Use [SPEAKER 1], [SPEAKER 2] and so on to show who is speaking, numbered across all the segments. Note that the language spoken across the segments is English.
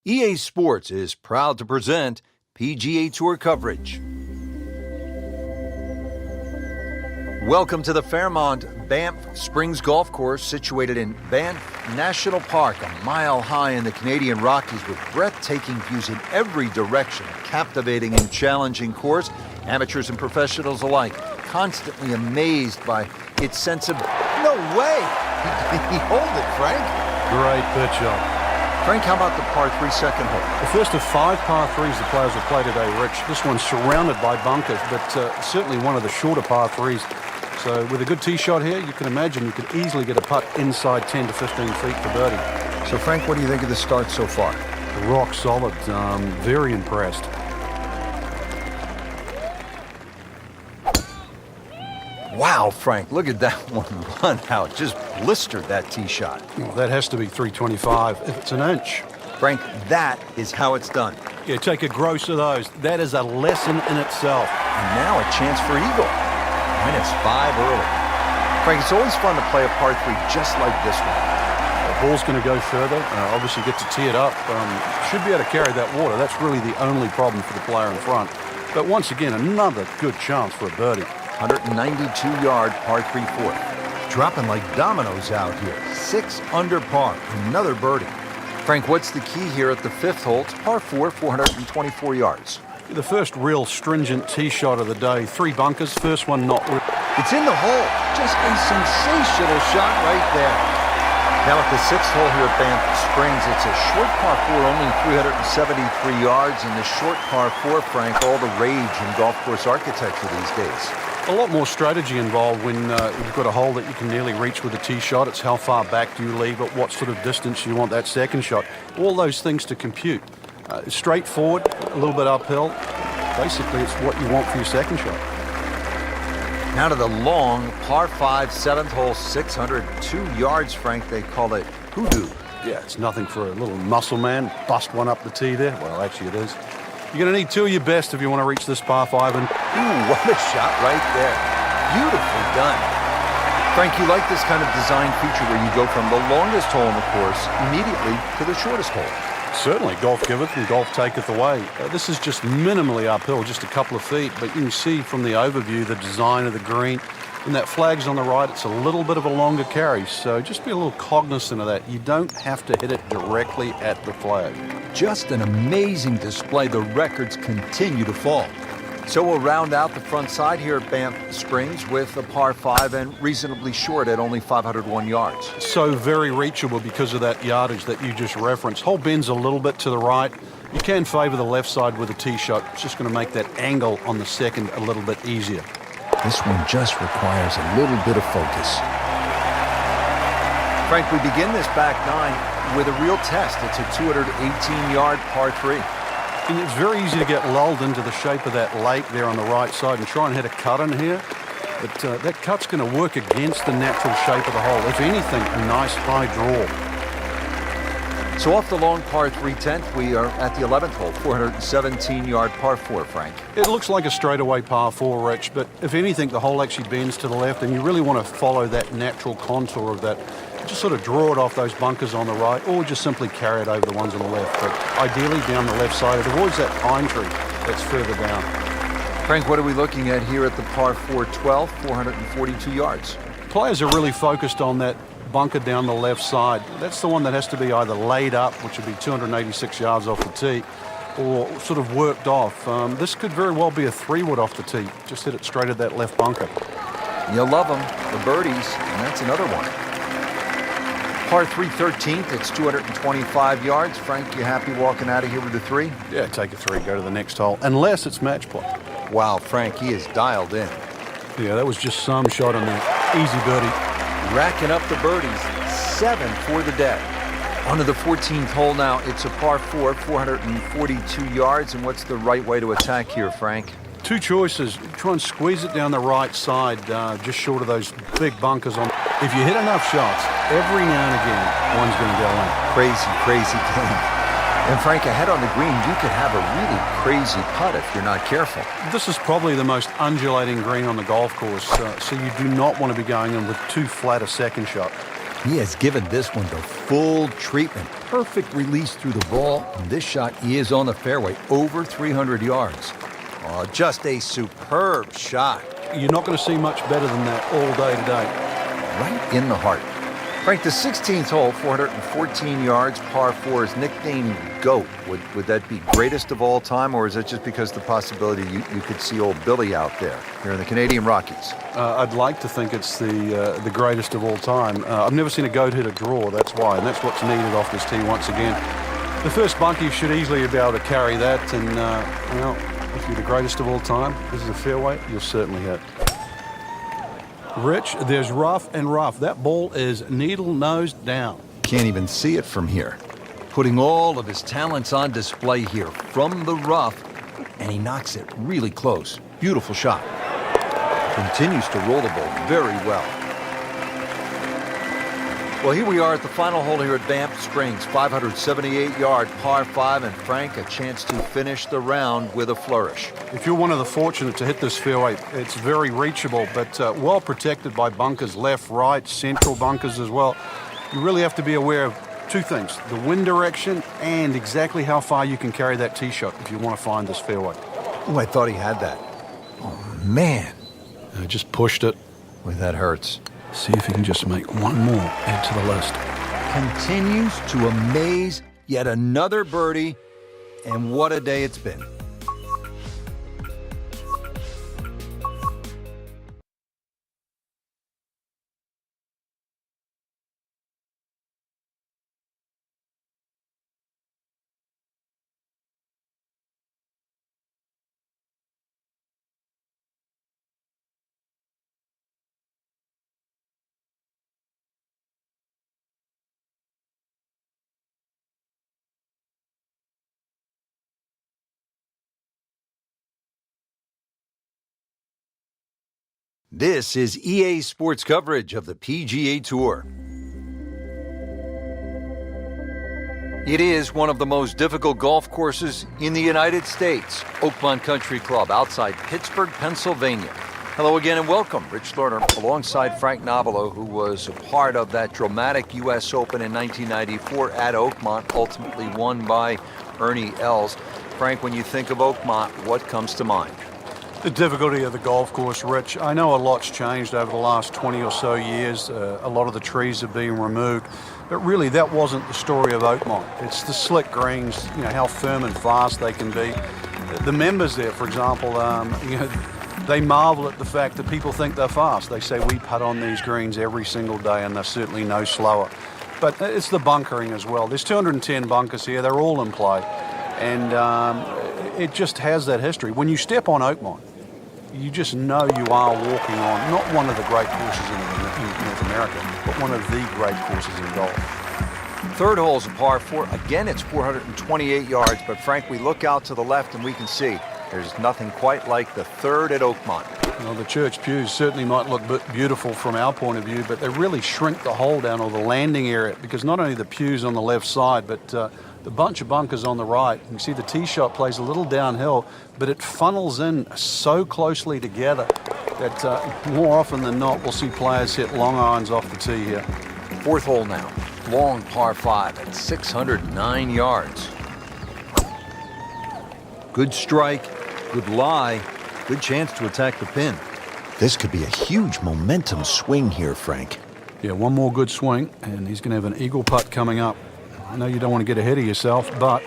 [SPEAKER 1] EA Sports is proud to present PGA Tour coverage. Welcome to the Fairmont Banff Springs Golf Course, situated in Banff National Park, a mile high in the Canadian Rockies with breathtaking views in every direction. A captivating and challenging course, amateurs and professionals alike constantly amazed by its sense of, no way! He hold it, Frank.
[SPEAKER 2] Great pitch up.
[SPEAKER 1] Frank, how about the par 3 second hole?
[SPEAKER 2] The first of 5 par 3s the players will play today, Rich. This one's surrounded by bunkers, but certainly one of the shorter par 3s. So with a good tee shot here, you can imagine you could easily get a putt inside 10 to 15 feet for birdie.
[SPEAKER 1] So Frank, what do you think of the start so far?
[SPEAKER 2] Rock solid. Very impressed.
[SPEAKER 1] Wow, Frank, look at that one run out. Just blistered that tee shot.
[SPEAKER 2] Well, that has to be 325 if it's an inch.
[SPEAKER 1] Frank, that is how it's done.
[SPEAKER 2] Yeah, take a gross of those. That is a lesson in itself.
[SPEAKER 1] And now a chance for eagle. -5 early. Frank, it's always fun to play a par 3 just like this one.
[SPEAKER 2] The ball's going to go further. Obviously get to tee it up. Should be able to carry that water. That's really the only problem for the player in front. But once again, another good chance for a birdie.
[SPEAKER 1] 192-yard par 3 fourth. Dropping like dominoes out here. 6 under par. Another birdie. Frank, what's the key here at the 5th hole? It's par 4, 424 yards.
[SPEAKER 2] The first real stringent tee shot of the day. 3 bunkers. First one not.
[SPEAKER 1] It's in the hole. Just a sensational shot right there. Now at the 6th hole here at Banff Springs, it's a short par 4, only 373 yards. And the short par 4, Frank, all the rage in golf course architecture these days.
[SPEAKER 2] A lot more strategy involved when you've got a hole that you can nearly reach with a tee shot. It's how far back do you leave it, what sort of distance you want that second shot. All those things to compute. Straightforward, a little bit uphill. Basically, it's what you want for your second shot.
[SPEAKER 1] Now to the long par 5, 7th hole, 602 yards, Frank. They call it hoodoo.
[SPEAKER 2] Yeah, it's nothing for a little muscle man. Bust one up the tee there. Well, actually, it is. You're going to need 2 of your best if you want to reach this par 5. And
[SPEAKER 1] ooh, what a shot right there. Beautifully done. Frank, you like this kind of design feature where you go from the longest hole in the course immediately to the shortest hole.
[SPEAKER 2] Certainly, golf giveth and golf taketh away. This is just minimally uphill, just a couple of feet, but you can see from the overview the design of the green. And that flag's on the right, it's a little bit of a longer carry, so just be a little cognizant of that. You don't have to hit it directly at the flag.
[SPEAKER 1] Just an amazing display. The records continue to fall. So we'll round out the front side here at Banff Springs with a par 5 and reasonably short at only 501 yards.
[SPEAKER 2] So very reachable because of that yardage that you just referenced. Hole bends a little bit to the right. You can favor the left side with a tee shot. It's just going to make that angle on the second a little bit easier.
[SPEAKER 1] This one just requires a little bit of focus. Frank, we begin this back 9 with a real test. It's a 218-yard par 3.
[SPEAKER 2] And it's very easy to get lulled into the shape of that lake there on the right side and try and hit a cut in here. But that cut's going to work against the natural shape of the hole. If anything, a nice high draw.
[SPEAKER 1] So off the long par 3 10th, we are at the 11th hole, 417-yard par 4, Frank.
[SPEAKER 2] It looks like a straightaway par 4, Rich, but if anything, the hole actually bends to the left, and you really want to follow that natural contour of that. Just sort of draw it off those bunkers on the right, or just simply carry it over the ones on the left. But ideally down the left side, it avoids that pine tree that's further down.
[SPEAKER 1] Frank, what are we looking at here at the par 4 12, 442 yards?
[SPEAKER 2] Players are really focused on that bunker down the left side. That's the one that has to be either laid up, which would be 286 yards off the tee, or sort of worked off. This could very well be a 3-wood off the tee. Just hit it straight at that left bunker.
[SPEAKER 1] You'll love them, the birdies, and that's another one. Par 3 13th, it's 225 yards. Frank, you happy walking out of here with a 3?
[SPEAKER 2] Yeah, take a 3, go to the next hole, unless it's match play.
[SPEAKER 1] Wow, Frank, he is dialed in.
[SPEAKER 2] Yeah, that was just some shot on there. Easy birdie.
[SPEAKER 1] Racking up the birdies, 7 for the day. On to the 14th hole now. It's a par 4, 442 yards. And what's the right way to attack here, Frank?
[SPEAKER 2] 2 choices. Try and squeeze it down the right side, just short of those big bunkers on. If you hit enough shots, every now and again, one's going to go in.
[SPEAKER 1] Crazy, crazy game. And Frank, ahead on the green, you could have a really crazy putt if you're not careful.
[SPEAKER 2] This is probably the most undulating green on the golf course, so you do not want to be going in with too flat a second shot.
[SPEAKER 1] He has given this one the full treatment. Perfect release through the ball. And this shot is on the fairway, over 300 yards. Oh, just a superb shot.
[SPEAKER 2] You're not going to see much better than that all day today.
[SPEAKER 1] Right in the heart. Frank, the 16th hole, 414 yards, par 4 is nicknamed GOAT. Would that be greatest of all time, or is it just because the possibility you could see old Billy out there here in the Canadian Rockies?
[SPEAKER 2] I'd like to think it's the greatest of all time. I've never seen a GOAT hit a draw, that's why, and that's what's needed off this tee once again. The first bunkie should easily be able to carry that, and well, if you're the greatest of all time, this is a fairway, you'll certainly hit. Rich, there's rough and rough. That ball is needle-nosed down.
[SPEAKER 1] Can't even see it from here. Putting all of his talents on display here from the rough, and he knocks it really close. Beautiful shot. Continues to roll the ball very well. Well, here we are at the final hole here at Banff Springs, 578-yard par 5, and Frank, a chance to finish the round with a flourish.
[SPEAKER 2] If you're one of the fortunate to hit this fairway, it's very reachable, but well protected by bunkers, left, right, central bunkers as well. You really have to be aware of two things, the wind direction and exactly how far you can carry that tee shot if you want to find this fairway.
[SPEAKER 1] Oh, I thought he had that. Oh, man.
[SPEAKER 2] I just pushed it.
[SPEAKER 1] Boy, that hurts.
[SPEAKER 2] See if he can just make one more, add to the list.
[SPEAKER 1] Continues to amaze, yet another birdie, and what a day it's been. This is EA Sports coverage of the PGA Tour. It is one of the most difficult golf courses in the United States. Oakmont Country Club outside Pittsburgh, Pennsylvania. Hello again and welcome. Rich Lerner alongside Frank Novello, who was a part of that dramatic U.S. Open in 1994 at Oakmont, ultimately won by Ernie Els. Frank, when you think of Oakmont, what comes to mind?
[SPEAKER 2] The difficulty of the golf course, Rich. I know a lot's changed over the last 20 or so years. A lot of the trees have been removed. But really, that wasn't the story of Oakmont. It's the slick greens, you know, how firm and fast they can be. The members there, for example, you know, they marvel at the fact that people think they're fast. They say we putt on these greens every single day, and they're certainly no slower. But it's the bunkering as well. There's 210 bunkers here. They're all in play. And it just has that history. When you step on Oakmont, you just know you are walking on not one of the great courses in North America, but one of the great courses in golf.
[SPEAKER 1] Third hole's a par 4. Again, it's 428 yards, but Frank, we look out to the left and we can see there's nothing quite like the third at Oakmont.
[SPEAKER 2] Well, the church pews certainly might look beautiful from our point of view, but they really shrink the hole down, or the landing area, because not only the pews on the left side, but the bunch of bunkers on the right. You see the tee shot plays a little downhill, but it funnels in so closely together that more often than not we'll see players hit long irons off the tee here.
[SPEAKER 1] Fourth hole now, long par 5 at 609 yards. Good strike, good lie, good chance to attack the pin. This could be a huge momentum swing here, Frank.
[SPEAKER 2] Yeah, one more good swing, and he's going to have an eagle putt coming up. I know you don't want to get ahead of yourself, but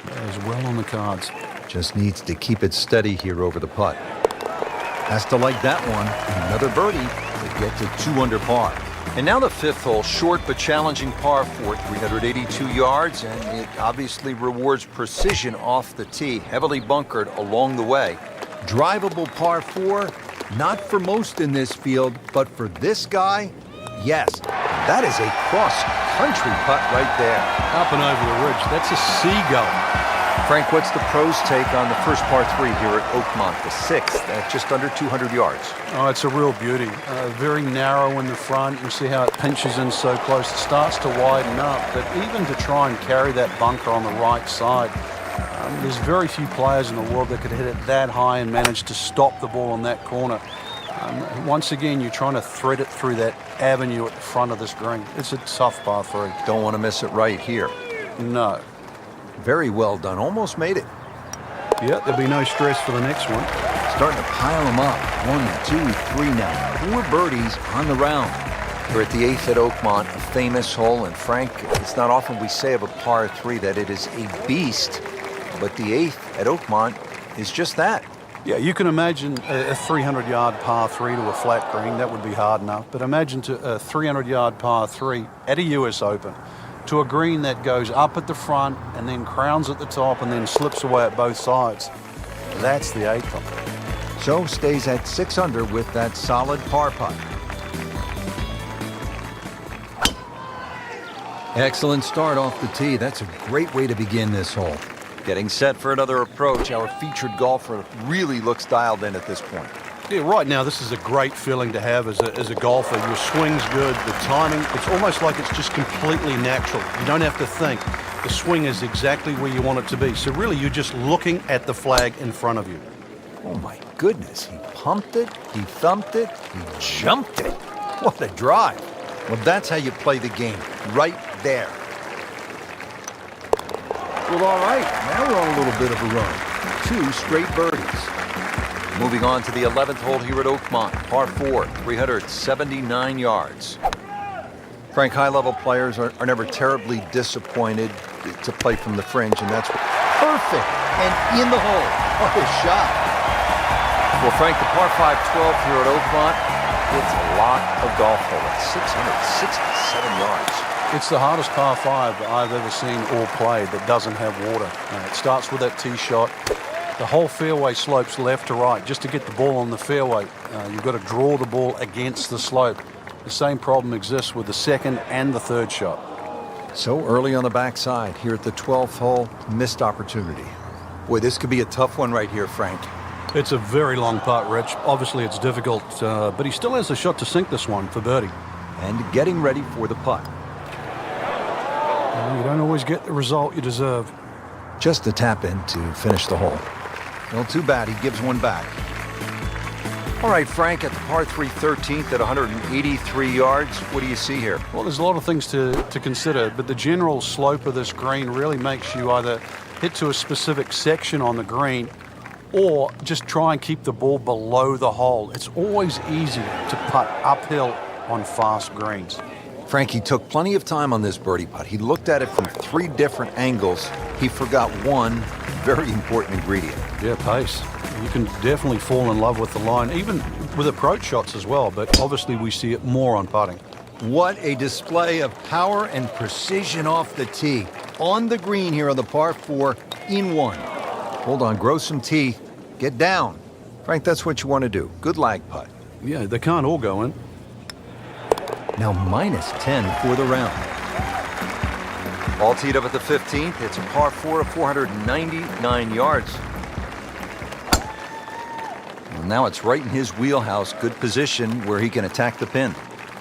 [SPEAKER 2] that is well on the cards.
[SPEAKER 1] Just needs to keep it steady here over the putt. Has to like that one. Another birdie to get to 2 under par. And now the fifth hole, short but challenging par 4, 382 yards, and it obviously rewards precision off the tee, heavily bunkered along the way. Drivable par 4, not for most in this field, but for this guy, yes. That is a cross-country putt right there.
[SPEAKER 2] Up and over the ridge. That's a seagull.
[SPEAKER 1] Frank, what's the pros' take on the first par 3 here at Oakmont, the 6th, at just under 200 yards?
[SPEAKER 2] Oh, it's a real beauty. Very narrow in the front. You see how it pinches in so close. It starts to widen up, but even to try and carry that bunker on the right side, there's very few players in the world that could hit it that high and manage to stop the ball in that corner. Once again, you're trying to thread it through that avenue at the front of this green. It's a tough par 3.
[SPEAKER 1] Don't want to miss it right here.
[SPEAKER 2] No.
[SPEAKER 1] Very well done. Almost made it.
[SPEAKER 2] Yeah, there'll be no stress for the next one.
[SPEAKER 1] Starting to pile them up. 1, 2, 3 now. 4 birdies on the round. We're at the 8th at Oakmont, a famous hole. And Frank, it's not often we say of a par 3 that it is a beast, but the 8th at Oakmont is just that.
[SPEAKER 2] Yeah, you can imagine a 300-yard par 3 to a flat green. That would be hard enough. But imagine a 300-yard par 3 at a US Open to a green that goes up at the front and then crowns at the top and then slips away at both sides. That's the 8th hole.
[SPEAKER 1] So stays at 6 under with that solid par putt. Excellent start off the tee. That's a great way to begin this hole. Getting set for another approach. Our featured golfer really looks dialed in at this point.
[SPEAKER 2] Yeah, right now this is a great feeling to have as a golfer. Your swing's good, the timing, it's almost like it's just completely natural. You don't have to think. The swing is exactly where you want it to be. So really you're just looking at the flag in front of you.
[SPEAKER 1] Oh my goodness, he pumped it, he thumped it, he jumped it. What a drive. Well, that's how you play the game, right there. Well, all right, now we're on a little bit of a run. 2 straight birdies. Moving on to the 11th hole here at Oakmont, par 4, 379 yards. Frank, high-level players are never terribly disappointed to play from the fringe, and that's perfect and in the hole. What a shot. Well, Frank, the par 5 12 here at Oakmont, it's a lot of golf hole at 667 yards.
[SPEAKER 2] It's the hardest par 5 that I've ever seen or played that doesn't have water. It starts with that tee shot. The whole fairway slopes left to right. Just to get the ball on the fairway, you've got to draw the ball against the slope. The same problem exists with the 2nd and the 3rd shot.
[SPEAKER 1] So early on the backside here at the 12th hole, missed opportunity. Boy, this could be a tough one right here, Frank.
[SPEAKER 2] It's a very long putt, Rich. Obviously it's difficult, but he still has a shot to sink this one for birdie.
[SPEAKER 1] And getting ready for the putt.
[SPEAKER 2] You don't always get the result you deserve.
[SPEAKER 1] Just a tap in to finish the hole. Well, too bad, he gives one back. All right, Frank, at the par 3 13th at 183 yards, what do you see here?
[SPEAKER 2] Well, there's a lot of things to consider, but the general slope of this green really makes you either hit to a specific section on the green or just try and keep the ball below the hole. It's always easier to putt uphill on fast greens.
[SPEAKER 1] Frankie took plenty of time on this birdie putt. He looked at it from 3 different angles. He forgot one very important ingredient.
[SPEAKER 2] Yeah, pace. You can definitely fall in love with the line, even with approach shots as well, but obviously we see it more on putting.
[SPEAKER 1] What a display of power and precision off the tee. On the green here on the par 4 in 1. Hold on, grow some teeth, get down. Frank, that's what you want to do. Good lag putt.
[SPEAKER 2] Yeah, they can't all go in.
[SPEAKER 1] Now minus 10 for the round. All teed up at the 15th. It's a par 4 of 499 yards. Well, now it's right in his wheelhouse. Good position where he can attack the pin.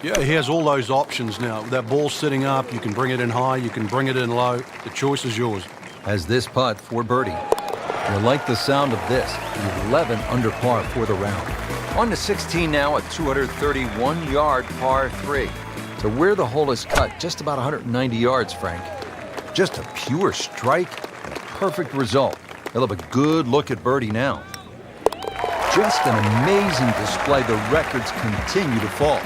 [SPEAKER 2] Yeah, he has all those options now. That ball's sitting up. You can bring it in high. You can bring it in low. The choice is yours.
[SPEAKER 1] Has this putt for birdie. You'll like the sound of this. 11 under par for the round. On to 16 now, a 231-yard par 3. So where the hole is cut, just about 190 yards, Frank. Just a pure strike and a perfect result. He'll have a good look at birdie now. Just an amazing display. The records continue to fall.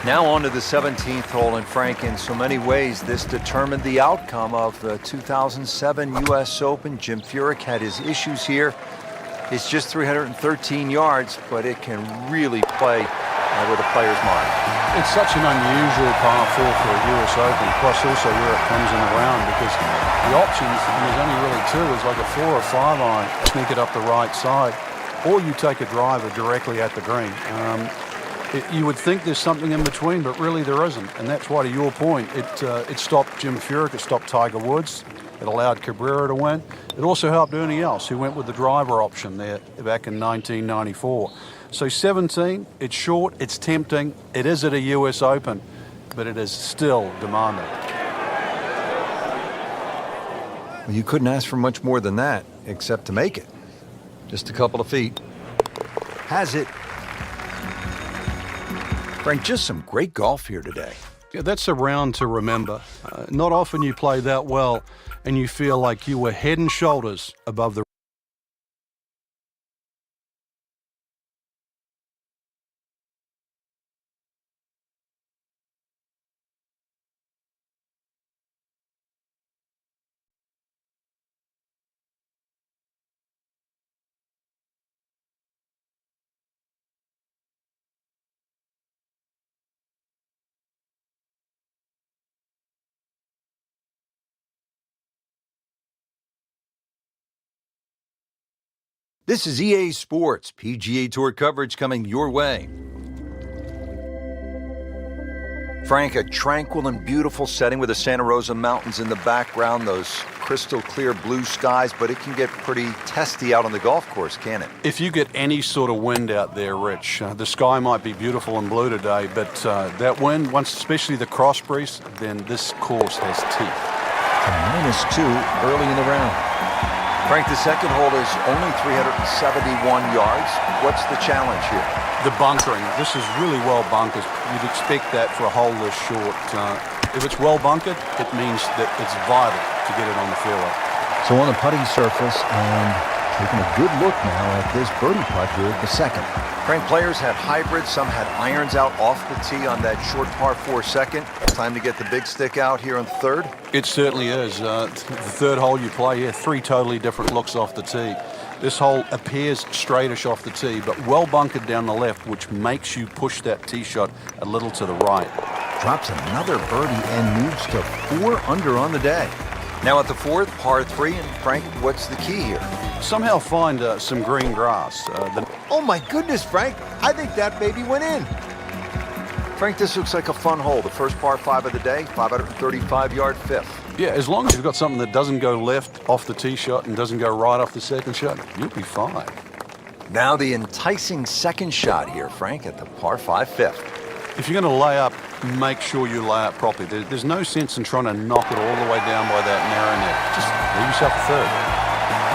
[SPEAKER 1] Now on to the 17th hole, and Frank, in so many ways, this determined the outcome of the 2007 U.S. Open. Jim Furyk had his issues here. It's just 313 yards, but it can really play with a player's mind.
[SPEAKER 2] It's such an unusual par 4 for a US Open, plus also where it comes in the round, because the options, and there's only really 2, is like a 4 or 5 iron, sneak it up the right side, or you take a driver directly at the green. You would think there's something in between, but really there isn't, and that's why, to your point, it stopped Jim Furyk, it stopped Tiger Woods, it allowed Cabrera to win. It also helped Ernie Els, who went with the driver option there back in 1994. So 17, it's short, it's tempting, it is at a US Open, but it is still demanding.
[SPEAKER 1] Well, you couldn't ask for much more than that, except to make it. Just a couple of feet. Has it. Frank, just some great golf here today.
[SPEAKER 2] Yeah, that's a round to remember. Not often you play that well and you feel like you were head and shoulders above the
[SPEAKER 1] This is EA Sports, PGA Tour coverage coming your way. Frank, a tranquil and beautiful setting with the Santa Rosa Mountains in the background, those crystal clear blue skies, but it can get pretty testy out on the golf course, can't it?
[SPEAKER 2] If you get any sort of wind out there, Rich, the sky might be beautiful and blue today, but that wind, once especially the cross breeze, then this course has teeth.
[SPEAKER 1] -2 early in the round. Frank, the second hole is only 371 yards. What's the challenge here?
[SPEAKER 2] The bunkering. This is really well bunkered. You'd expect that for a hole this short. If it's well bunkered, it means that it's vital to get it on the fairway.
[SPEAKER 1] So on the putting surface, and taking a good look now at this birdie putt here at the second. Frank, players had hybrids. Some had irons out off the tee on that short par 4 second. Time to get the big stick out here on the third.
[SPEAKER 2] It certainly is. The third hole you play here, 3 totally different looks off the tee. This hole appears straightish off the tee, but well bunkered down the left, which makes you push that tee shot a little to the right.
[SPEAKER 1] Drops another birdie and moves to 4 under on the day. Now at the fourth, par 3, and Frank, what's the key here?
[SPEAKER 2] Somehow find some green grass.
[SPEAKER 1] Oh my goodness, Frank, I think that baby went in. Frank, this looks like a fun hole. The first par 5 of the day, 535-yard fifth.
[SPEAKER 2] Yeah, as long as you've got something that doesn't go left off the tee shot and doesn't go right off the second shot, you'll be fine.
[SPEAKER 1] Now the enticing second shot here, Frank, at the par 5 fifth.
[SPEAKER 2] If you're going to lay up, make sure you lay up properly. There's no sense in trying to knock it all the way down by that narrow net. Just leave yourself a third.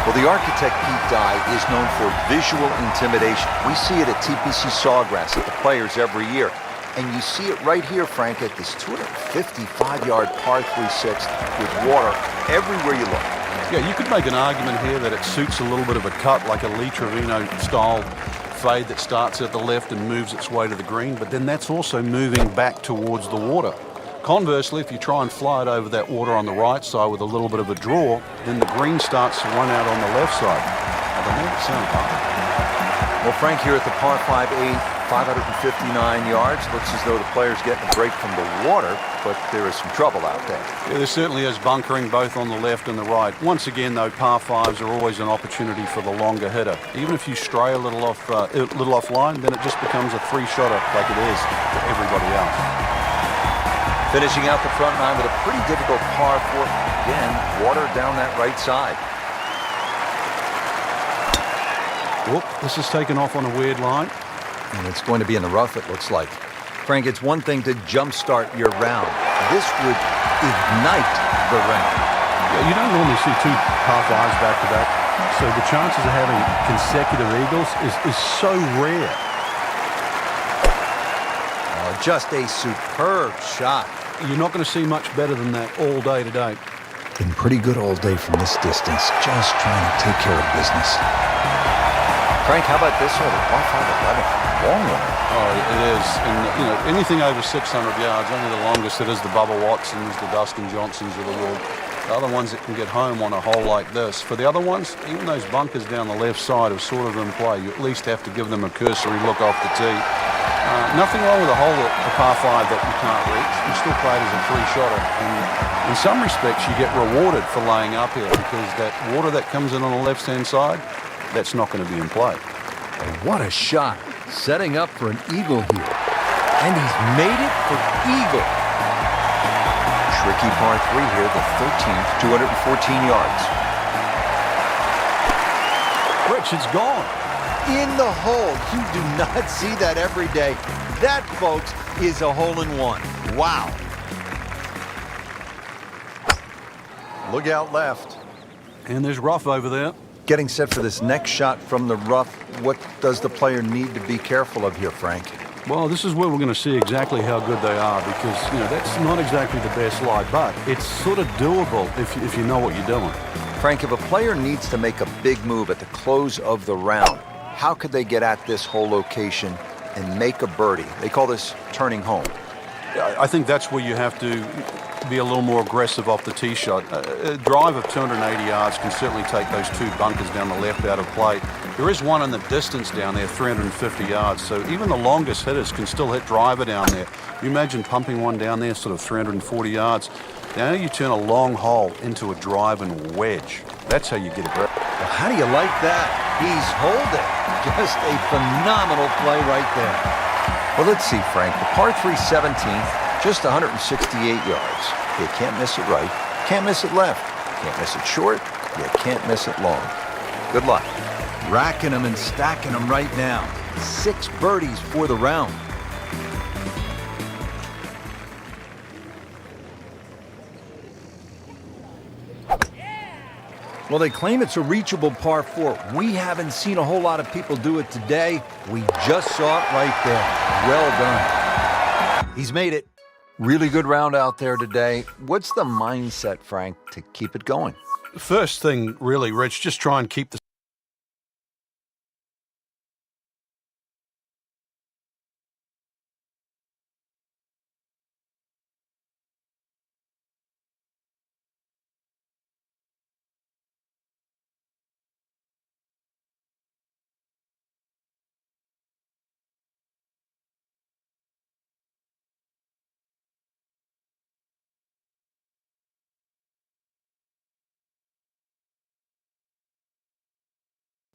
[SPEAKER 1] Well, the architect Pete Dye is known for visual intimidation. We see it at TPC Sawgrass at the Players every year. And you see it right here, Frank, at this 255-yard par 3/6 with water everywhere you look.
[SPEAKER 2] Yeah, you could make an argument here that it suits a little bit of a cut, like a Lee Trevino-style fade that starts at the left and moves its way to the green, but then that's also moving back towards the water. Conversely, if you try and fly it over that water on the right side with a little bit of a draw, then the green starts to run out on the left side. I don't know, it sounds hard.
[SPEAKER 1] Well, Frank, here at the par 5/8, 559 yards. Looks as though the player's getting a break from the water, but there is some trouble out there.
[SPEAKER 2] Yeah, there certainly is bunkering both on the left and the right. Once again, though, par 5s are always an opportunity for the longer hitter. Even if you stray a little offline, then it just becomes a 3-shotter like it is for everybody else.
[SPEAKER 1] Finishing out the front 9 with a pretty difficult par 4. Again, water down that right side.
[SPEAKER 2] Whoop, this is taken off on a weird line.
[SPEAKER 1] And it's going to be in the rough, it looks like. Frank, it's one thing to jumpstart your round. This would ignite the round.
[SPEAKER 2] Yeah, you don't normally see 2 par 5s back-to-back, so the chances of having consecutive eagles is so rare.
[SPEAKER 1] Just a superb shot.
[SPEAKER 2] You're not going to see much better than that all day today.
[SPEAKER 1] Been pretty good all day from this distance, just trying to take care of business. Frank, how about this hole? Par 5 11. Long one.
[SPEAKER 2] Oh, it is. And, anything over 600 yards, only the longest it is the Bubba Watsons, the Dustin Johnsons of the world. The other ones that can get home on a hole like this. For the other ones, even those bunkers down the left side are sort of in play. You at least have to give them a cursory look off the tee. Nothing wrong with a hole at the par 5 that you can't reach. You still play it as a 3-shotter. And in some respects, you get rewarded for laying up here because that water that comes in on the left-hand side, that's not going to be in play.
[SPEAKER 1] What a shot. Setting up for an eagle here. And he's made it for eagle. Tricky par 3 here, the 13th, 214 yards.
[SPEAKER 2] Rich, it's gone.
[SPEAKER 1] In the hole. You do not see that every day. That, folks, is a hole-in-one. Wow. Look out left.
[SPEAKER 2] And there's rough over there.
[SPEAKER 1] Getting set for this next shot from the rough, what does the player need to be careful of here, Frank?
[SPEAKER 2] Well, this is where we're going to see exactly how good they are because, that's not exactly the best lie, but it's sort of doable if you know what you're doing.
[SPEAKER 1] Frank, if a player needs to make a big move at the close of the round, how could they get at this whole location and make a birdie? They call this turning home.
[SPEAKER 2] I think that's where you have to be a little more aggressive off the tee shot. A drive of 280 yards can certainly take those two bunkers down the left out of play. There is one in the distance down there, 350 yards, so even the longest hitters can still hit driver down there. You imagine pumping one down there, sort of 340 yards. Now you turn a long hole into a drive and wedge. That's how you get a birdie.
[SPEAKER 1] Well, how do you like that? He's holding. Just a phenomenal play right there. Well, let's see, Frank. The par 3 17th, just 168 yards. You can't miss it right. Can't miss it left. Can't miss it short. You can't miss it long. Good luck. Racking them and stacking them right now. 6 birdies for the round. Well, they claim it's a reachable par 4. We haven't seen a whole lot of people do it today. We just saw it right there. Well done. He's made it. Really good round out there today. What's the mindset, Frank, to keep it going?
[SPEAKER 2] First thing, really, Rich, just try and keep the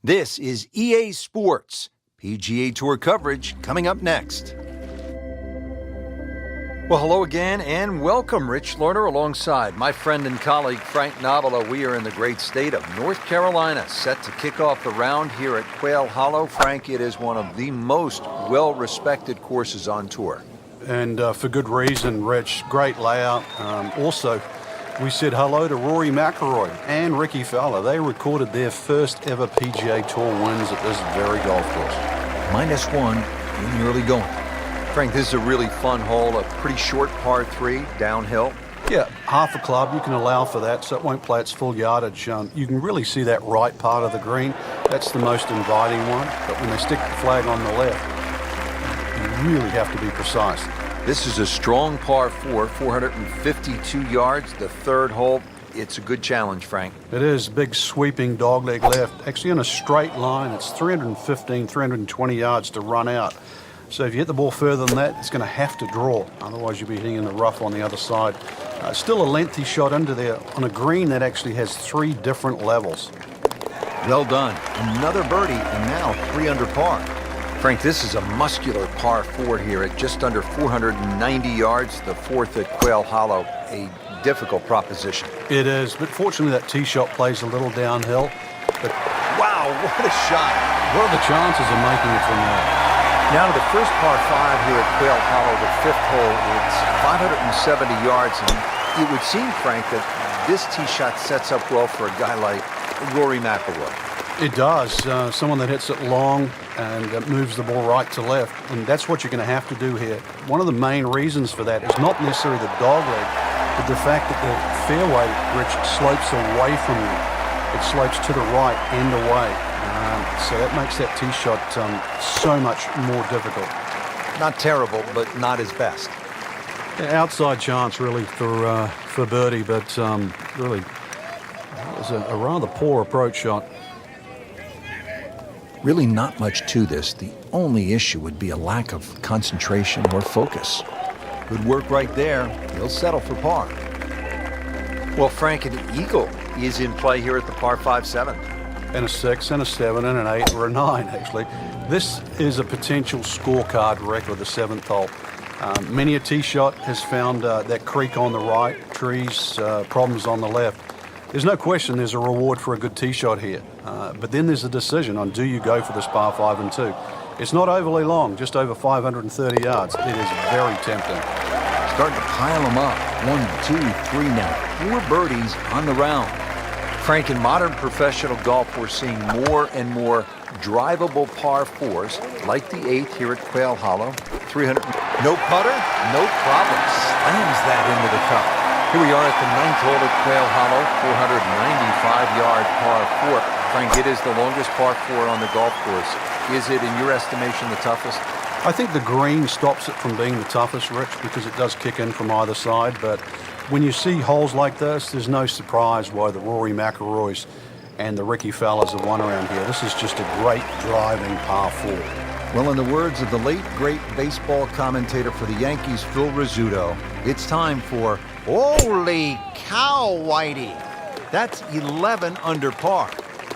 [SPEAKER 1] This is EA Sports. PGA Tour coverage coming up next. Well, hello again and welcome, Rich Lerner, alongside my friend and colleague Frank Navalo. We are in the great state of North Carolina, set to kick off the round here at Quail Hollow. Frank, it is one of the most well-respected courses on tour.
[SPEAKER 2] And for good reason, Rich. Great layout. Also, we said hello to Rory McIlroy and Ricky Fowler. They recorded their first ever PGA Tour wins at this very golf course.
[SPEAKER 1] -1 in the early going. Frank, this is a really fun hole, a pretty short par 3 downhill.
[SPEAKER 2] Yeah, half a club, you can allow for that, so it won't play its full yardage. You can really see that right part of the green. That's the most inviting one, but when they stick the flag on the left, you really have to be precise.
[SPEAKER 1] This is a strong par 4, 452 yards, the third hole. It's a good challenge, Frank.
[SPEAKER 2] It is. Big sweeping dogleg left. Actually in a straight line, it's 315, 320 yards to run out. So if you hit the ball further than that, it's going to have to draw. Otherwise, you'll be hitting in the rough on the other side. Still a lengthy shot into there on a green that actually has 3 different levels.
[SPEAKER 1] Well done. Another birdie, and now 3 under par. Frank, this is a muscular par 4 here at just under 490 yards, the 4th at Quail Hollow. A difficult proposition.
[SPEAKER 2] It is, but fortunately that tee shot plays a little downhill. But
[SPEAKER 1] wow, what a shot.
[SPEAKER 2] What are the chances of making it from there?
[SPEAKER 1] Now to the first par 5 here at Quail Hollow, the 5th hole. It's 570 yards, and it would seem, Frank, that this tee shot sets up well for a guy like Rory McIlroy.
[SPEAKER 2] It does. Someone that hits it long and moves the ball right to left, and that's what you're going to have to do here. One of the main reasons for that is not necessarily the dogleg, but the fact that the fairway, Rich, slopes away from you. It slopes to the right and away. So that makes that tee shot so much more difficult.
[SPEAKER 1] Not terrible, but not his best.
[SPEAKER 2] Yeah, outside chance, really, for birdie, but really, it was a rather poor approach shot.
[SPEAKER 1] Really not much to this. The only issue would be a lack of concentration or focus. Good work right there. He'll settle for par. Well, Frank, an eagle is in play here at the par 5 7th.
[SPEAKER 2] And a 6, and a 7, and an 8, or a 9, actually. This is a potential scorecard record, the 7th hole. Many a tee shot has found that creek on the right, trees, problems on the left. There's no question there's a reward for a good tee shot here. But then there's a decision on do you go for this par 5 and 2. It's not overly long, just over 530 yards. It is very tempting.
[SPEAKER 1] Starting to pile them up. 1, 2, 3 now. 4 birdies on the round. Frank, in modern professional golf, we're seeing more and more drivable par 4s, like the 8th here at Quail Hollow. 300. No putter, no problem. Slams that into the cup. Here we are at the 9th hole at Quail Hollow, 495-yard par 4. Frank, it is the longest par 4 on the golf course. Is it, in your estimation, the toughest?
[SPEAKER 2] I think the green stops it from being the toughest, Rich, because it does kick in from either side. But when you see holes like this, there's no surprise why the Rory McIlroys and the Ricky Fellas have won around here. This is just a great driving par 4.
[SPEAKER 1] Well, in the words of the late, great baseball commentator for the Yankees, Phil Rizzuto, it's time for Holy Cow, Whitey. That's 11 under par.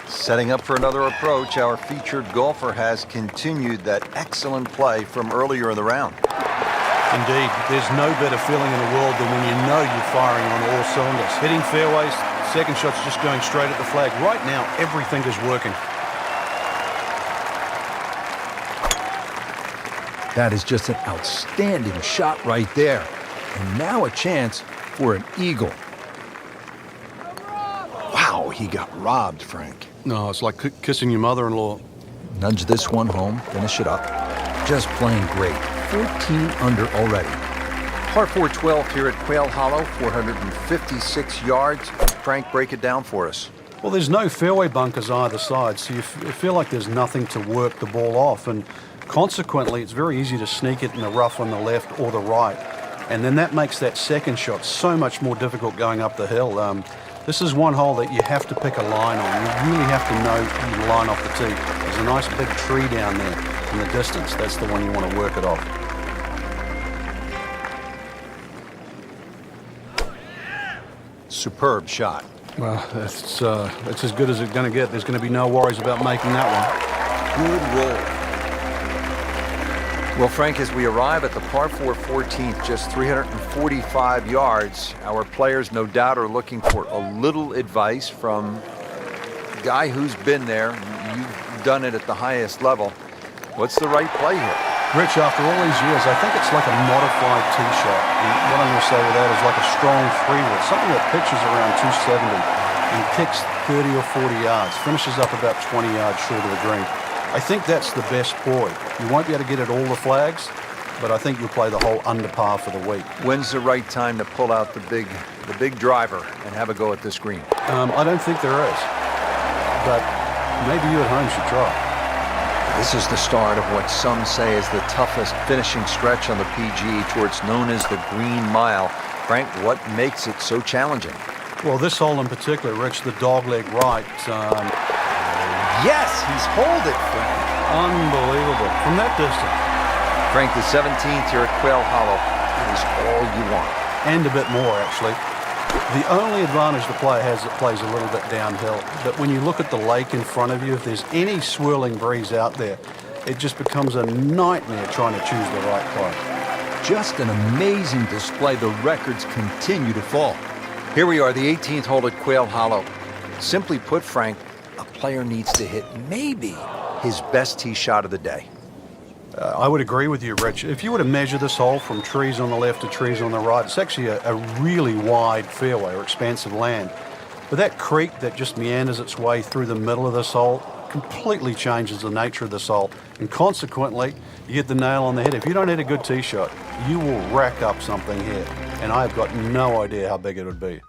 [SPEAKER 1] Setting up for another approach, our featured golfer has continued that excellent play from earlier in the round.
[SPEAKER 2] Indeed, there's no better feeling in the world than when you know you're firing on all cylinders. Hitting fairways, second shot's just going straight at the flag. Right now, everything is working.
[SPEAKER 1] That is just an outstanding shot right there. And now a chance for an eagle. Wow, he got robbed, Frank.
[SPEAKER 2] No, it's like kissing your mother-in-law.
[SPEAKER 1] Nudge this one home, finish it up. Just playing great. 14 under already. Par 4-12 here at Quail Hollow, 456 yards. Frank, break it down for us.
[SPEAKER 2] Well, there's no fairway bunkers either side, so you feel like there's nothing to work the ball off, and consequently, it's very easy to sneak it in the rough on the left or the right, and then that makes that second shot so much more difficult going up the hill. This is one hole that you have to pick a line on. You really have to know the line off the tee. There's a nice big tree down there in the distance. That's the one you want to work it off.
[SPEAKER 1] Superb shot.
[SPEAKER 2] Well, it's as good as it's going to get. There's going to be no worries about making that one.
[SPEAKER 1] Good roll. Well, Frank, as we arrive at the par 4 14th, just 345 yards, our players no doubt are looking for a little advice from a guy who's been there. You've done it at the highest level. What's the right play here?
[SPEAKER 2] Rich, after all these years, I think it's like a modified tee shot. And what I'm going to say with that is like a strong 3-wood, something that pitches around 270 and kicks 30 or 40 yards, finishes up about 20 yards short of the green. I think that's the best ploy. You won't be able to get at all the flags, but I think you'll play the whole under par for the week.
[SPEAKER 1] When's the right time to pull out the big driver and have a go at this green?
[SPEAKER 2] I don't think there is, but maybe you at home should try.
[SPEAKER 1] This is the start of what some say is the toughest finishing stretch on the PGA Tour. It's known as the Green Mile. Frank, what makes it so challenging?
[SPEAKER 2] Well, this hole in particular, Rich, the dogleg right.
[SPEAKER 1] Yes, he's holed it, Frank.
[SPEAKER 2] Unbelievable. From that distance.
[SPEAKER 1] Frank, the 17th here at Quail Hollow is all you want.
[SPEAKER 2] And a bit more, actually. The only advantage the player has, it plays a little bit downhill. But when you look at the lake in front of you, if there's any swirling breeze out there, it just becomes a nightmare trying to choose the right play.
[SPEAKER 1] Just an amazing display. The records continue to fall. Here we are, the 18th hole at Quail Hollow. Simply put, Frank, a player needs to hit maybe his best tee shot of the day.
[SPEAKER 2] I would agree with you, Rich. If you were to measure this hole from trees on the left to trees on the right, it's actually a really wide fairway or expansive land. But that creek that just meanders its way through the middle of this hole completely changes the nature of this hole. And consequently, you get the nail on the head. If you don't hit a good tee shot, you will rack up something here. And I've got no idea how big it would be.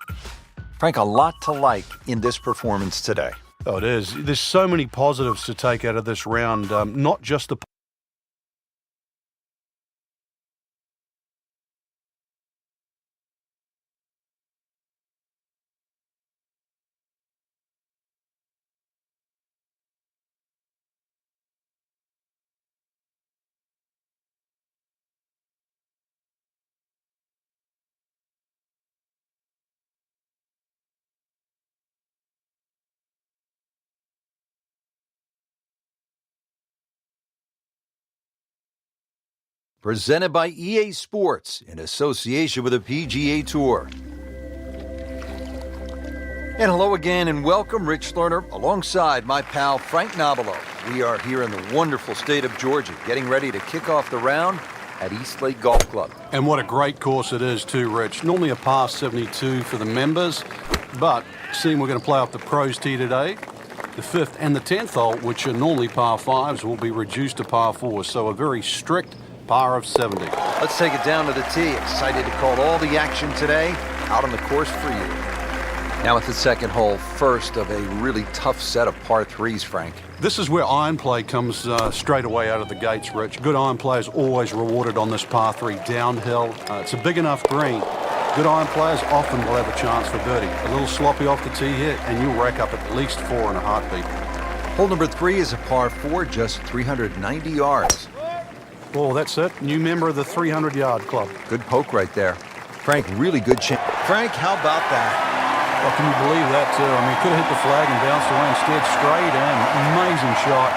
[SPEAKER 1] Frank, a lot to like in this performance today.
[SPEAKER 2] Oh, it is. There's so many positives to take out of this round, not just the
[SPEAKER 1] Presented by EA Sports in association with the PGA Tour. And hello again and welcome, Rich Lerner, alongside my pal Frank Nobilo. We are here in the wonderful state of Georgia, getting ready to kick off the round at Eastlake Golf Club.
[SPEAKER 2] And what a great course it is too, Rich. Normally a par 72 for the members, but seeing we're going to play off the pros tee today, The 5th and the 10th hole, which are normally par 5s, will be reduced to par 4s, so a very strict par of 70.
[SPEAKER 1] Let's take it down to the tee. Excited to call all the action today out on the course for you. Now at the second hole, first of a really tough set of par 3s, Frank.
[SPEAKER 2] This is where iron play comes straight away out of the gates, Rich. Good iron play is always rewarded on this par 3 downhill. It's a big enough green. Good iron players often will have a chance for birdie. A little sloppy off the tee here, and you'll rack up at least 4 in a heartbeat.
[SPEAKER 1] Hole number 3 is a par 4, just 390 yards.
[SPEAKER 2] Oh, that's it. New member of the 300-yard club.
[SPEAKER 1] Good poke right there. Frank, really good chance. Frank, how about that?
[SPEAKER 2] Oh, can you believe that, too? I mean, could have hit the flag and bounced away instead. Straight in. Amazing shot.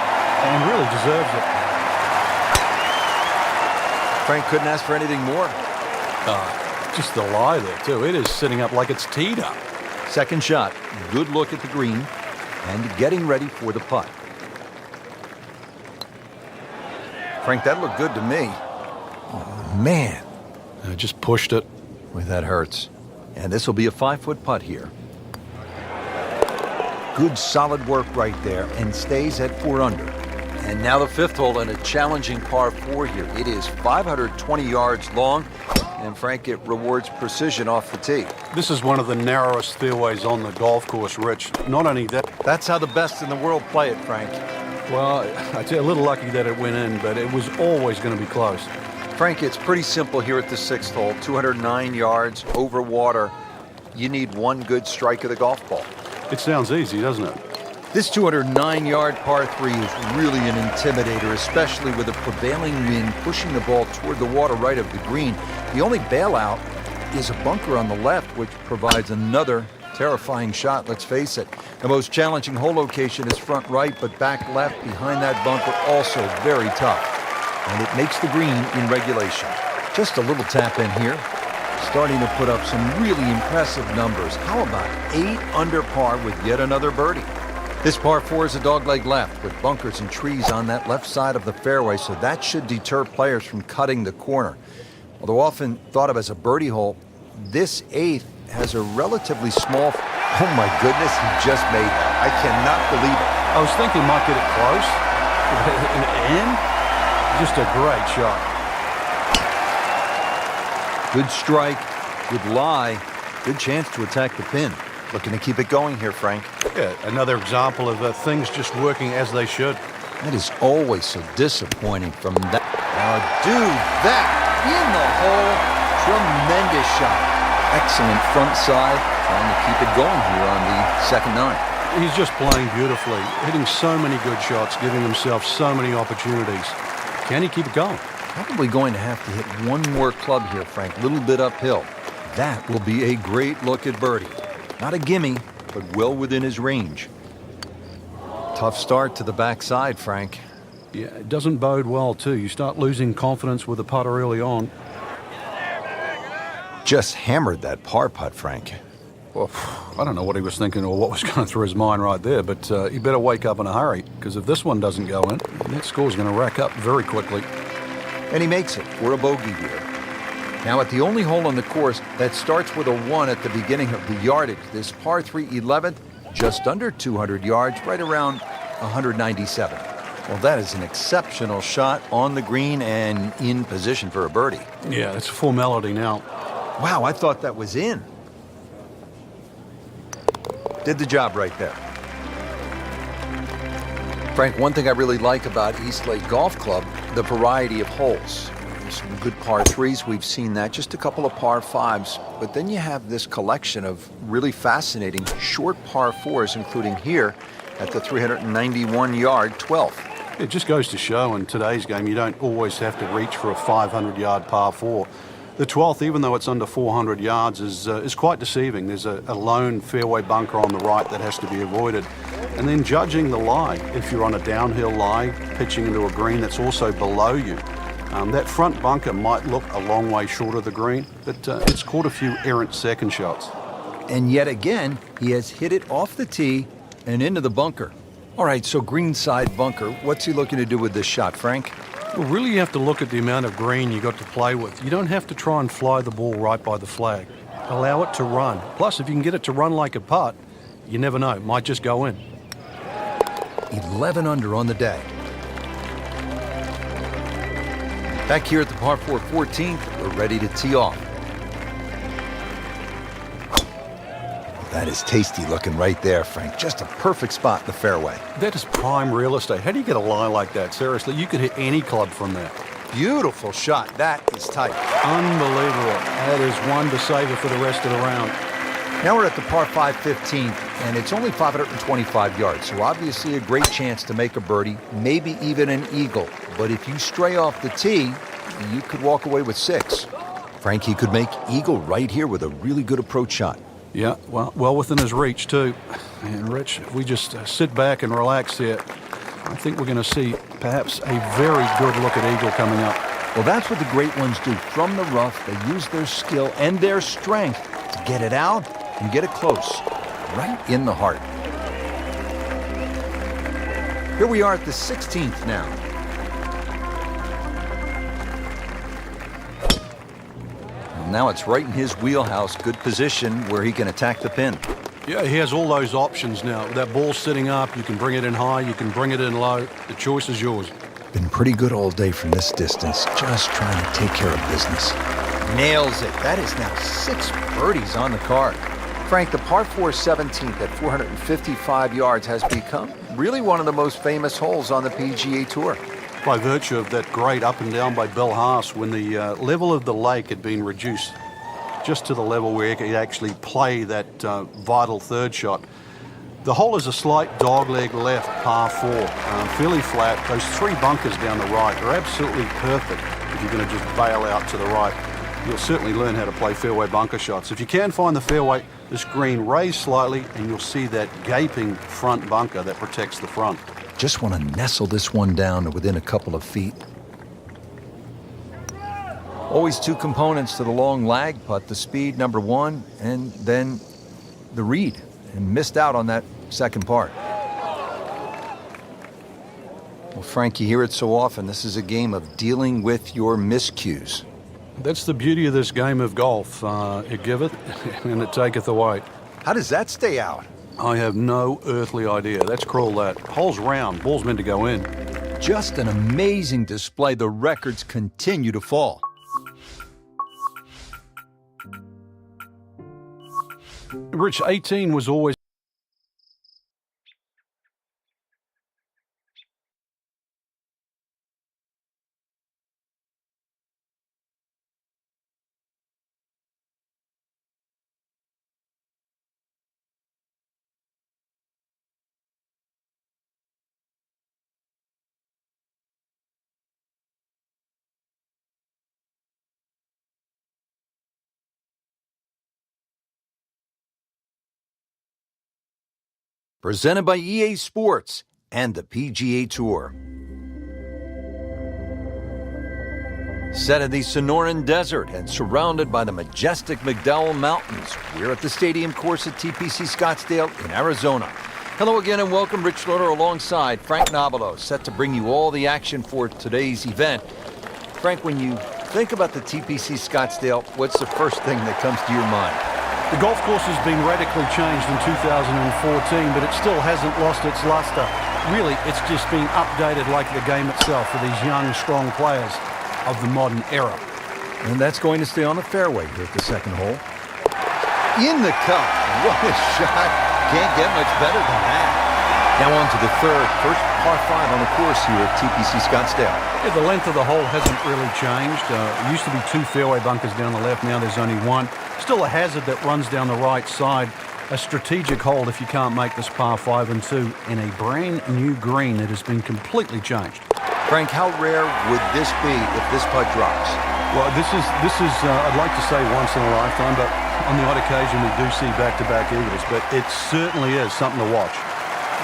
[SPEAKER 2] And really deserves it.
[SPEAKER 1] Frank couldn't ask for anything more.
[SPEAKER 2] Just the lie there, too. It is sitting up like it's teed up.
[SPEAKER 1] Second shot. Good look at the green and getting ready for the putt. Frank, that looked good to me. Oh, man.
[SPEAKER 2] I just pushed it.
[SPEAKER 1] Boy, that hurts. And this will be a 5-foot putt here. Good solid work right there and stays at 4 under. And now the 5th hole in a challenging par 4 here. It is 520 yards long, and Frank, it rewards precision off the tee.
[SPEAKER 2] This is one of the narrowest fairways on the golf course, Rich. Not only that...
[SPEAKER 1] That's how the best in the world play it, Frank.
[SPEAKER 2] Well, I'd say a little lucky that it went in, but it was always going to be close.
[SPEAKER 1] Frank, it's pretty simple here at the 6th hole. 209 yards over water. You need one good strike of the golf ball.
[SPEAKER 2] It sounds easy, doesn't it?
[SPEAKER 1] This 209-yard par 3 is really an intimidator, especially with the prevailing wind pushing the ball toward the water right of the green. The only bailout is a bunker on the left, which provides another terrifying shot, let's face it. The most challenging hole location is front right, but back left behind that bunker also very tough. And it makes the green in regulation. Just a little tap in here. Starting to put up some really impressive numbers. How about 8 under par with yet another birdie? This par 4 is a dogleg left with bunkers and trees on that left side of the fairway, so that should deter players from cutting the corner. Although often thought of as a birdie hole, this 8th has a relatively small... Oh my goodness, he just made that. I cannot believe it.
[SPEAKER 2] I was thinking he might get it close. And just a great shot.
[SPEAKER 1] Good strike, good lie, good chance to attack the pin. Looking to keep it going here, Frank.
[SPEAKER 2] Yeah, another example of things just working as they should.
[SPEAKER 1] That is always so disappointing from that. Now, dude, that in the hole. Tremendous shot. Excellent front side. Trying to keep it going here on the second 9.
[SPEAKER 2] He's just playing beautifully, hitting so many good shots, giving himself so many opportunities. Can he keep it going?
[SPEAKER 1] Probably going to have to hit one more club here, Frank. A little bit uphill. That will be a great look at birdie. Not a gimme, but well within his range. Tough start to the backside, Frank.
[SPEAKER 2] Yeah, it doesn't bode well, too. You start losing confidence with the putter early on.
[SPEAKER 1] Just hammered that par putt, Frank.
[SPEAKER 2] Well, I don't know what he was thinking or what was going through his mind right there, but he better wake up in a hurry, because if this one doesn't go in, that score's going to rack up very quickly.
[SPEAKER 1] And he makes it for a bogey here. Now at the only hole on the course that starts with a 1 at the beginning of the yardage, this par 3 11th, just under 200 yards, right around 197. Well, that is an exceptional shot on the green and in position for a birdie.
[SPEAKER 2] Yeah, it's a formality now.
[SPEAKER 1] Wow, I thought that was in. Did the job right there. Frank, one thing I really like about Eastlake Golf Club, the variety of holes. Some good par 3s, we've seen that, just a couple of par 5s, but then you have this collection of really fascinating short par 4s, including here at the 391-yard 12th.
[SPEAKER 2] It just goes to show in today's game you don't always have to reach for a 500-yard par 4. The 12th, even though it's under 400 yards, is quite deceiving. There's a lone fairway bunker on the right that has to be avoided. And then judging the lie, if you're on a downhill lie, pitching into a green that's also below you, that front bunker might look a long way short of the green, but it's caught a few errant second shots.
[SPEAKER 1] And yet again, he has hit it off the tee and into the bunker. All right, so greenside bunker, what's he looking to do with this shot, Frank?
[SPEAKER 2] Well, really you have to look at the amount of green you got to play with. You don't have to try and fly the ball right by the flag. Allow it to run. Plus, if you can get it to run like a putt, you never know, it might just go in.
[SPEAKER 1] 11 under on the day. Back here at the par 4 14th, we're ready to tee off. That is tasty looking right there, Frank. Just a perfect spot in the fairway.
[SPEAKER 2] That is prime real estate. How do you get a lie like that? Seriously, you could hit any club from there.
[SPEAKER 1] Beautiful shot. That is tight.
[SPEAKER 2] Unbelievable. That is one to savor for the rest of the round.
[SPEAKER 1] Now we're at the par 5 15th, and it's only 525 yards, so obviously a great chance to make a birdie, maybe even an eagle. But if you stray off the tee, you could walk away with 6. Frankie could make eagle right here with a really good approach shot.
[SPEAKER 2] Yeah, well within his reach, too. And, Rich, if we just sit back and relax here, I think we're going to see perhaps a very good look at eagle coming up.
[SPEAKER 1] Well, that's what the great ones do. From the rough, they use their skill and their strength to get it out and get it close, right in the heart. Here we are at the 16th now. Now it's right in his wheelhouse, good position where he can attack the pin.
[SPEAKER 2] Yeah, he has all those options now. With that ball sitting up, you can bring it in high, you can bring it in low. The choice is yours.
[SPEAKER 1] Been pretty good all day from this distance, just trying to take care of business. Nails it. That is now 6 birdies on the card. Frank, the par 4 17th at 455 yards has become really one of the most famous holes on the PGA Tour.
[SPEAKER 2] By virtue of that great up and down by Bill Haas when the level of the lake had been reduced just to the level where he could actually play that vital third shot. The hole is a slight dogleg left, par 4, fairly flat. Those 3 bunkers down the right are absolutely perfect if you're going to just bail out to the right. You'll certainly learn how to play fairway bunker shots. If you can find the fairway, this green raise slightly and you'll see that gaping front bunker that protects the front.
[SPEAKER 1] Just want to nestle this one down to within a couple of feet. Always 2 components to the long lag putt, the speed, number 1, and then the read. And missed out on that second part. Well, Frank, you hear it so often. This is a game of dealing with your miscues.
[SPEAKER 2] That's the beauty of this game of golf. It giveth and it taketh away.
[SPEAKER 1] How does that stay out?
[SPEAKER 2] I have no earthly idea. That's cruel, that. Hole's round. Ball's meant to go in.
[SPEAKER 1] Just an amazing display. The records continue to fall.
[SPEAKER 2] Rich, 18 was always...
[SPEAKER 1] Presented by EA Sports and the PGA Tour. Set in the Sonoran Desert and surrounded by the majestic McDowell Mountains, we're at the stadium course at TPC Scottsdale in Arizona. Hello again and welcome. Rich Schroeder alongside Frank Nobilo, set to bring you all the action for today's event. Frank, when you think about the TPC Scottsdale, what's the first thing that comes to your mind?
[SPEAKER 2] The golf course has been radically changed in 2014, but it still hasn't lost its luster. Really, it's just been updated like the game itself for these young, strong players of the modern era.
[SPEAKER 1] And that's going to stay on the fairway here at the second hole. In the cup. What a shot. Can't get much better than that. Now on to the third, first par 5 on the course here at TPC Scottsdale.
[SPEAKER 2] Yeah, the length of the hole hasn't really changed. It used to be 2 fairway bunkers down the left. Now there's only 1. Still a hazard that runs down the right side. A strategic hold if you can't make this par 5 and 2 in a brand new green that has been completely changed.
[SPEAKER 1] Frank, how rare would this be if this putt drops?
[SPEAKER 2] Well, this is I'd like to say once in a lifetime, but on the odd occasion we do see back-to-back eagles. But it certainly is something to watch.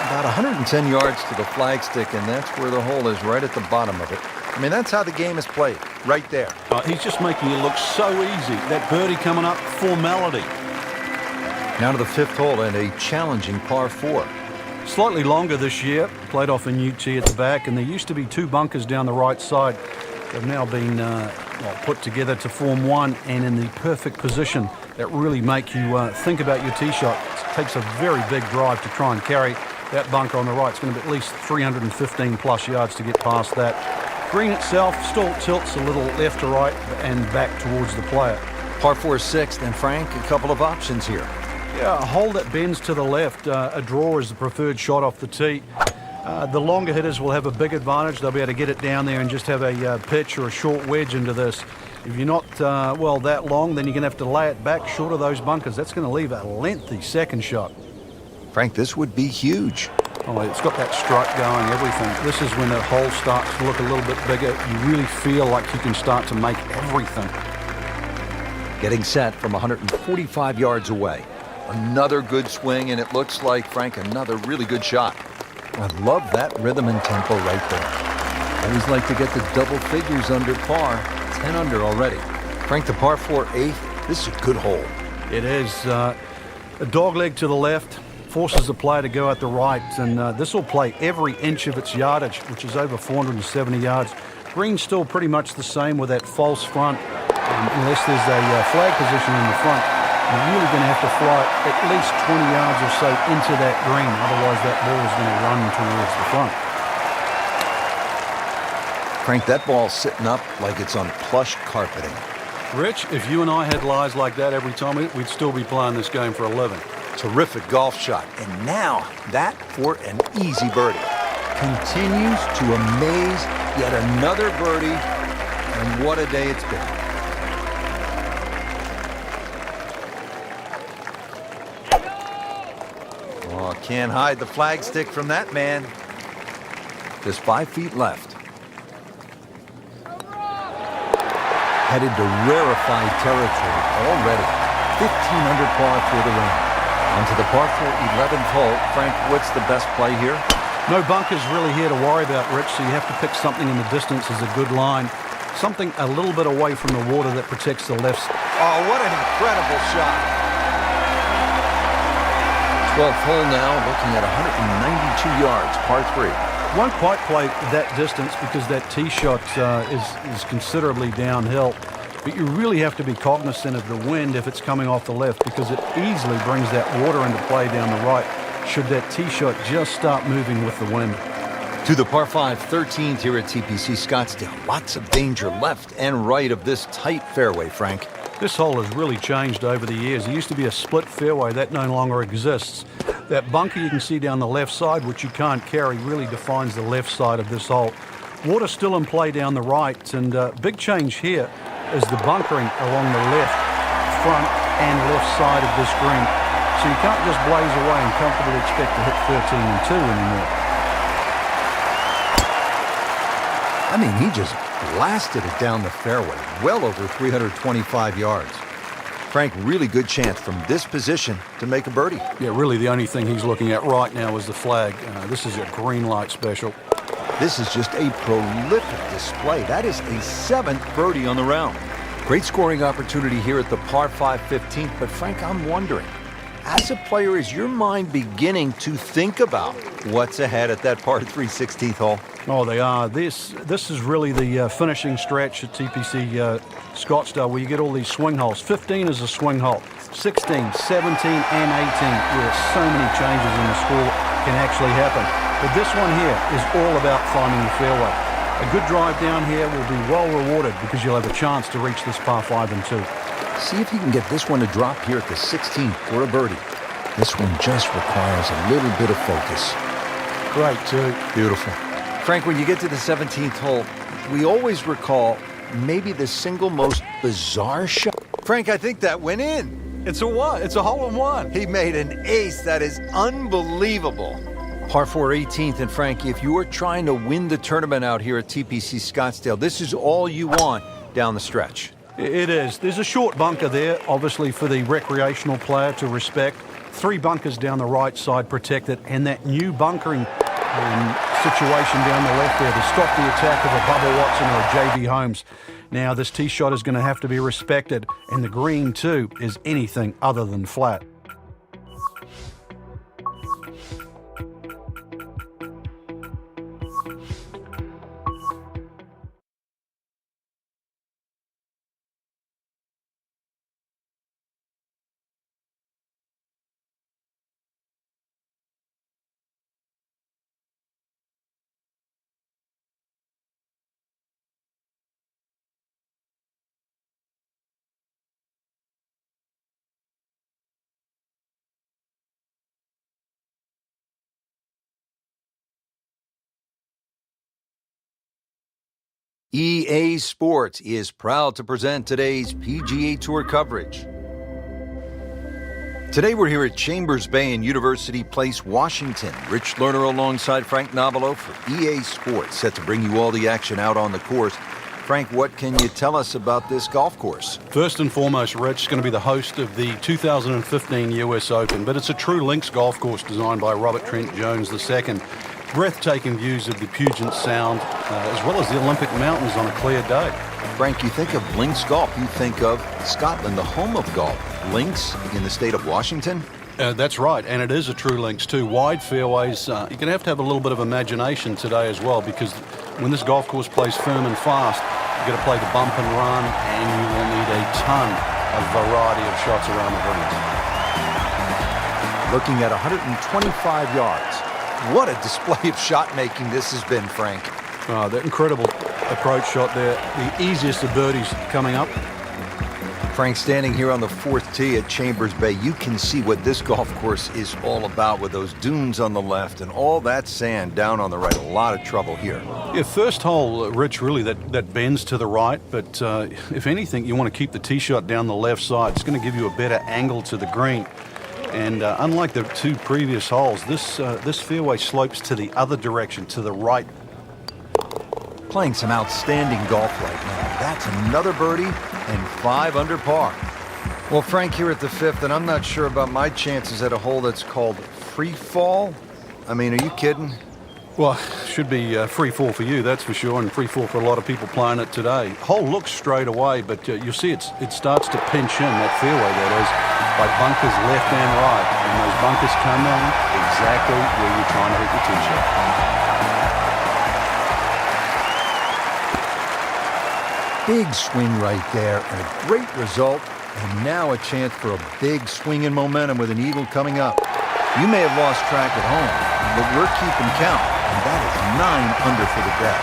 [SPEAKER 1] About 110 yards to the flagstick, and that's where the hole is, right at the bottom of it. I mean, that's how the game is played, right there.
[SPEAKER 2] He's just making it look so easy. That birdie coming up, formality.
[SPEAKER 1] Now to the 5th hole and a challenging par 4.
[SPEAKER 2] Slightly longer this year, played off a new tee at the back, and there used to be 2 bunkers down the right side. They've now been put together to form 1 and in the perfect position that really make you think about your tee shot. It takes a very big drive to try and carry. that bunker on the right. It's going to be at least 315 plus yards to get past that. Green itself still tilts a little left to right and back towards the player.
[SPEAKER 1] Par 4 6th, and Frank, a couple of options here.
[SPEAKER 2] Yeah, a hole that bends to the left. A draw is the preferred shot off the tee. The longer hitters will have a big advantage. They'll be able to get it down there and just have a pitch or a short wedge into this. If you're not, that long, then you're going to have to lay it back short of those bunkers. That's going to leave a lengthy second shot.
[SPEAKER 1] Frank, this would be huge.
[SPEAKER 2] Oh, it's got that strut going, everything. This is when that hole starts to look a little bit bigger. You really feel like you can start to make everything.
[SPEAKER 1] Getting set from 145 yards away. Another good swing, and it looks like, Frank, another really good shot. I love that rhythm and tempo right there. Always like to get the double figures under par. 10 under already. Frank, the par 4 8th, this is a good hole.
[SPEAKER 2] It is. A dogleg to the left forces the player to go out the right, and this will play every inch of its yardage, which is over 470 yards. Green's still pretty much the same with that false front, unless there's a flag position in the front. You're really going to have to fly at least 20 yards or so into that green, otherwise that ball is going to run towards the front.
[SPEAKER 1] Frank, that ball's sitting up like it's on plush carpeting.
[SPEAKER 2] Rich, if you and I had lies like that every time, we'd still be playing this game for a living.
[SPEAKER 1] Terrific golf shot. And now that for an easy birdie. Continues to amaze. Yet another birdie. And what a day it's been. Oh, can't hide the flagstick from that man. Just 5 feet left. Headed to rarefied territory already. 15 under par for the win. Onto the par 4 11th hole. Frank, what's the best play here?
[SPEAKER 2] No bunkers really here to worry about, Rich, so you have to pick something in the distance as a good line. Something a little bit away from the water that protects the left.
[SPEAKER 1] Oh, what an incredible shot. 12th hole now, looking at 192 yards, par 3.
[SPEAKER 2] Won't quite play that distance because that tee shot is considerably downhill. But you really have to be cognizant of the wind if it's coming off the left, because it easily brings that water into play down the right should that tee shot just start moving with the wind.
[SPEAKER 1] To the par 5 13th here at TPC Scottsdale. Lots of danger left and right of this tight fairway, Frank.
[SPEAKER 2] This hole has really changed over the years. It used to be a split fairway. That no longer exists. That bunker you can see down the left side, which you can't carry, really defines the left side of this hole. Water still in play down the right, and big change here is the bunkering along the left, front, and left side of this green. So you can't just blaze away and comfortably expect to hit 13 and 2 anymore.
[SPEAKER 1] I mean, he just blasted it down the fairway, well over 325 yards. Frank, really good chance from this position to make a birdie.
[SPEAKER 2] Yeah, really the only thing he's looking at right now is the flag. This is a green light special.
[SPEAKER 1] This is just a prolific display. That is a 7th birdie on the round. Great scoring opportunity here at the par 5 15th, but Frank, I'm wondering, as a player, is your mind beginning to think about what's ahead at that par 3 16th hole?
[SPEAKER 2] Oh, they are. This is really the finishing stretch at TPC Scottsdale, where you get all these swing holes. 15 is a swing hole. 16, 17, and 18, where so many changes in the score can actually happen. But this one here is all about finding the fairway. A good drive down here will be well rewarded because you'll have a chance to reach this par 5 and 2.
[SPEAKER 1] See if you can get this one to drop here at the 16th for a birdie. This one just requires a little bit of focus.
[SPEAKER 2] Great, too.
[SPEAKER 1] Beautiful. Frank, when you get to the 17th hole, we always recall maybe the single most bizarre shot. Frank, I think that went in.
[SPEAKER 2] It's a what? It's a hole-in-one.
[SPEAKER 1] He made an ace. That is unbelievable. Par 4 18th, and Frank, if you are trying to win the tournament out here at TPC Scottsdale, this is all you want down the stretch.
[SPEAKER 2] It is. There's a short bunker there, obviously for the recreational player to respect. 3 bunkers down the right side protected, and that new bunkering situation down the left there to stop the attack of a Bubba Watson or a J.B. Holmes. Now, this tee shot is going to have to be respected, and the green, too, is anything other than flat.
[SPEAKER 1] EA Sports is proud to present today's PGA Tour coverage. Today we're here at Chambers Bay in University Place, Washington. Rich Lerner alongside Frank Nobilo for EA Sports, set to bring you all the action out on the course. Frank, what can you tell us about this golf course?
[SPEAKER 2] First and foremost, Rich is going to be the host of the 2015 US Open, but it's a true links golf course designed by Robert Trent Jones II. Breathtaking views of the Puget Sound, as well as the Olympic Mountains on a clear day.
[SPEAKER 1] Frank, you think of links golf, you think of Scotland, the home of golf. Links in the state of Washington?
[SPEAKER 2] That's right, and it is a true links too. Wide fairways. You're going to have a little bit of imagination today as well, because when this golf course plays firm and fast, you've got to play the bump and run, and you will need a ton of variety of shots around the greens.
[SPEAKER 1] Looking at 125 yards. What a display of shot making this has been, Frank.
[SPEAKER 2] That incredible approach shot there. The easiest of birdies coming up.
[SPEAKER 1] Frank, standing here on the fourth tee at Chambers Bay, you can see what this golf course is all about with those dunes on the left and all that sand down on the right. A lot of trouble here.
[SPEAKER 2] Yeah, first hole, Rich, really that bends to the right, but if anything, you want to keep the tee shot down the left side. It's going to give you a better angle to the green. And unlike the two previous holes, this fairway slopes to the other direction, to the right.
[SPEAKER 1] Playing some outstanding golf right now. That's another birdie and 5 under par. Well, Frank, here at the fifth, and I'm not sure about my chances at a hole that's called free fall. I mean, are you kidding?
[SPEAKER 2] Well, should be free fall for you, that's for sure, and free fall for a lot of people playing it today. Hole looks straight away, but you'll see it starts to pinch in, that fairway that is, by bunkers left and right. And those bunkers come in exactly where you're trying to hit the tee shot.
[SPEAKER 1] Big swing right there, and a great result. And now a chance for a big swing in momentum with an eagle coming up. You may have lost track at home, but we're keeping count. And that is 9 under for the day.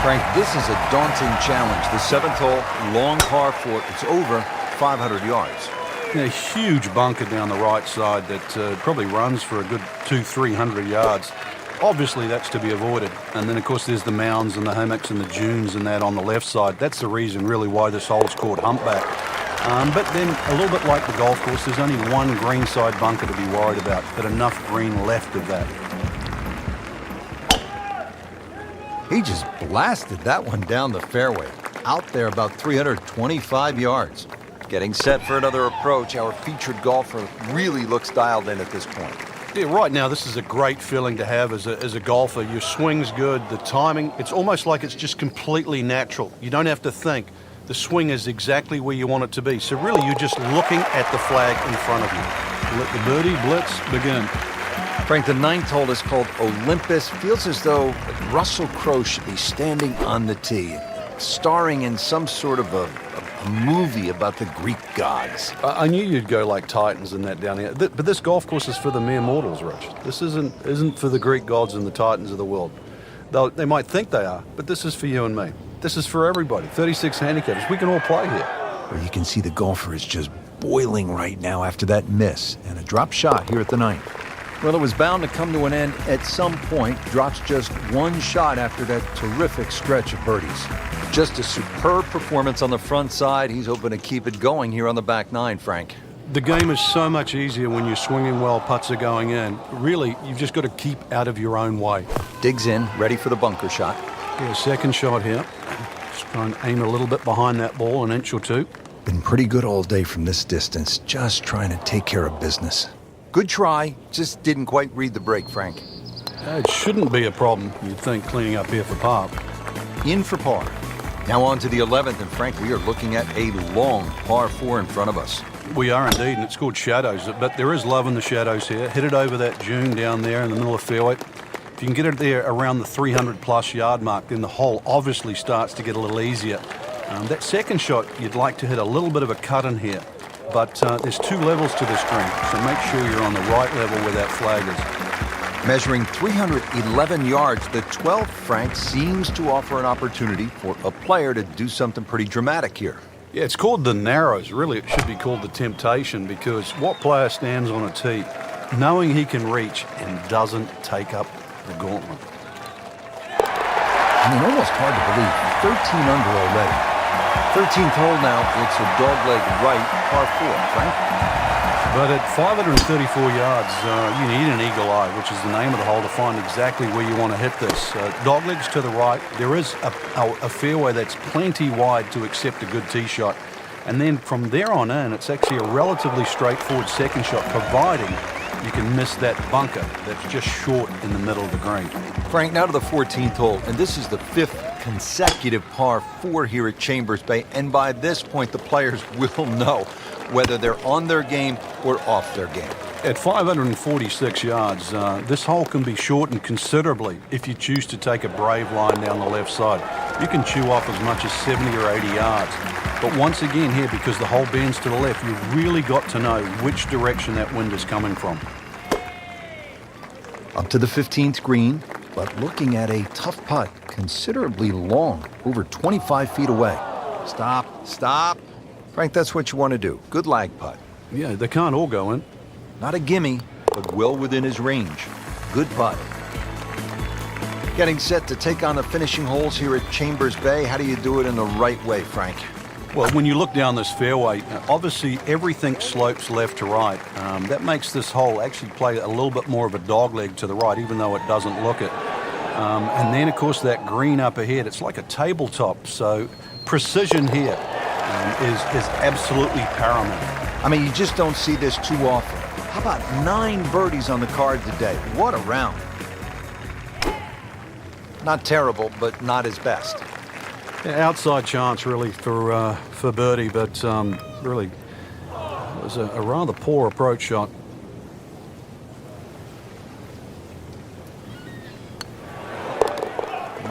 [SPEAKER 1] Frank, this is a daunting challenge. The 7th hole, long par 4. It's over 500 yards.
[SPEAKER 2] A huge bunker down the right side that probably runs for a good 200-300 yards. Obviously, that's to be avoided. And then, of course, there's the mounds and the hummocks and the dunes and that on the left side. That's the reason, really, why this hole's called Humpback. But then, a little bit like the golf course, there's only one greenside bunker to be worried about, but enough green left of that.
[SPEAKER 1] He just blasted that one down the fairway. Out there about 325 yards. Getting set for another approach, our featured golfer really looks dialed in at this point.
[SPEAKER 2] Yeah, right now, this is a great feeling to have as a golfer. Your swing's good, the timing, it's almost like it's just completely natural. You don't have to think. The swing is exactly where you want it to be. So really, you're just looking at the flag in front of you. Let the birdie blitz begin.
[SPEAKER 1] Frank, the 9th hole is called Olympus. Feels as though Russell Crowe should be standing on the tee, starring in some sort of a movie about the Greek gods.
[SPEAKER 2] I knew you'd go like Titans and that down here. But this golf course is for the mere mortals, Rich. This isn't for the Greek gods and the Titans of the world. They might think they are, but this is for you and me. This is for everybody. 36 handicappers. We can all play here.
[SPEAKER 1] Well, you can see the golfer is just boiling right now after that miss and a drop shot here at the 9th. Well, it was bound to come to an end at some point. Drops just one shot after that terrific stretch of birdies. Just a superb performance on the front side. He's hoping to keep it going here on the back 9, Frank.
[SPEAKER 2] The game is so much easier when you're swinging well, putts are going in. Really, you've just got to keep out of your own way.
[SPEAKER 1] Digs in, ready for the bunker shot.
[SPEAKER 2] Yeah, second shot here. Just try and aim a little bit behind that ball, an inch or two.
[SPEAKER 1] Been pretty good all day from this distance, just trying to take care of business. Good try, just didn't quite read the break, Frank.
[SPEAKER 2] It shouldn't be a problem, you'd think, cleaning up here for par.
[SPEAKER 1] In for par. Now on to the 11th, and Frank, we are looking at a long par 4 in front of us.
[SPEAKER 2] We are indeed, and it's called shadows, but there is love in the shadows here. Hit it over that dune down there in the middle of the fairway. If you can get it there around the 300-plus yard mark, then the hole obviously starts to get a little easier. That second shot, you'd like to hit a little bit of a cut in here, but there's 2 levels to this green, so make sure you're on the right level where that flag is.
[SPEAKER 1] Measuring 311 yards, the 12th, Frank, seems to offer an opportunity for a player to do something pretty dramatic here.
[SPEAKER 2] Yeah, it's called the Narrows. Really, it should be called the Temptation, because what player stands on a tee knowing he can reach and doesn't take up the gauntlet?
[SPEAKER 1] I mean, almost hard to believe. 13 under already. 13th hole now. It's a dogleg right, par 4, Frank.
[SPEAKER 2] But at 534 yards, you need an eagle eye, which is the name of the hole, to find exactly where you want to hit this. Doglegs to the right. There is a fairway that's plenty wide to accept a good tee shot. And then from there on in, it's actually a relatively straightforward second shot, providing you can miss that bunker that's just short in the middle of the green.
[SPEAKER 1] Frank, now to the 14th hole, and this is the 5th consecutive par 4 here at Chambers Bay. And by this point, the players will know whether they're on their game or off their game.
[SPEAKER 2] At 546 yards, this hole can be shortened considerably if you choose to take a brave line down the left side. You can chew off as much as 70 or 80 yards. But once again here, because the hole bends to the left, you've really got to know which direction that wind is coming from.
[SPEAKER 1] Up to the 15th green, but looking at a tough putt, considerably long, over 25 feet away. Stop, stop. Frank, that's what you want to do. Good lag putt.
[SPEAKER 2] Yeah, they can't all go in.
[SPEAKER 1] Not a gimme, but well within his range. Good putt. Getting set to take on the finishing holes here at Chambers Bay. How do you do it in the right way, Frank?
[SPEAKER 2] Well, when you look down this fairway, obviously everything slopes left to right. That makes this hole actually play a little bit more of a dogleg to the right, even though it doesn't look it. And then, of course, that green up ahead, it's like a tabletop. So precision here is absolutely paramount.
[SPEAKER 1] I mean, you just don't see this too often. How about 9 birdies on the card today? What a round. Not terrible, but not his best.
[SPEAKER 2] Yeah, outside chance, really, for birdie, but really, it was a rather poor approach shot.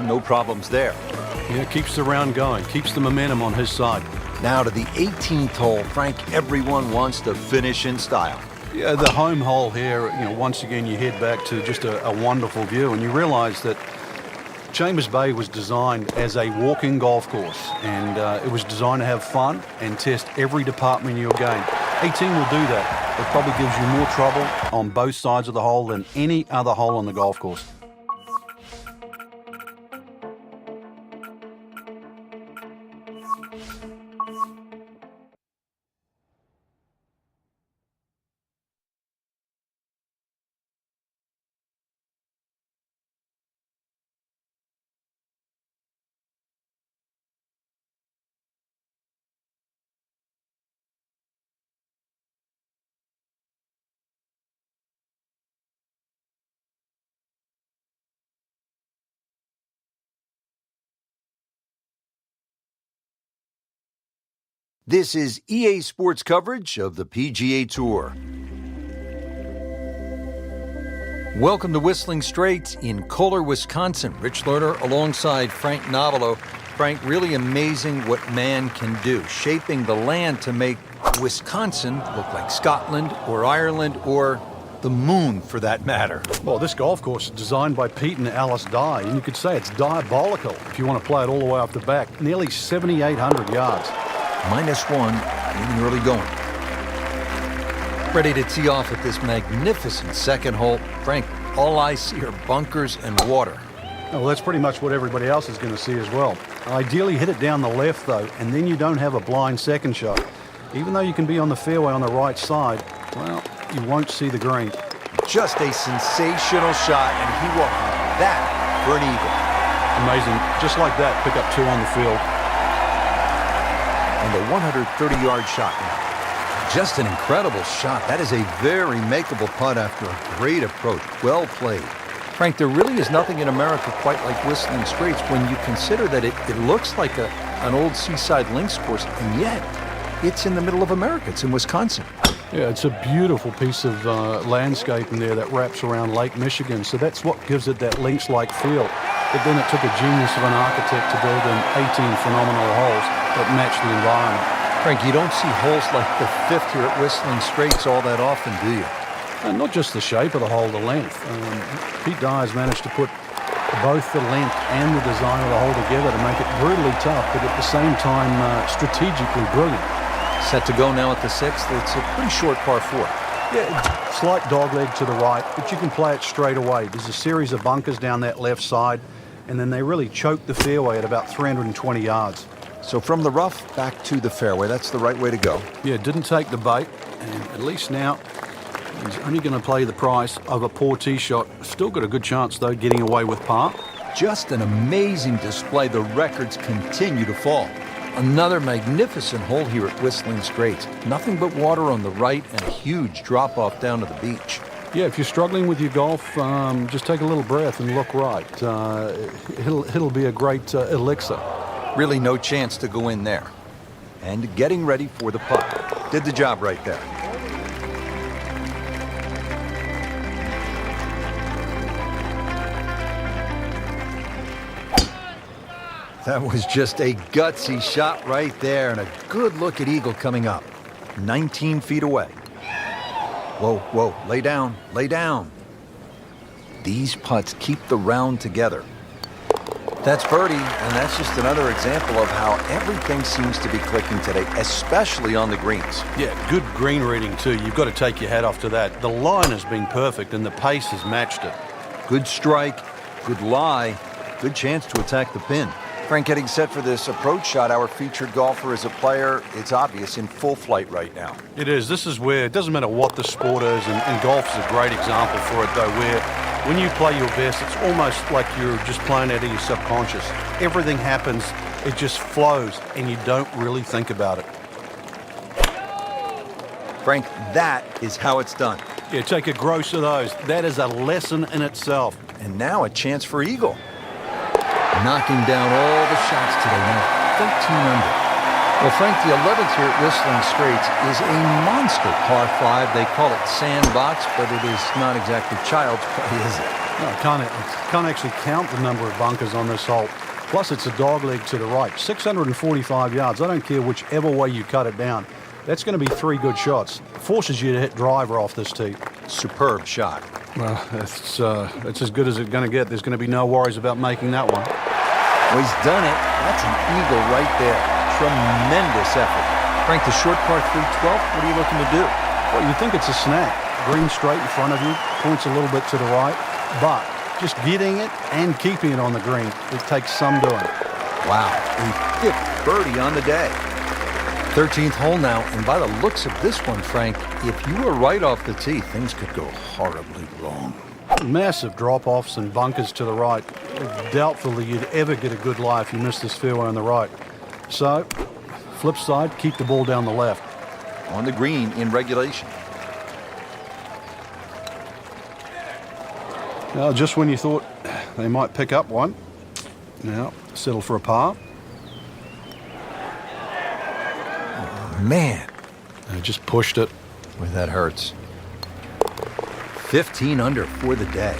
[SPEAKER 1] No problems there.
[SPEAKER 2] Yeah, keeps the round going, keeps the momentum on his side.
[SPEAKER 1] Now to the 18th hole, Frank. Everyone wants to finish in style.
[SPEAKER 2] Yeah, the home hole here, once again you head back to just a wonderful view, and you realize that Chambers Bay was designed as a walking golf course, and it was designed to have fun and test every department of your game. 18 will do that. It probably gives you more trouble on both sides of the hole than any other hole on the golf course.
[SPEAKER 1] This is EA Sports coverage of the PGA Tour. Welcome to Whistling Straits in Kohler, Wisconsin. Rich Lerner alongside Frank Nobilo. Frank, really amazing what man can do, shaping the land to make Wisconsin look like Scotland or Ireland or the moon, for that matter.
[SPEAKER 2] Well, this golf course is designed by Pete and Alice Dye, and you could say it's diabolical if you want to play it all the way off the back. Nearly 7,800 yards.
[SPEAKER 1] -1, getting early going. Ready to tee off at this magnificent second hole. Frank, all I see are bunkers and water.
[SPEAKER 2] Well, that's pretty much what everybody else is going to see as well. Ideally, hit it down the left, though, and then you don't have a blind second shot. Even though you can be on the fairway on the right side, well, you won't see the green.
[SPEAKER 1] Just a sensational shot, and he will have that for an eagle.
[SPEAKER 2] Amazing. Just like that, pick up 2 on the field.
[SPEAKER 1] And the 130-yard shot now. Just an incredible shot. That is a very makeable putt after a great approach. Well played. Frank, there really is nothing in America quite like Whistling Straits when you consider that it looks like an old seaside links course, and yet it's in the middle of America. It's in Wisconsin.
[SPEAKER 2] Yeah, it's a beautiful piece of landscaping there that wraps around Lake Michigan. So that's what gives it that links-like feel. But then it took a genius of an architect to build in 18 phenomenal holes that match the environment.
[SPEAKER 1] Frank, you don't see holes like the 5th here at Whistling Straits all that often, do you?
[SPEAKER 2] And not just the shape of the hole, the length. Pete Dye has managed to put both the length and the design of the hole together to make it brutally tough, but at the same time strategically brilliant.
[SPEAKER 1] Set to go now at the 6th. It's a pretty short par 4.
[SPEAKER 2] Yeah, slight dogleg to the right, but you can play it straight away. There's a series of bunkers down that left side. and then they really choked the fairway at about 320 yards.
[SPEAKER 1] So from the rough back to the fairway, that's the right way to go.
[SPEAKER 2] Yeah, didn't take the bait, and at least now he's only going to pay the price of a poor tee shot. Still got a good chance, though, getting away with par.
[SPEAKER 1] Just an amazing display. The records continue to fall. Another magnificent hole here at Whistling Straits. Nothing but water on the right and a huge drop-off down to the beach.
[SPEAKER 2] Yeah, if you're struggling with your golf, just take a little breath and look right. It'll be a great elixir.
[SPEAKER 1] Really no chance to go in there. And getting ready for the putt. Did the job right there. That was just a gutsy shot right there, and a good look at eagle coming up. 19 feet away. Whoa, whoa, lay down, lay down. These putts keep the round together. That's birdie, and that's just another example of how everything seems to be clicking today, especially on the greens.
[SPEAKER 2] Yeah, good green reading too. You've got to take your hat off to that. The line has been perfect, and the pace has matched it.
[SPEAKER 1] Good strike, good lie, good chance to attack the pin. Frank, getting set for this approach shot, our featured golfer is a player, it's obvious, in full flight right now.
[SPEAKER 2] It is. This is where, it doesn't matter what the sport is, and golf is a great example for it, though, where when you play your best, it's almost like you're just playing out of your subconscious. Everything happens, it just flows, and you don't really think about it.
[SPEAKER 1] Frank, that is how it's done.
[SPEAKER 2] Yeah, take a gross of those. That is a lesson in itself.
[SPEAKER 1] And now a chance for eagle. Knocking down all the shots today, now 13 under. Well, Frank, the 11th here at Whistling Straits is a monster par 5. They call it sandbox, but it is not exactly child's play, is it?
[SPEAKER 2] No, I can't actually count the number of bunkers on this hole. Plus, it's a dogleg to the right. 645 yards. I don't care whichever way you cut it down. That's going to be 3 good shots. Forces you to hit driver off this tee.
[SPEAKER 1] Superb shot.
[SPEAKER 2] Well, it's as good as it's going to get. There's going to be no worries about making that one.
[SPEAKER 1] Well, he's done it. That's an eagle right there. Tremendous effort. Frank, the short par 3 12th, what are you looking to do?
[SPEAKER 2] Well, you think it's a snag. Green straight in front of you, points a little bit to the right, but just getting it and keeping it on the green, it takes some doing.
[SPEAKER 1] Wow, a 5th birdie on the day. 13th hole now, and by the looks of this one, Frank, if you were right off the tee, things could go horribly wrong.
[SPEAKER 2] Massive drop-offs and bunkers to the right. Doubtful that you'd ever get a good lie if you missed this fairway on the right. So, flip side, keep the ball down the left.
[SPEAKER 1] On the green in regulation.
[SPEAKER 2] Now, just when you thought they might pick up one, now settle for a par.
[SPEAKER 1] Man,
[SPEAKER 2] They just pushed it.
[SPEAKER 1] Boy, that hurts. 15 under for the day.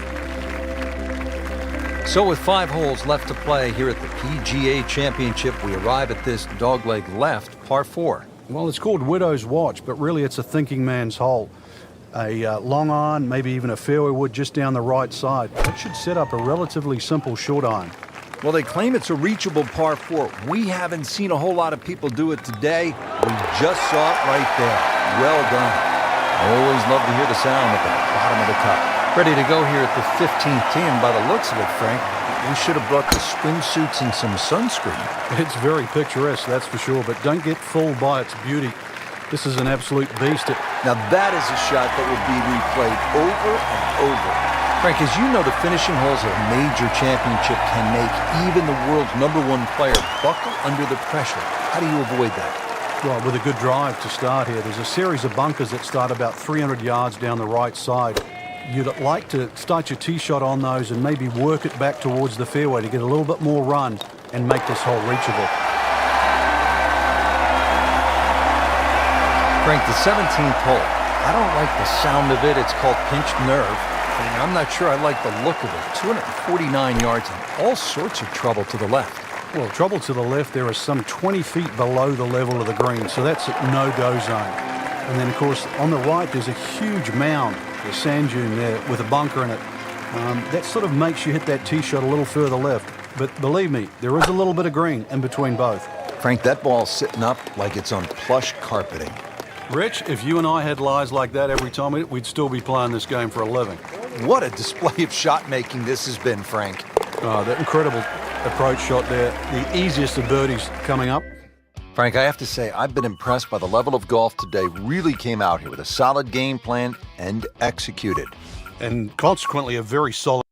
[SPEAKER 1] So with 5 holes left to play here at the PGA Championship, we arrive at this dogleg left, par 4.
[SPEAKER 2] Well, it's called Widow's Watch, but really it's a thinking man's hole. A long iron, maybe even a fairway wood just down the right side. That should set up a relatively simple short iron.
[SPEAKER 1] Well, they claim it's a reachable par 4. We haven't seen a whole lot of people do it today. We just saw it right there. Well done. I always love to hear the sound at the bottom of the cup. Ready to go here at the 15th tee, and by the looks of it, Frank, we should have brought the swimsuits and some sunscreen.
[SPEAKER 2] It's very picturesque, that's for sure, but don't get fooled by its beauty. This is an absolute beast.
[SPEAKER 1] Now that is a shot that will be replayed over and over. Frank, as you know, the finishing holes of a major championship can make even the world's #1 player buckle under the pressure. How do you avoid that?
[SPEAKER 2] Well, with a good drive to start here, there's a series of bunkers that start about 300 yards down the right side. You'd like to start your tee shot on those and maybe work it back towards the fairway to get a little bit more run and make this hole reachable.
[SPEAKER 1] Frank, the 17th hole, I don't like the sound of it. It's called pinched nerve. And I'm not sure I like the look of it. 249 yards and all sorts of trouble to the left.
[SPEAKER 2] Well, trouble to the left, there is some 20 feet below the level of the green, so that's a no-go zone. And then, of course, on the right, there's a huge mound, a sand dune there with a bunker in it. That sort of makes you hit that tee shot a little further left. But believe me, there is a little bit of green in between both.
[SPEAKER 1] Frank, that ball's sitting up like it's on plush carpeting.
[SPEAKER 2] Rich, if you and I had lies like that every time, we'd still be playing this game for a living.
[SPEAKER 1] What a display of shot making this has been, Frank.
[SPEAKER 2] Oh, that incredible approach shot there. The easiest of birdies coming up.
[SPEAKER 1] Frank, I have to say, I've been impressed by the level of golf today. Really came out here with a solid game plan and executed.
[SPEAKER 2] And consequently, a very solid.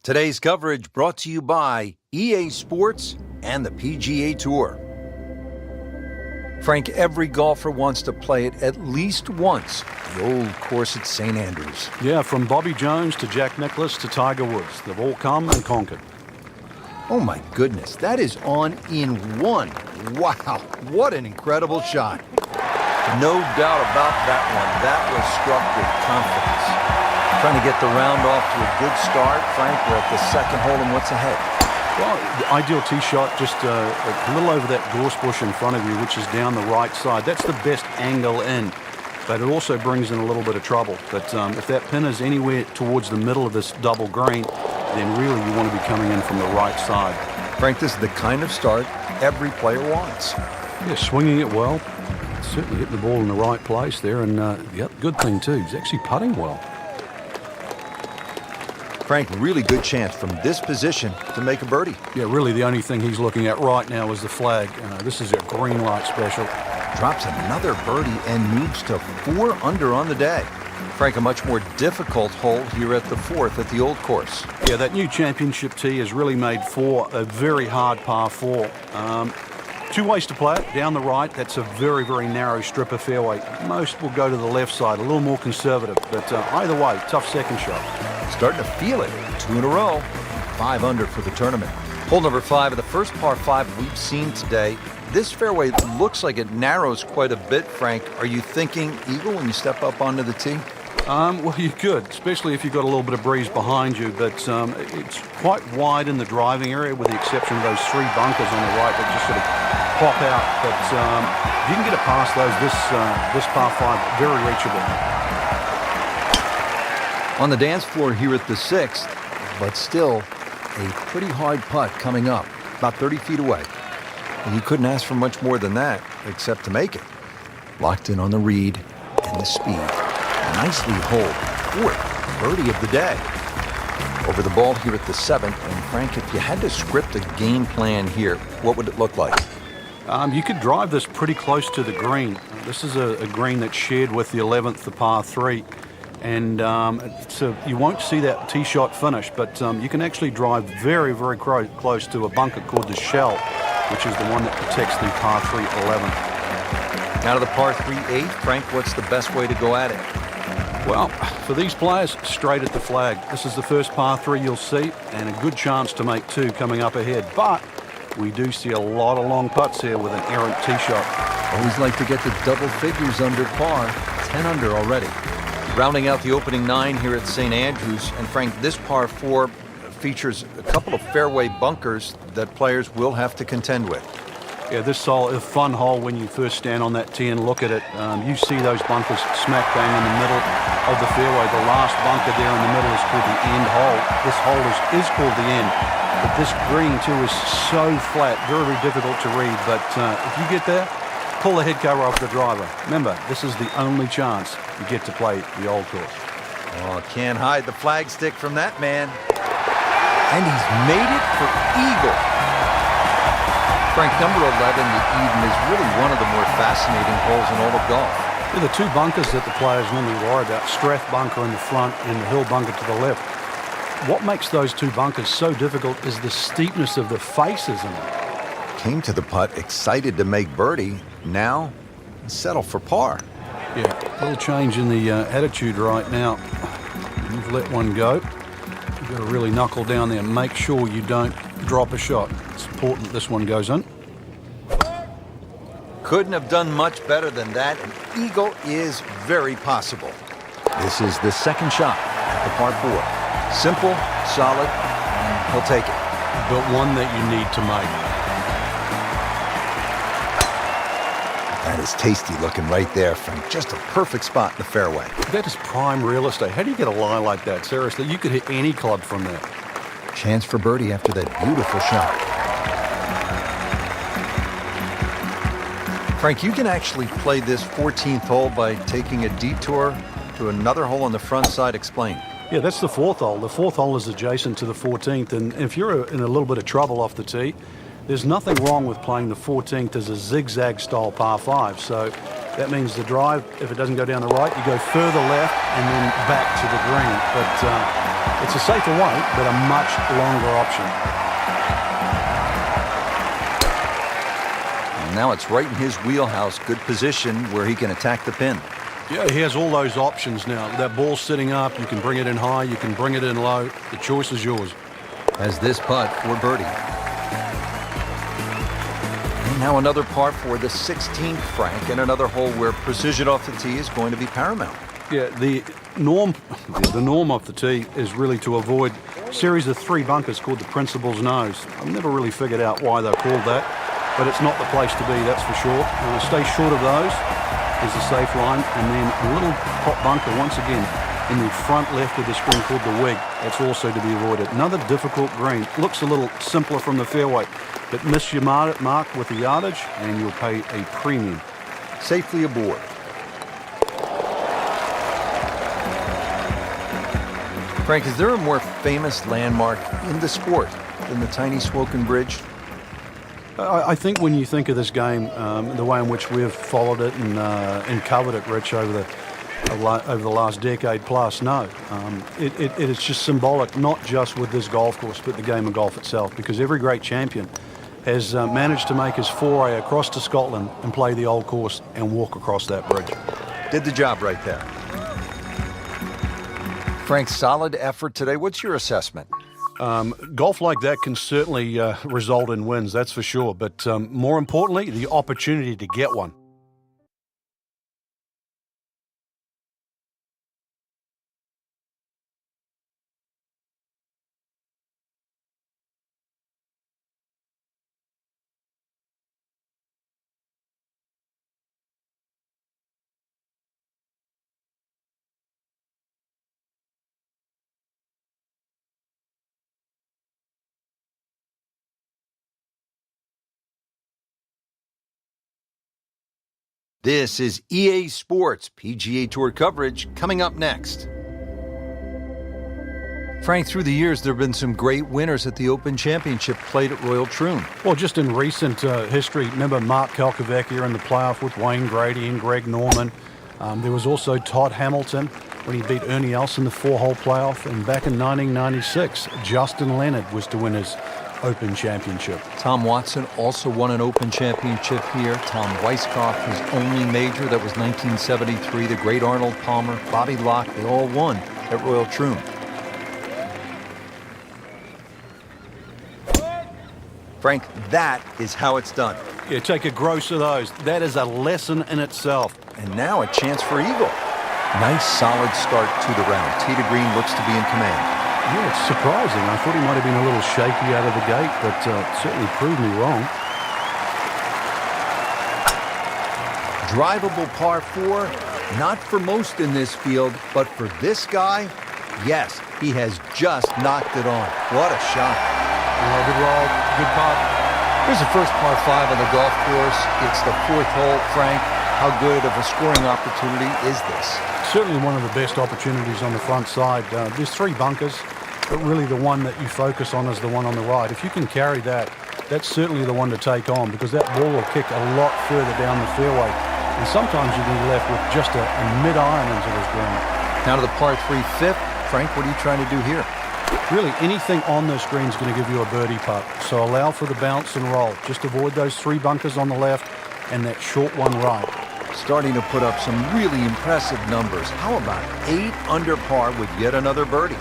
[SPEAKER 1] Today's coverage brought to you by EA Sports and the PGA Tour. Frank, every golfer wants to play it at least once, the old course at St. Andrews.
[SPEAKER 2] Yeah, from Bobby Jones to Jack Nicklaus to Tiger Woods. They've all come and conquered.
[SPEAKER 1] Oh my goodness, that is on in one. Wow, what an incredible shot. No doubt about that one. That was struck with confidence. Trying to get the round off to a good start. Frank, we're at the second hole, and what's ahead?
[SPEAKER 2] Well, the ideal tee shot, just a little over that gorse bush in front of you, which is down the right side. That's the best angle in, but it also brings in a little bit of trouble. But if that pin is anywhere towards the middle of this double green, then really you want to be coming in from the right side.
[SPEAKER 1] Frank, this is the kind of start every player wants.
[SPEAKER 2] Yeah, swinging it well. Certainly hitting the ball in the right place there, and yep, good thing too. He's actually putting well.
[SPEAKER 1] Frank, really good chance from this position to make a birdie.
[SPEAKER 2] Yeah, really the only thing he's looking at right now is the flag. This is a green light special.
[SPEAKER 1] Drops another birdie and moves to 4 under on the day. Frank, a much more difficult hole here at the 4th at the old course.
[SPEAKER 2] Yeah, that new championship tee has really made 4 a very hard par 4. 2 ways to play it. Down the right, that's a very, very narrow strip of fairway. Most will go to the left side, a little more conservative. But either way, tough second shot.
[SPEAKER 1] Starting to feel it. 2 in a row. 5 under for the tournament. Hole number 5 of the first par 5 we've seen today. This fairway looks like it narrows quite a bit, Frank. Are you thinking eagle when you step up onto the tee?
[SPEAKER 2] Well, you could, especially if you've got a little bit of breeze behind you, but it's quite wide in the driving area with the exception of those 3 bunkers on the right that just sort of pop out. But if you can get it past those, this par 5, very reachable.
[SPEAKER 1] On the dance floor here at the 6th, but still a pretty hard putt coming up, about 30 feet away. And you couldn't ask for much more than that, except to make it. Locked in on the read and the speed. Nicely holed. 4th birdie of the day. Over the ball here at the 7th. And Frank, if you had to script a game plan here, what would it look like?
[SPEAKER 2] You could drive this pretty close to the green. This is a green that's shared with the 11th, the par 3. And you won't see that tee shot finish, but you can actually drive very, very close to a bunker called the shell, which is the one that protects the par 3 11th.
[SPEAKER 1] Now to the par 3 8th. Frank, what's the best way to go at it?
[SPEAKER 2] Well, for these players, straight at the flag. This is the first par 3 you'll see, and a good chance to make 2 coming up ahead. But we do see a lot of long putts here with an errant tee shot.
[SPEAKER 1] Always like to get the double figures under par. 10 under already. Rounding out the opening 9 here at St. Andrews. And Frank, this par 4 features a couple of fairway bunkers that players will have to contend with.
[SPEAKER 2] Yeah, this is a fun hole when you first stand on that tee and look at it. You see those bunkers smack bang in the middle of the fairway. The last bunker there in the middle is called the end hole. This hole is called the end. But this green, too, is so flat, very, very difficult to read. But if you get there, pull the head cover off the driver. Remember, this is the only chance you get to play the old course.
[SPEAKER 1] Oh, can't hide the flagstick from that man. And he's made it for eagle. Frank, number 11, the Eden, is really one of the more fascinating holes in all of golf.
[SPEAKER 2] Yeah, the 2 bunkers that the players normally worry about, Strath bunker in the front and the hill bunker to the left. What makes those 2 bunkers so difficult is the steepness of the faces in them.
[SPEAKER 1] Came to the putt excited to make birdie. Now, settle for par.
[SPEAKER 2] Yeah, a little change in the attitude right now. You've let one go. You've got to really knuckle down there and make sure you don't drop a shot. It's important that this one goes in.
[SPEAKER 1] Couldn't have done much better than that. An eagle is very possible. This is the second shot at the par 4. Simple, solid, and he'll take it.
[SPEAKER 2] but one that you need to make.
[SPEAKER 1] That is tasty looking right there, Frank. Just a perfect spot in the fairway.
[SPEAKER 2] That is prime real estate. How do you get a lie like that? Seriously, you could hit any club from that.
[SPEAKER 1] Chance for birdie after that beautiful shot. Frank, you can actually play this 14th hole by taking a detour to another hole on the front side. Explain.
[SPEAKER 2] Yeah, that's the fourth hole. The fourth hole is adjacent to the 14th, and if you're in a little bit of trouble off the tee, there's nothing wrong with playing the 14th as a zigzag style par 5. So that means the drive, if it doesn't go down the right, you go further left and then back to the green. But it's a safer way, but a much longer option.
[SPEAKER 1] And now it's right in his wheelhouse. Good position where he can attack the pin.
[SPEAKER 2] Yeah, he has all those options now. That ball's sitting up. You can bring it in high. You can bring it in low. The choice is yours.
[SPEAKER 1] As this putt for birdie. And now another par for the 16th, Frank, and another hole where precision off the tee is going to be paramount.
[SPEAKER 2] Yeah, the norm of the tee is really to avoid a series of 3 bunkers called the principal's nose. I've never really figured out why they're called that, but it's not the place to be, that's for sure. Stay short of those is the safe line, and then a little top bunker once again in the front left of the screen called the wig. That's also to be avoided. Another difficult green. Looks a little simpler from the fairway, but miss your mark with the yardage and you'll pay a premium.
[SPEAKER 1] Safely aboard. Frank, is there a more famous landmark in the sport than the tiny Swoken Bridge?
[SPEAKER 2] I think when you think of this game, the way in which we've followed it and covered it, Rich, over the last decade plus, no. It is just symbolic, not just with this golf course, but the game of golf itself, because every great champion has managed to make his foray across to Scotland and play the old course and walk across that bridge.
[SPEAKER 1] Did the job right there. Frank, solid effort today. What's your assessment?
[SPEAKER 2] Golf like that can certainly result in wins, that's for sure. But more importantly, the opportunity to get one.
[SPEAKER 1] This is EA Sports PGA Tour coverage coming up next. Frank, through the years, there have been some great winners at the Open Championship played at Royal Troon.
[SPEAKER 2] Well, just in recent history, remember Mark Kalkovecchia in the playoff with Wayne Grady and Greg Norman. There was also Todd Hamilton when he beat Ernie Els in the 4-hole playoff. And back in 1996, Justin Leonard was to win his Open Championship.
[SPEAKER 1] Tom Watson also won an Open Championship here. Tom Weiskopf, his only major, that was 1973. The great Arnold Palmer, Bobby Locke, they all won at Royal Troon. Frank, that is how it's done.
[SPEAKER 2] Yeah, take a gross of those. That is a lesson in itself.
[SPEAKER 1] And now a chance for eagle. Nice solid start to the round. Tee to green looks to be in command.
[SPEAKER 2] Yeah, it's surprising. I thought he might have been a little shaky out of the gate, but certainly proved me wrong.
[SPEAKER 1] Drivable par 4, not for most in this field, but for this guy, yes, he has just knocked it on. What a shot.
[SPEAKER 2] Good roll, good putt.
[SPEAKER 1] Here's the first par 5 on the golf course. It's the 4th hole. Frank, how good of a scoring opportunity is this?
[SPEAKER 2] Certainly one of the best opportunities on the front side. There's 3 bunkers, but really the one that you focus on is the one on the right. If you can carry that, that's certainly the one to take on, because that ball will kick a lot further down the fairway. And sometimes you can be left with just a mid-iron into this green.
[SPEAKER 1] Now to the par 3 fifth. Frank, what are you trying to do here?
[SPEAKER 2] Really, anything on this green is going to give you a birdie putt. So allow for the bounce and roll. Just avoid those 3 bunkers on the left and that short one right.
[SPEAKER 1] Starting to put up some really impressive numbers. How about 8 under par with yet another birdie?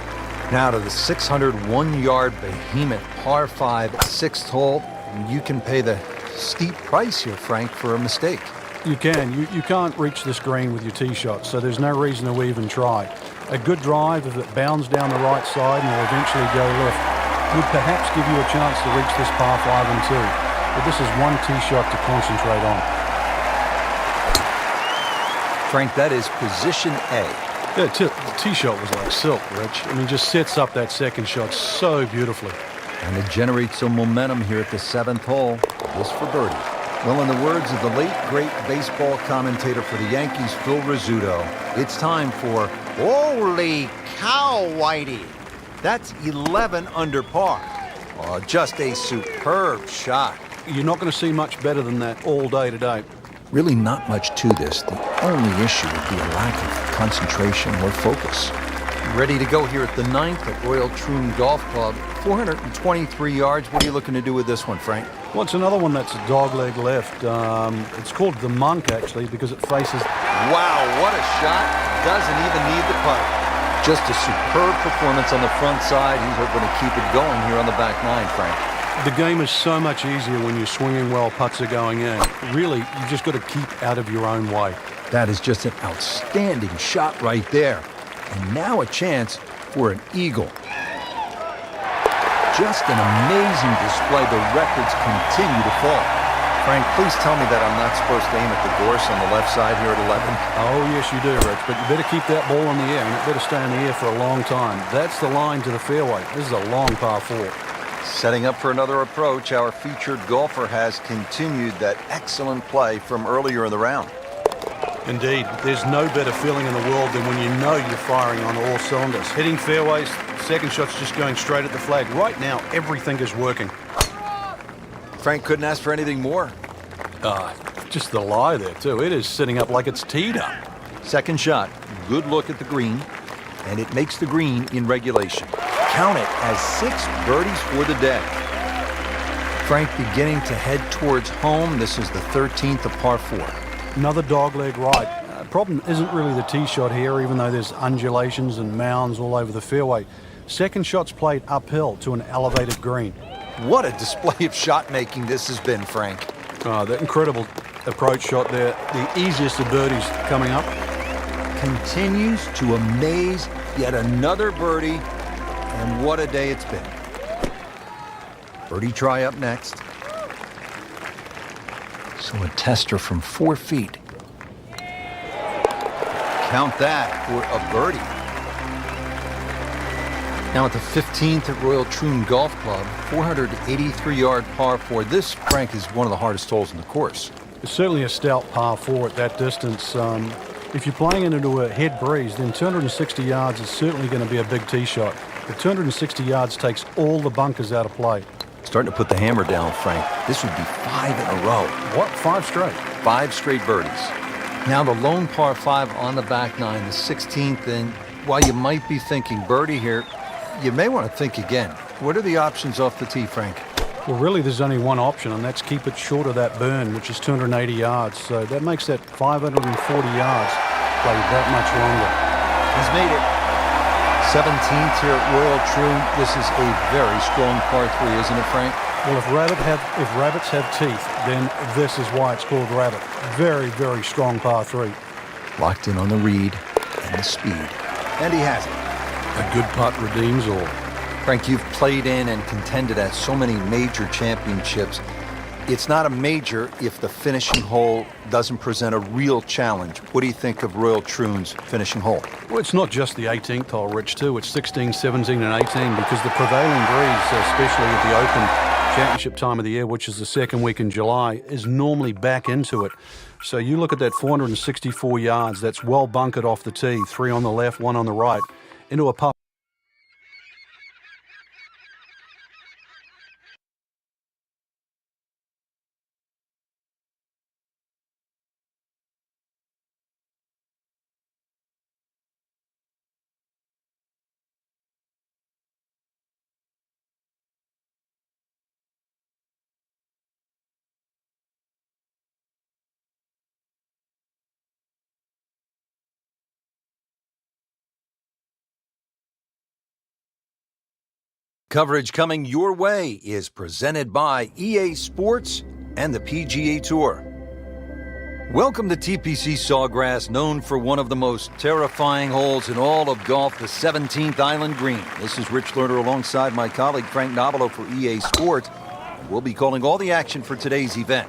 [SPEAKER 1] Now to the 601-yard behemoth par 5 6th hole. You can pay the steep price here, Frank, for a mistake.
[SPEAKER 2] You can. You can't reach this green with your tee shot, so there's no reason to even try. A good drive, if it bounds down the right side, and will eventually go left. would perhaps give you a chance to reach this par 5 and 2. But this is one tee shot to concentrate on.
[SPEAKER 1] Frank, that is position A.
[SPEAKER 2] Yeah, the tee shot was like silk, Rich. I mean, just sets up that second shot so beautifully.
[SPEAKER 1] And it generates some momentum here at the 7th hole. This for birdie. Well, in the words of the late, great baseball commentator for the Yankees, Phil Rizzuto, it's time for Holy Cow, Whitey. That's 11 under par. Oh, just a superb shot.
[SPEAKER 2] You're not going to see much better than that all day today.
[SPEAKER 1] Really not much to this. The only issue would be a lack of concentration or focus. Ready to go here at the 9th at Royal Troon Golf Club. 423 yards. What are you looking to do with this one, Frank?
[SPEAKER 2] Well, it's another one that's a dogleg left. It's called the Monk, actually, because it faces...
[SPEAKER 1] Wow, what a shot. Doesn't even need the putt. Just a superb performance on the front side. He's hoping to keep it going here on the back 9, Frank.
[SPEAKER 2] The game is so much easier when you're swinging while putts are going in. Really, you just got to keep out of your own way.
[SPEAKER 1] That is just an outstanding shot right there. And now a chance for an eagle. Just an amazing display. The records continue to fall. Frank, please tell me that I'm not supposed to aim at the gorse on the left side here at 11.
[SPEAKER 2] Oh, yes, you do, Rich. But you better keep that ball in the air, and it better stay in the air for a long time. That's the line to the fairway. This is a long par 4.
[SPEAKER 1] Setting up for another approach, our featured golfer has continued that excellent play from earlier in the round.
[SPEAKER 2] Indeed, there's no better feeling in the world than when you know you're firing on all cylinders. Hitting fairways, second shot's just going straight at the flag. Right now, everything is working.
[SPEAKER 1] Frank couldn't ask for anything more.
[SPEAKER 2] Just the lie there, too. It is sitting up like it's teed up.
[SPEAKER 1] Second shot, good look at the green, and it makes the green in regulation. Count it as 6 birdies for the day. Frank beginning to head towards home. This is the 13th of par 4.
[SPEAKER 2] Another dogleg right. Problem isn't really the tee shot here, even though there's undulations and mounds all over the fairway. Second shot's played uphill to an elevated green.
[SPEAKER 1] What a display of shot making this has been, Frank.
[SPEAKER 2] That incredible approach shot there. The easiest of birdies coming up.
[SPEAKER 1] Continues to amaze. Yet another birdie. And what a day it's been. Birdie try up next. So a tester from 4 feet. Count that for a birdie. Now at the 15th at Royal Troon Golf Club, 483-yard par 4. This, Frank, is one of the hardest holes in the course.
[SPEAKER 2] It's certainly a stout par 4 at that distance. If you're playing it into a head breeze, then 260 yards is certainly going to be a big tee shot. But 260 yards takes all the bunkers out of play.
[SPEAKER 1] Starting to put the hammer down, Frank. This would be 5 in a row.
[SPEAKER 2] What? 5 straight?
[SPEAKER 1] 5 straight birdies. Now the lone par 5 on the back 9, the 16th, and while you might be thinking birdie here, you may want to think again. What are the options off the tee, Frank?
[SPEAKER 2] Well, really, there's only one option, and that's keep it short of that burn, which is 280 yards. So that makes that 540 yards play that much longer.
[SPEAKER 1] He's made it. 17th here at Royal Troon. This is a very strong par 3, isn't it, Frank?
[SPEAKER 2] Well, if rabbits have teeth, then this is why it's called rabbit. Very, very strong par 3.
[SPEAKER 1] Locked in on the read and the speed. And he has it.
[SPEAKER 2] A good putt redeems all.
[SPEAKER 1] Frank, you've played in and contended at so many major championships. It's not a major if the finishing hole doesn't present a real challenge. What do you think of Royal Troon's finishing hole?
[SPEAKER 2] Well, it's not just the 18th hole, Rich, too. It's 16, 17, and 18 because the prevailing breeze, especially at the Open Championship time of the year, which is the second week in July, is normally back into it. So you look at that 464 yards, that's well bunkered off the tee, 3 on the left, 1 on the right, into a putt.
[SPEAKER 1] Coverage coming your way is presented by EA Sports and the PGA Tour. Welcome to TPC Sawgrass, known for one of the most terrifying holes in all of golf, the 17th Island Green. This is Rich Lerner alongside my colleague Frank Nobilo for EA Sport. We'll be calling all the action for today's event.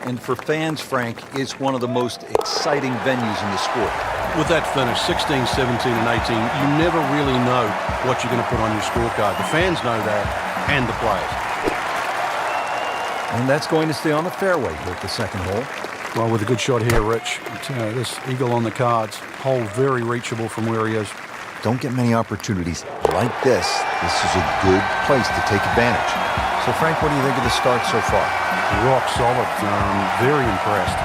[SPEAKER 1] And for fans, Frank, it's one of the most exciting venues in the sport.
[SPEAKER 2] With that finish, 16, 17, and 18, you never really know what you're going to put on your scorecard. The fans know that, and the players.
[SPEAKER 1] And that's going to stay on the fairway here at the second hole.
[SPEAKER 2] Well, with a good shot here, Rich. This eagle on the cards, hole very reachable from where he is.
[SPEAKER 1] Don't get many opportunities like this. This is a good place to take advantage. So, Frank, what do you think of the start so far?
[SPEAKER 2] Rock solid. Very impressed.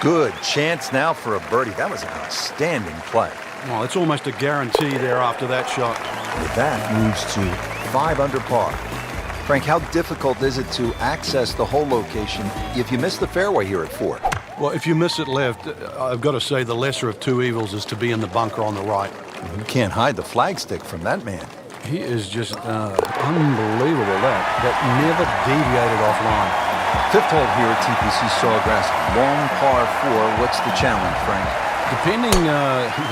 [SPEAKER 1] Good chance now for a birdie. That was an outstanding play.
[SPEAKER 2] Well, it's almost a guarantee there after that shot.
[SPEAKER 1] With that, moves to 5 under par. Frank, how difficult is it to access the hole location if you miss the fairway here at 4?
[SPEAKER 2] Well, if you miss it left, I've got to say the lesser of two evils is to be in the bunker on the right.
[SPEAKER 1] You can't hide the flagstick from that man.
[SPEAKER 2] He is just unbelievable, that never deviated offline.
[SPEAKER 1] 5th hole here at TPC Sawgrass, long par 4. What's the challenge, Frank?
[SPEAKER 2] Depending,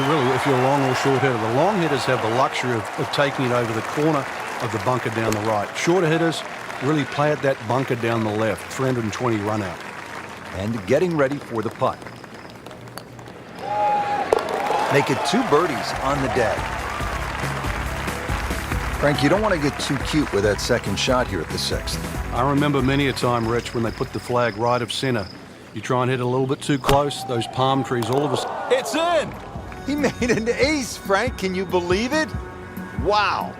[SPEAKER 2] really, if you're a long or short hitter, the long hitters have the luxury of taking it over the corner of the bunker down the right. Shorter hitters really play at that bunker down the left, 320 run out.
[SPEAKER 1] And getting ready for the putt. Make it 2 birdies on the day. Frank, you don't want to get too cute with that second shot here at the 6th.
[SPEAKER 2] I remember many a time, Rich, when they put the flag right of center. You try and hit a little bit too close, those palm trees, all of us. It's in!
[SPEAKER 1] He made an ace, Frank. Can you believe it? Wow.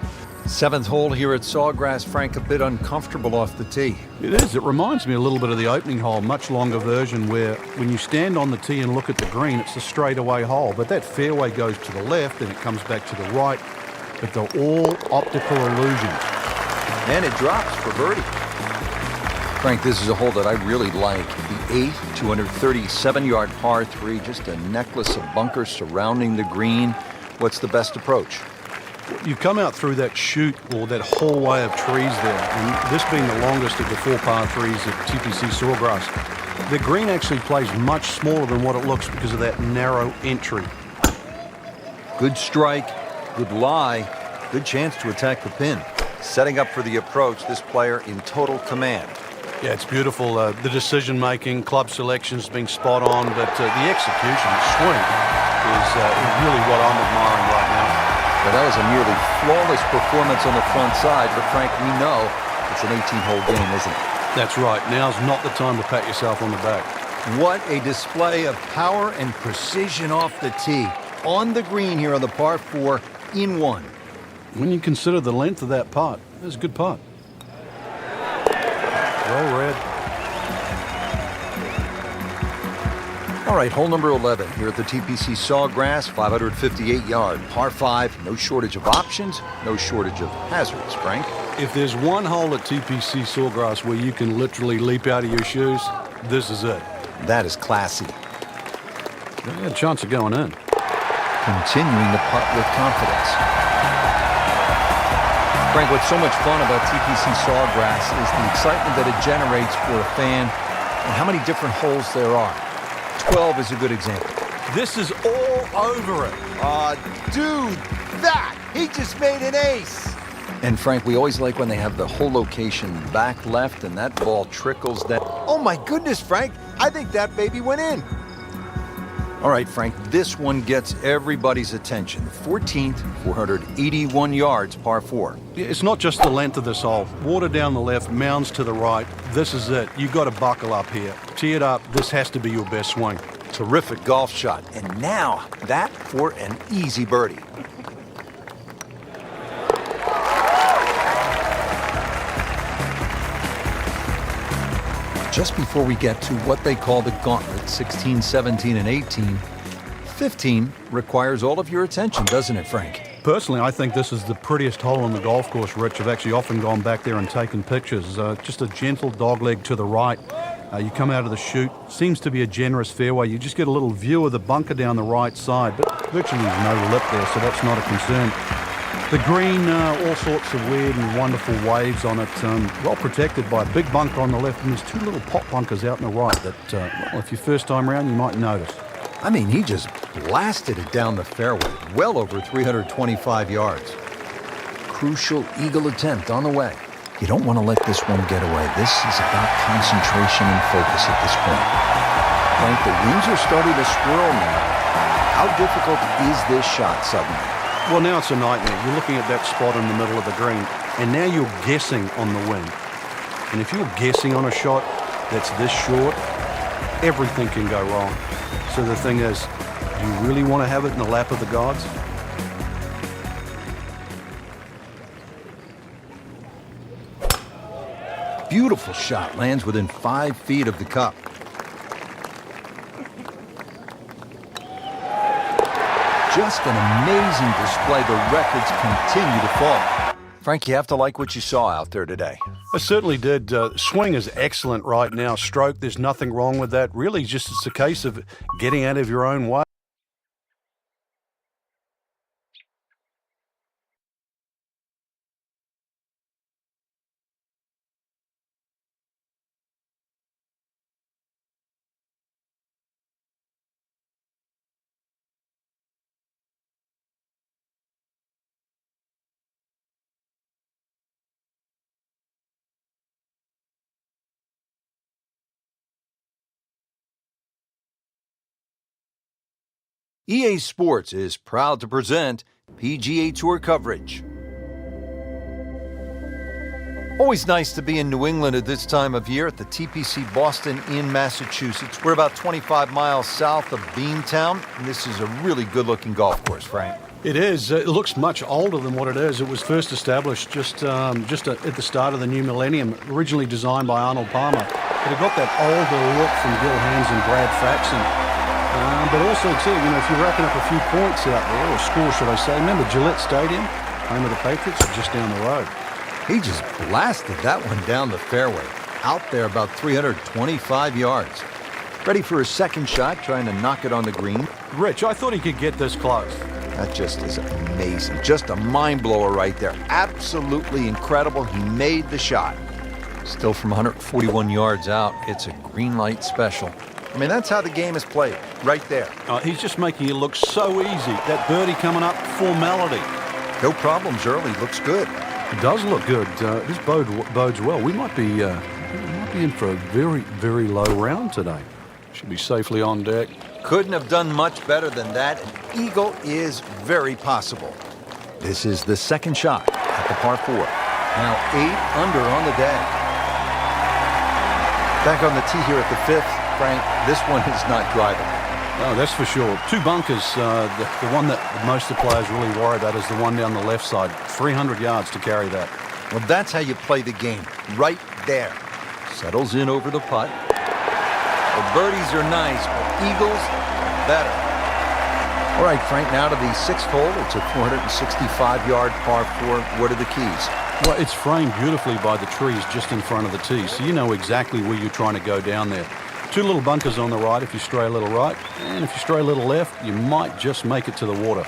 [SPEAKER 1] 7th hole here at Sawgrass, Frank, a bit uncomfortable off the tee.
[SPEAKER 2] It is. It reminds me a little bit of the opening hole, much longer version, where when you stand on the tee and look at the green, it's a straightaway hole. But that fairway goes to the left and it comes back to the right. But they're all optical illusions.
[SPEAKER 1] And it drops for birdie. Frank, this is a hole that I really like. The 8th, 237-yard par 3, just a necklace of bunkers surrounding the green. What's the best approach?
[SPEAKER 2] You come out through that chute or that hallway of trees there, and this being the longest of the 4 par 3s at TPC Sawgrass, the green actually plays much smaller than what it looks because of that narrow entry.
[SPEAKER 1] Good strike, good lie, good chance to attack the pin. Setting up for the approach, this player in total command.
[SPEAKER 2] Yeah, it's beautiful. The decision-making, club selections being spot on, but the execution, the swing, is really what I'm admiring right now.
[SPEAKER 1] Well, that was a nearly flawless performance on the front side, but Frank, we know it's an 18-hole game, isn't it?
[SPEAKER 2] That's right. Now's not the time to pat yourself on the back.
[SPEAKER 1] What a display of power and precision off the tee. On the green here on the par 4, in 1.
[SPEAKER 2] When you consider the length of that putt, it's a good putt. Well read.
[SPEAKER 1] All right, hole number 11 here at the TPC Sawgrass, 558-yard, par 5. No shortage of options, no shortage of hazards, Frank.
[SPEAKER 2] If there's one hole at TPC Sawgrass where you can literally leap out of your shoes, this is it.
[SPEAKER 1] That is classy.
[SPEAKER 2] They had a chance of going in.
[SPEAKER 1] Continuing the putt with confidence. Frank, what's so much fun about TPC Sawgrass is the excitement that it generates for a fan and how many different holes there are. 12 is a good example.
[SPEAKER 2] This is all over it.
[SPEAKER 1] Dude, that! He just made an ace! And Frank, we always like when they have the hole location back left and that ball trickles down. Oh my goodness, Frank! I think that baby went in. All right, Frank, this one gets everybody's attention. 14th, 481 yards, par 4.
[SPEAKER 2] It's not just the length of this hole. Water down the left, mounds to the right. This is it. You've got to buckle up here. Tee it up. This has to be your best swing.
[SPEAKER 1] Terrific golf shot. And now, that for an easy birdie. Just before we get to what they call the gauntlet, 16, 17, and 18, 15 requires all of your attention, doesn't it, Frank?
[SPEAKER 2] Personally, I think this is the prettiest hole on the golf course, Rich. I've actually often gone back there and taken pictures. Just a gentle dogleg to the right. You come out of the chute. Seems to be a generous fairway. You just get a little view of the bunker down the right side, but virtually there's no lip there, so that's not a concern. The green, all sorts of weird and wonderful waves on it, well protected by a big bunker on the left, and there's two little pop bunkers out on the right that, well, if you're first time around, you might notice.
[SPEAKER 1] I mean, he just blasted it down the fairway, well over 325 yards. Crucial eagle attempt on the way. You don't want to let this one get away. This is about concentration and focus at this point. Frank, the winds are starting to swirl now. How difficult is this shot suddenly?
[SPEAKER 2] Well, now it's a nightmare. You're looking at that spot in the middle of the green, and now you're guessing on the wind. And if you're guessing on a shot that's this short, everything can go wrong. So the thing is, do you really want to have it in the lap of the gods?
[SPEAKER 1] Beautiful shot, lands within 5 feet of the cup. Just an amazing display. The records continue to fall. Frank, you have to like what you saw out there today.
[SPEAKER 2] I certainly did. Swing is excellent right now. Stroke, there's nothing wrong with that. Really, just it's a case of getting out of your own way.
[SPEAKER 1] EA Sports is proud to present PGA Tour coverage. Always nice to be in New England at this time of year at the TPC Boston in Massachusetts. We're about 25 miles south of Beantown, and this is a really good-looking golf course, Frank.
[SPEAKER 2] It is. It looks much older than what it is. It was first established just at the start of the new millennium, originally designed by Arnold Palmer. But it got that older look from Gil Hanse and Brad Faxon. But also, too, you know, if you're racking up a few points out there, or score, should I say, remember Gillette Stadium, home of the Patriots, just down the road.
[SPEAKER 1] He just blasted that one down the fairway, out there about 325 yards. Ready for his second shot, trying to knock it on the green.
[SPEAKER 2] Rich, I thought he could get this close.
[SPEAKER 1] That just is amazing. Just a mind blower right there. Absolutely incredible. He made the shot. Still from 141 yards out, it's a green light special. I mean, that's how the game is played, right there.
[SPEAKER 2] He's just making it look so easy. That birdie coming up, formality.
[SPEAKER 1] No problems early, looks good.
[SPEAKER 2] It does look good. This bodes well. We might be in for a very, very low round today. Should be safely on deck.
[SPEAKER 1] Couldn't have done much better than that. An eagle is very possible. This is the second shot at the par 4. Now 8 under on the day. Back on the tee here at the 5th. Frank, this one is not driving.
[SPEAKER 2] Oh, that's for sure. 2 bunkers. The one that most of the players really worry about is the one down the left side. 300 yards to carry that.
[SPEAKER 1] Well, that's how you play the game, right there. Settles in over the putt. The birdies are nice, but eagles better. All right, Frank, now to the 6th hole. It's a 465-yard par 4. What are the keys?
[SPEAKER 2] Well, it's framed beautifully by the trees just in front of the tee, so you know exactly where you're trying to go down there. 2 little bunkers on the right if you stray a little right, and if you stray a little left, you might just make it to the water.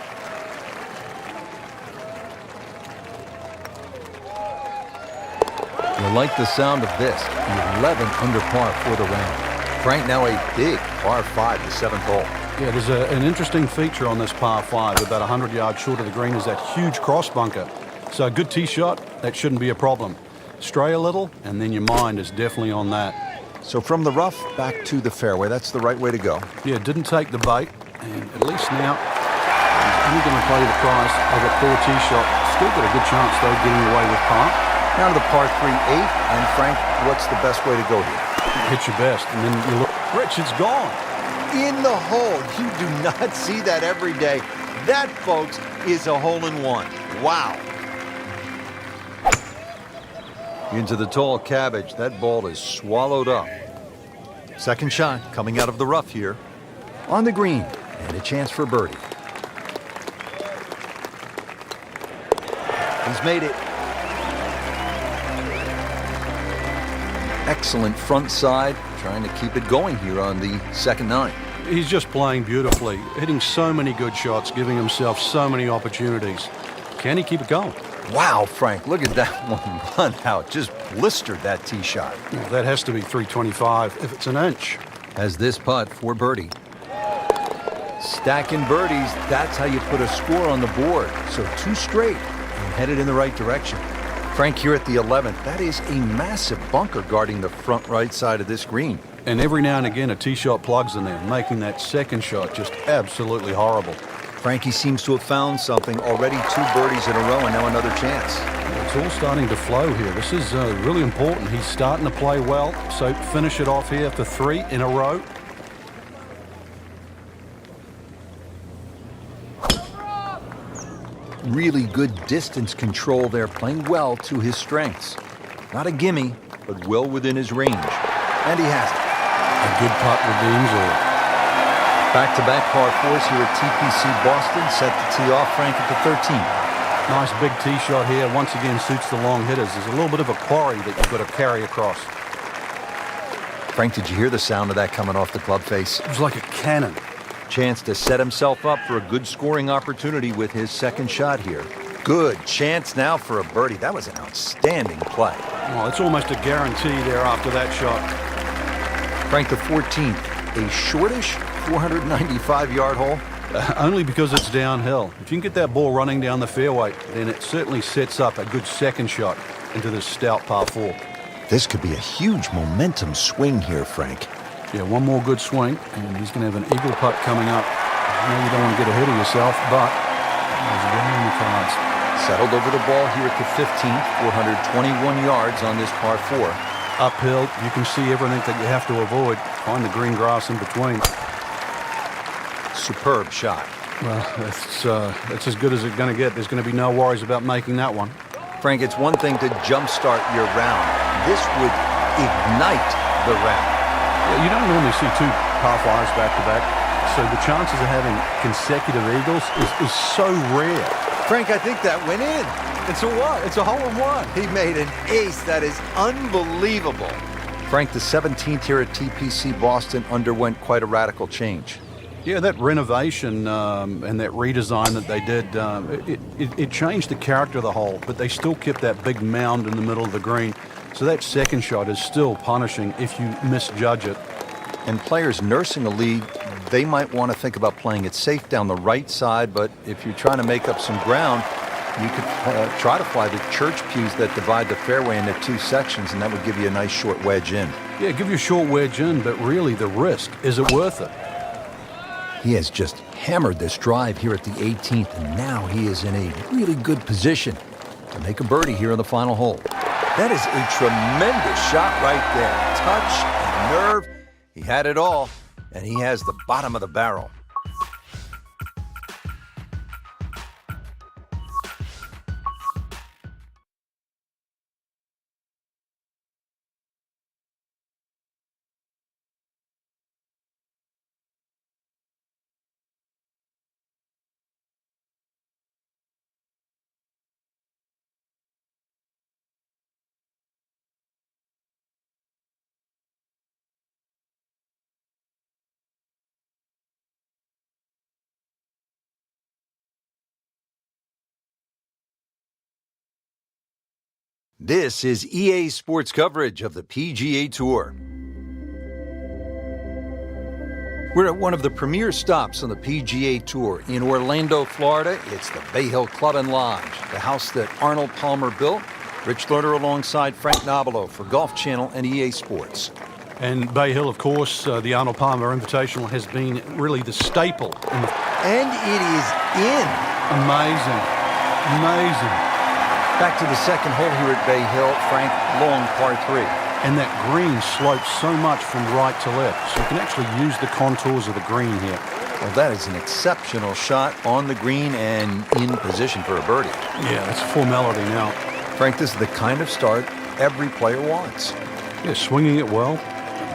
[SPEAKER 1] You'll like the sound of this. 11 under par for the round. Frank, now a big par 5, the 7th hole.
[SPEAKER 2] Yeah, there's an interesting feature on this par 5. About 100 yards short of the green is that huge cross bunker. So a good tee shot, that shouldn't be a problem. Stray a little, and then your mind is definitely on that.
[SPEAKER 1] So from the rough back to the fairway, that's the right way to go.
[SPEAKER 2] Yeah, didn't take the bait, and at least now he's only going to play the price of a poor tee shot. Still got a good chance, though, getting away with par.
[SPEAKER 1] Now to the par 3, 8, and Frank, what's the best way to go here?
[SPEAKER 2] Hit your best, and then you look. Rich, it's gone.
[SPEAKER 1] In the hole. You do not see that every day. That, folks, is a hole-in-one. Wow. Into the tall cabbage. That ball is swallowed up. Second shot coming out of the rough here. On the green, and a chance for birdie. He's made it. Excellent front side, trying to keep it going here on the second 9.
[SPEAKER 2] He's just playing beautifully, hitting so many good shots, giving himself so many opportunities. Can he keep it going?
[SPEAKER 1] Wow, Frank, look at that one run out. Just blistered that tee shot.
[SPEAKER 2] Well, that has to be 325 if it's an inch.
[SPEAKER 1] As this putt for birdie. Stacking birdies, that's how you put a score on the board. So 2 straight and headed in the right direction. Frank, here at the 11th, that is a massive bunker guarding the front right side of this green.
[SPEAKER 2] And every now and again, a tee shot plugs in there, making that second shot just absolutely horrible.
[SPEAKER 1] Frankie seems to have found something. Already 2 birdies in a row and now another chance.
[SPEAKER 2] It's all starting to flow here. This is really important. He's starting to play well, so finish it off here for 3 in a row.
[SPEAKER 1] Really good distance control there, playing well to his strengths. Not a gimme, but well within his range. And he has it.
[SPEAKER 2] A good putt redeems all.
[SPEAKER 1] Back-to-back par 4s here at TPC Boston, set to tee off Frank at the 13th.
[SPEAKER 2] Nice big tee shot here. Once again, suits the long hitters. There's a little bit of a quarry that you've got to carry across.
[SPEAKER 1] Frank, did you hear the sound of that coming off the club face?
[SPEAKER 2] It was like a cannon.
[SPEAKER 1] Chance to set himself up for a good scoring opportunity with his second shot here. Good chance now for a birdie. That was an outstanding play.
[SPEAKER 2] Well, it's almost a guarantee there after that shot.
[SPEAKER 1] Frank, the 14th, a shortish 495-yard hole.
[SPEAKER 2] Only because it's downhill. If you can get that ball running down the fairway, then it certainly sets up a good second shot into this stout par 4.
[SPEAKER 1] This could be a huge momentum swing here, Frank.
[SPEAKER 2] Yeah, one more good swing, and he's going to have an eagle putt coming up. I know you don't want to get ahead of yourself, but there's one on the cards.
[SPEAKER 1] Settled over the ball here at the 15th, 421 yards on this par 4.
[SPEAKER 2] Uphill, you can see everything that you have to avoid. Find the green grass in between.
[SPEAKER 1] Superb shot.
[SPEAKER 2] Well, it's as good as it's going to get. There's going to be no worries about making that one.
[SPEAKER 1] Frank, it's one thing to jumpstart your round. This would ignite the round.
[SPEAKER 2] Yeah, you don't normally see 2 par 5s back-to-back, so the chances of having consecutive eagles is so rare.
[SPEAKER 1] Frank, I think that went in.
[SPEAKER 2] It's a what? It's a hole-in-one.
[SPEAKER 1] He made an ace. That is unbelievable. Frank, the 17th here at TPC Boston underwent quite a radical change.
[SPEAKER 2] Yeah, that renovation and that redesign that they did, it changed the character of the hole, but they still kept that big mound in the middle of the green. So that second shot is still punishing if you misjudge it.
[SPEAKER 1] And players nursing a lead, they might want to think about playing it safe down the right side, but if you're trying to make up some ground, you could try to fly the church pews that divide the fairway into 2 sections, and that would give you a nice short wedge in.
[SPEAKER 2] Yeah, give you a short wedge in, but really the risk, is it worth it?
[SPEAKER 1] He has just hammered this drive here at the 18th, and now he is in a really good position to make a birdie here on the final hole. That is a tremendous shot right there. Touch and nerve. He had it all, and he has the bottom of the barrel. This is EA Sports coverage of the PGA Tour. We're at one of the premier stops on the PGA Tour in Orlando, Florida. It's the Bay Hill Club and Lodge, the house that Arnold Palmer built. Rich Lerner alongside Frank Nobilo for Golf Channel and EA Sports.
[SPEAKER 2] And Bay Hill, of course, the Arnold Palmer Invitational has been really the staple.
[SPEAKER 1] And it is in.
[SPEAKER 2] Amazing. Amazing.
[SPEAKER 1] Back to the second hole here at Bay Hill. Frank, long par 3.
[SPEAKER 2] And that green slopes so much from right to left, so you can actually use the contours of the green here.
[SPEAKER 1] Well, that is an exceptional shot on the green and in position for a birdie.
[SPEAKER 2] Yeah, that's a formality now.
[SPEAKER 1] Frank, this is the kind of start every player wants.
[SPEAKER 2] Yeah, swinging it well.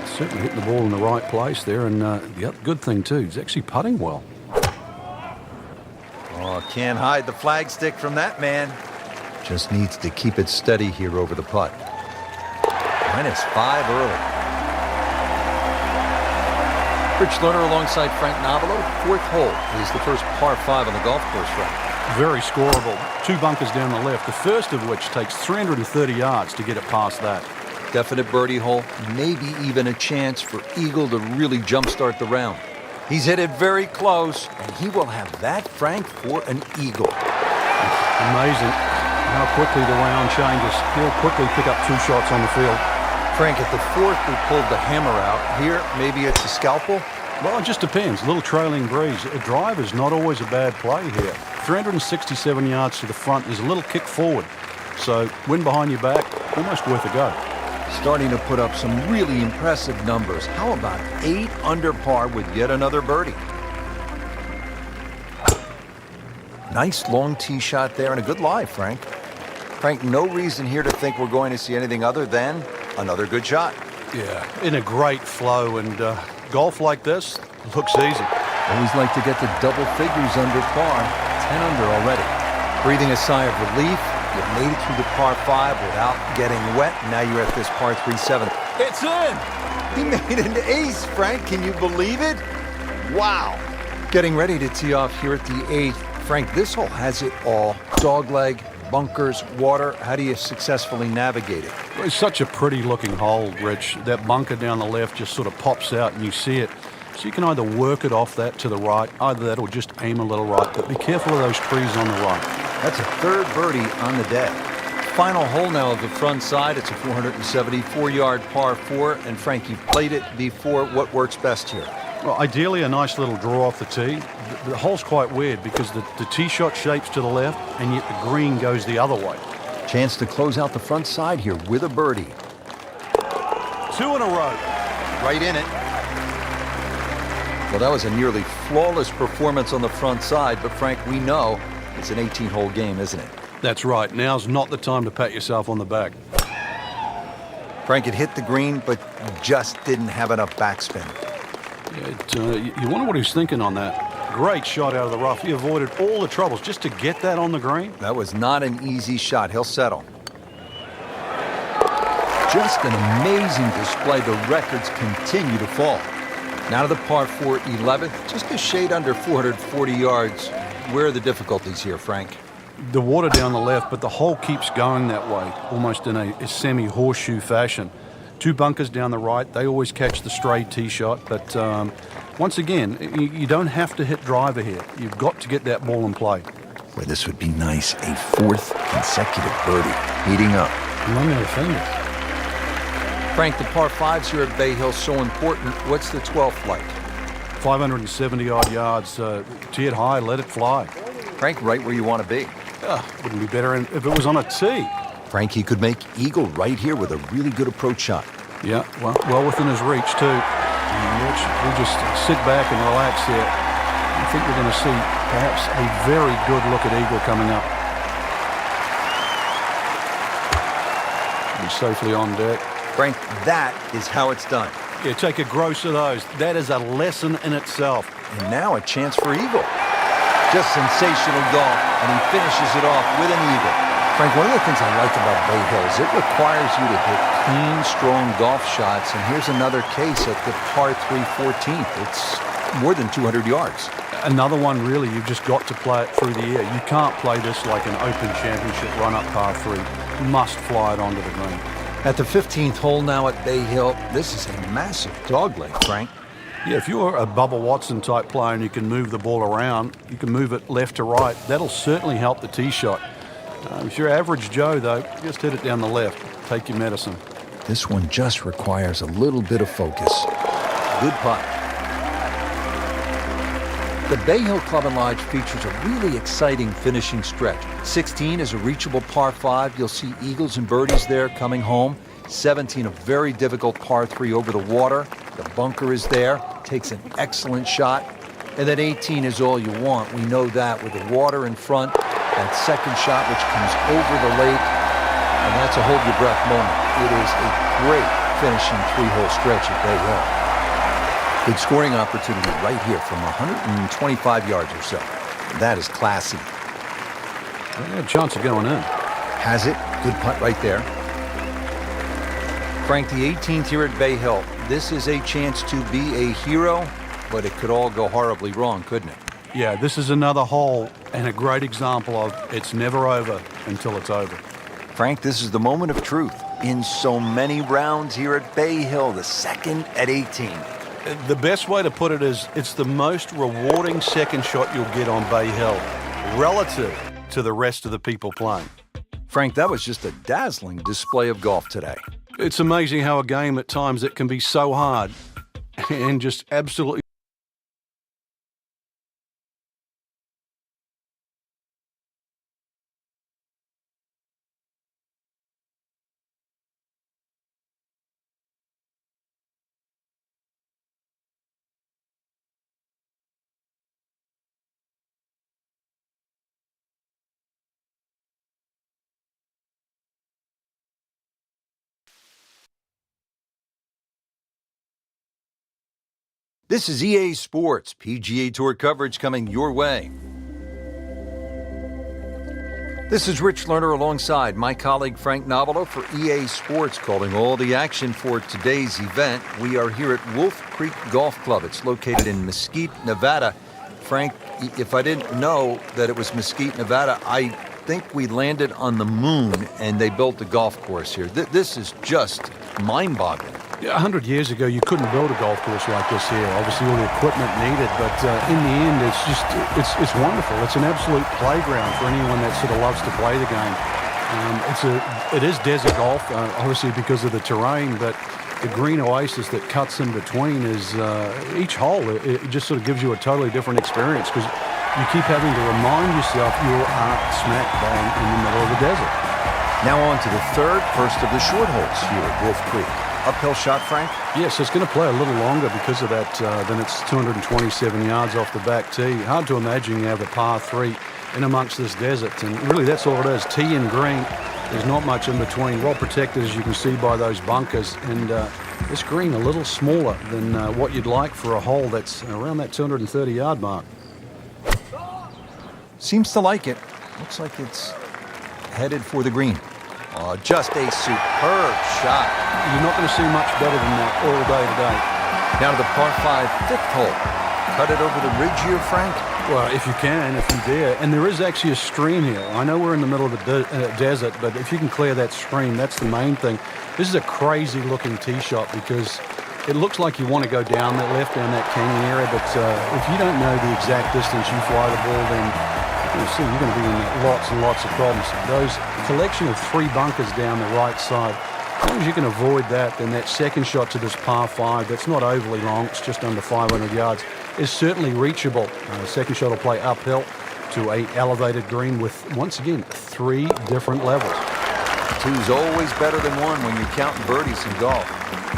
[SPEAKER 2] Certainly hitting the ball in the right place there, and the other good thing, too, he's actually putting well.
[SPEAKER 1] Oh, can't hide the flagstick from that man. Just needs to keep it steady here over the putt. -5 early. Rich Lerner alongside Frank Nobilo. 4th hole is the first par 5 on the golf course, Frank.
[SPEAKER 2] Very scoreable. 2 bunkers down the left, the first of which takes 330 yards to get it past that.
[SPEAKER 1] Definite birdie hole, maybe even a chance for Eagle to really jumpstart the round. He's hit it very close, and he will have that, Frank, for an eagle.
[SPEAKER 2] Amazing how quickly the round changes. He'll quickly pick up 2 shots on the field.
[SPEAKER 1] Frank, at the 4th, we pulled the hammer out. Here, maybe it's a scalpel?
[SPEAKER 2] Well, it just depends. A little trailing breeze. A drive is not always a bad play here. 367 yards to the front. There's a little kick forward. So, wind behind your back, almost worth a go.
[SPEAKER 1] Starting to put up some really impressive numbers. How about 8 under par with yet another birdie? Nice long tee shot there and a good lie, Frank. Frank, no reason here to think we're going to see anything other than another good shot.
[SPEAKER 2] Yeah, in a great flow, and golf like this looks easy.
[SPEAKER 1] Always like to get to double figures under par. 10 under already. Breathing a sigh of relief. You made it through the par 5 without getting wet. Now you're at this par 3-7. It's in! He made an ace, Frank. Can you believe it? Wow. Getting ready to tee off here at the 8th. Frank, this hole has it all. Dogleg, bunkers, water. How do you successfully navigate it?
[SPEAKER 2] It's such a pretty looking hole, Rich. That bunker down the left just sort of pops out and you see it. So you can either work it off that to the right, either that or just aim a little right. But be careful of those trees on the right.
[SPEAKER 1] That's a 3rd birdie on the day. Final hole now of the front side. It's a 474-yard par 4. And Frank, you've played it before. What works best here?
[SPEAKER 2] Well, ideally a nice little draw off the tee. The hole's quite weird because the tee shot shapes to the left and yet the green goes the other way.
[SPEAKER 1] Chance to close out the front side here with a birdie.
[SPEAKER 2] 2 in a row.
[SPEAKER 1] Right in it. Well, that was a nearly flawless performance on the front side, but Frank, we know it's an 18-hole game, isn't it?
[SPEAKER 2] That's right. Now's not the time to pat yourself on the back.
[SPEAKER 1] Frank, it hit the green, but just didn't have enough backspin.
[SPEAKER 2] You wonder what he was thinking on that. Great shot out of the rough. He avoided all the troubles just to get that on the green.
[SPEAKER 1] That was not an easy shot. He'll settle. Just an amazing display. The records continue to fall. Now to the par 4 11th, just a shade under 440 yards. Where are the difficulties here, Frank?
[SPEAKER 2] The water down the left, but the hole keeps going that way, almost in a semi-horseshoe fashion. 2 bunkers down the right, they always catch the stray tee shot, but once again, you don't have to hit driver here. You've got to get that ball in play.
[SPEAKER 1] Boy, this would be nice. A 4th consecutive birdie. Heating up.
[SPEAKER 2] Long out of fingers.
[SPEAKER 1] Frank, the par 5s here at Bay Hill so important. What's the 12th like?
[SPEAKER 2] 570-odd yards. Tee it high, let it fly.
[SPEAKER 1] Frank, right where you want to be.
[SPEAKER 2] Wouldn't be better if it was on a tee.
[SPEAKER 1] Frank, he could make eagle right here with a really good approach shot.
[SPEAKER 2] Yeah, well within his reach, too. Rich, we'll just sit back and relax here. I think we're going to see perhaps a very good look at eagle coming up. Be safely on deck.
[SPEAKER 1] Frank, that is how it's done.
[SPEAKER 2] Yeah, take a gross of those. That is a lesson in itself.
[SPEAKER 1] And now a chance for eagle. Just sensational golf, and he finishes it off with an eagle. Frank, one of the things I like about Bay Hill is it requires you to hit clean, strong golf shots, and here's another case at the par 3 14th. It's more than 200 yards.
[SPEAKER 2] Another one, really, you've just got to play it through the air. You can't play this like an Open Championship run-up par 3. You must fly it onto the green.
[SPEAKER 1] At the 15th hole now at Bay Hill, this is a massive dogleg, Frank.
[SPEAKER 2] Yeah, if you're a Bubba Watson type player and you can move the ball around, you can move it left to right, that'll certainly help the tee shot. If you're average Joe, though, just hit it down the left. Take your medicine.
[SPEAKER 1] This one just requires a little bit of focus. Good putt. The Bay Hill Club & Lodge features a really exciting finishing stretch. 16 is a reachable par 5. You'll see eagles and birdies there coming home. 17, a very difficult par 3 over the water. The bunker is there. Takes an excellent shot. And then 18 is all you want. We know that with the water in front. That second shot, which comes over the lake, and that's a hold-your-breath moment. It is a great finishing 3-hole stretch at Bay Hill. Good scoring opportunity right here from 125 yards or so. That is classy.
[SPEAKER 2] Yeah, a chance of going in.
[SPEAKER 1] Has it. Good putt right there. Frank, the 18th here at Bay Hill. This is a chance to be a hero, but it could all go horribly wrong, couldn't it?
[SPEAKER 2] Yeah, this is another hole and a great example of it's never over until it's over.
[SPEAKER 1] Frank, this is the moment of truth. In so many rounds here at Bay Hill, the second at 18.
[SPEAKER 2] The best way to put it is it's the most rewarding second shot you'll get on Bay Hill relative to the rest of the people playing.
[SPEAKER 1] Frank, that was just a dazzling display of golf today.
[SPEAKER 2] It's amazing how a game at times it can be so hard and just absolutely.
[SPEAKER 1] This is EA Sports, PGA Tour coverage coming your way. This is Rich Lerner alongside my colleague Frank Novelo for EA Sports, calling all the action for today's event. We are here at Wolf Creek Golf Club. It's located in Mesquite, Nevada. Frank, if I didn't know that it was Mesquite, Nevada, I think we landed on the moon and they built the golf course here. This is just mind-boggling.
[SPEAKER 2] 100 years ago, you couldn't build a golf course like this here. Obviously, all the equipment needed, but in the end, it's wonderful. It's an absolute playground for anyone that sort of loves to play the game. It is desert golf, obviously because of the terrain, but the green oasis that cuts in between is each hole. It just sort of gives you a totally different experience because you keep having to remind yourself you are smack bang in the middle of the desert.
[SPEAKER 1] Now on to the first of the short holes here at Wolf Creek. Uphill shot, Frank?
[SPEAKER 2] Yes, it's going to play a little longer because of that. Then it's 227 yards off the back tee. Hard to imagine you have a par 3 in amongst this desert. And really, that's all it is. Tee and green. There's not much in between. Well protected, as you can see by those bunkers. And this green a little smaller than what you'd like for a hole that's around that 230-yard mark.
[SPEAKER 1] Seems to like it. Looks like it's headed for the green. Oh, just a superb shot.
[SPEAKER 2] You're not going to see much better than that all day today.
[SPEAKER 1] Now to the par 5 fifth hole. Cut it over the ridge here, Frank?
[SPEAKER 2] Well, if you can, if you dare. And there is actually a stream here. I know we're in the middle of the desert, but if you can clear that stream, that's the main thing. This is a crazy-looking tee shot because it looks like you want to go down that canyon area, but if you don't know the exact distance you fly the ball, then you'll see you're going to be in lots and lots of problems. Those collection of 3 bunkers down the right side, as long as you can avoid that, then that second shot to this par 5, that's not overly long, it's just under 500 yards, is certainly reachable. Second shot will play uphill to a elevated green with, once again, 3 different levels.
[SPEAKER 1] 2's always better than 1 when you're counting birdies in golf.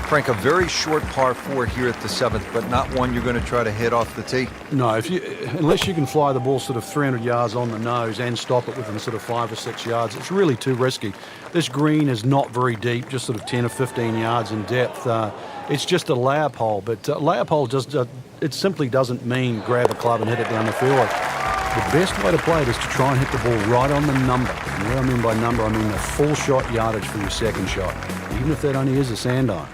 [SPEAKER 1] Frank, a very short par 4 here at the 7th, but not one you're going to try to hit off the tee?
[SPEAKER 2] No, unless you can fly the ball sort of 300 yards on the nose and stop it within sort of 5 or 6 yards, it's really too risky. This green is not very deep, just sort of 10 or 15 yards in depth. It's just a layup hole, but layup hole it simply doesn't mean grab a club and hit it down the fairway. The best way to play it is to try and hit the ball right on the number. And what I mean by number, I mean the full shot yardage for your second shot, even if that only is a sand iron.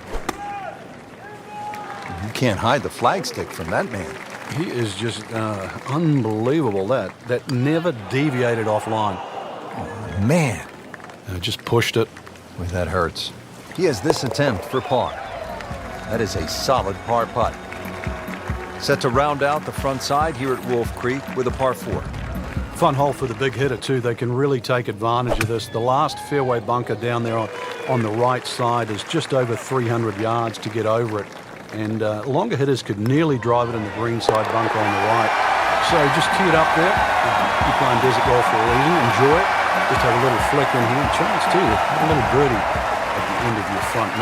[SPEAKER 1] You can't hide the flagstick from that man.
[SPEAKER 2] He is just unbelievable. That never deviated offline.
[SPEAKER 1] Oh, man.
[SPEAKER 2] Just pushed it.
[SPEAKER 1] Boy, that hurts. He has this attempt for par. That is a solid par putt. Set to round out the front side here at Wolf Creek with a par 4.
[SPEAKER 2] Fun hole for the big hitter, too. They can really take advantage of this. The last fairway bunker down there on the right side is just over 300 yards to get over it. And longer hitters could nearly drive it in the green side bunker on the right. So just tee it up there. You're playing desert golf for a reason. Enjoy it. Just have a little flick in here. Chance, too. Have a little birdie at the end of your front 9.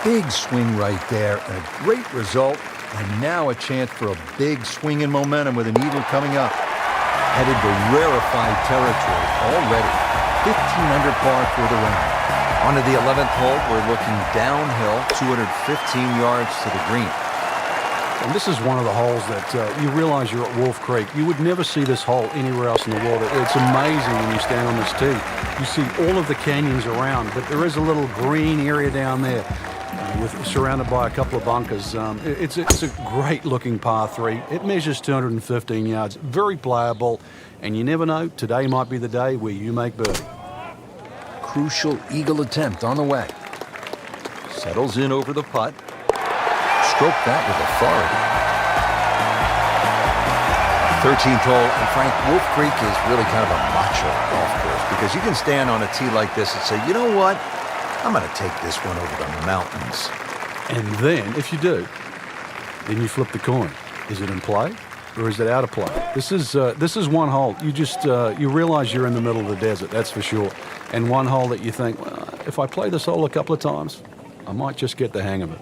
[SPEAKER 1] Big swing right there. A great result. And now a chance for a big swing in momentum with an eagle coming up. Headed to rarefied territory already. 15 under par for the round. On to the 11th hole, we're looking downhill, 215 yards to the green.
[SPEAKER 2] And this is one of the holes that you realize you're at Wolf Creek. You would never see this hole anywhere else in the world. It's amazing when you stand on this tee. You see all of the canyons around, but there is a little green area down there. surrounded by a couple of bunkers. It's a great-looking par 3. It measures 215 yards, very playable, and you never know, today might be the day where you make birdie.
[SPEAKER 1] Crucial eagle attempt on the way. Settles in over the putt. Stroke that with authority. 13th hole, and Frank, Wolf Creek is really kind of a macho golf course because you can stand on a tee like this and say, you know what? I'm going to take this one over the mountains.
[SPEAKER 2] And then, if you do, then you flip the coin. Is it in play or is it out of play? This is one hole. You just you realize you're in the middle of the desert, that's for sure. And one hole that you think, well, if I play this hole a couple of times, I might just get the hang of it.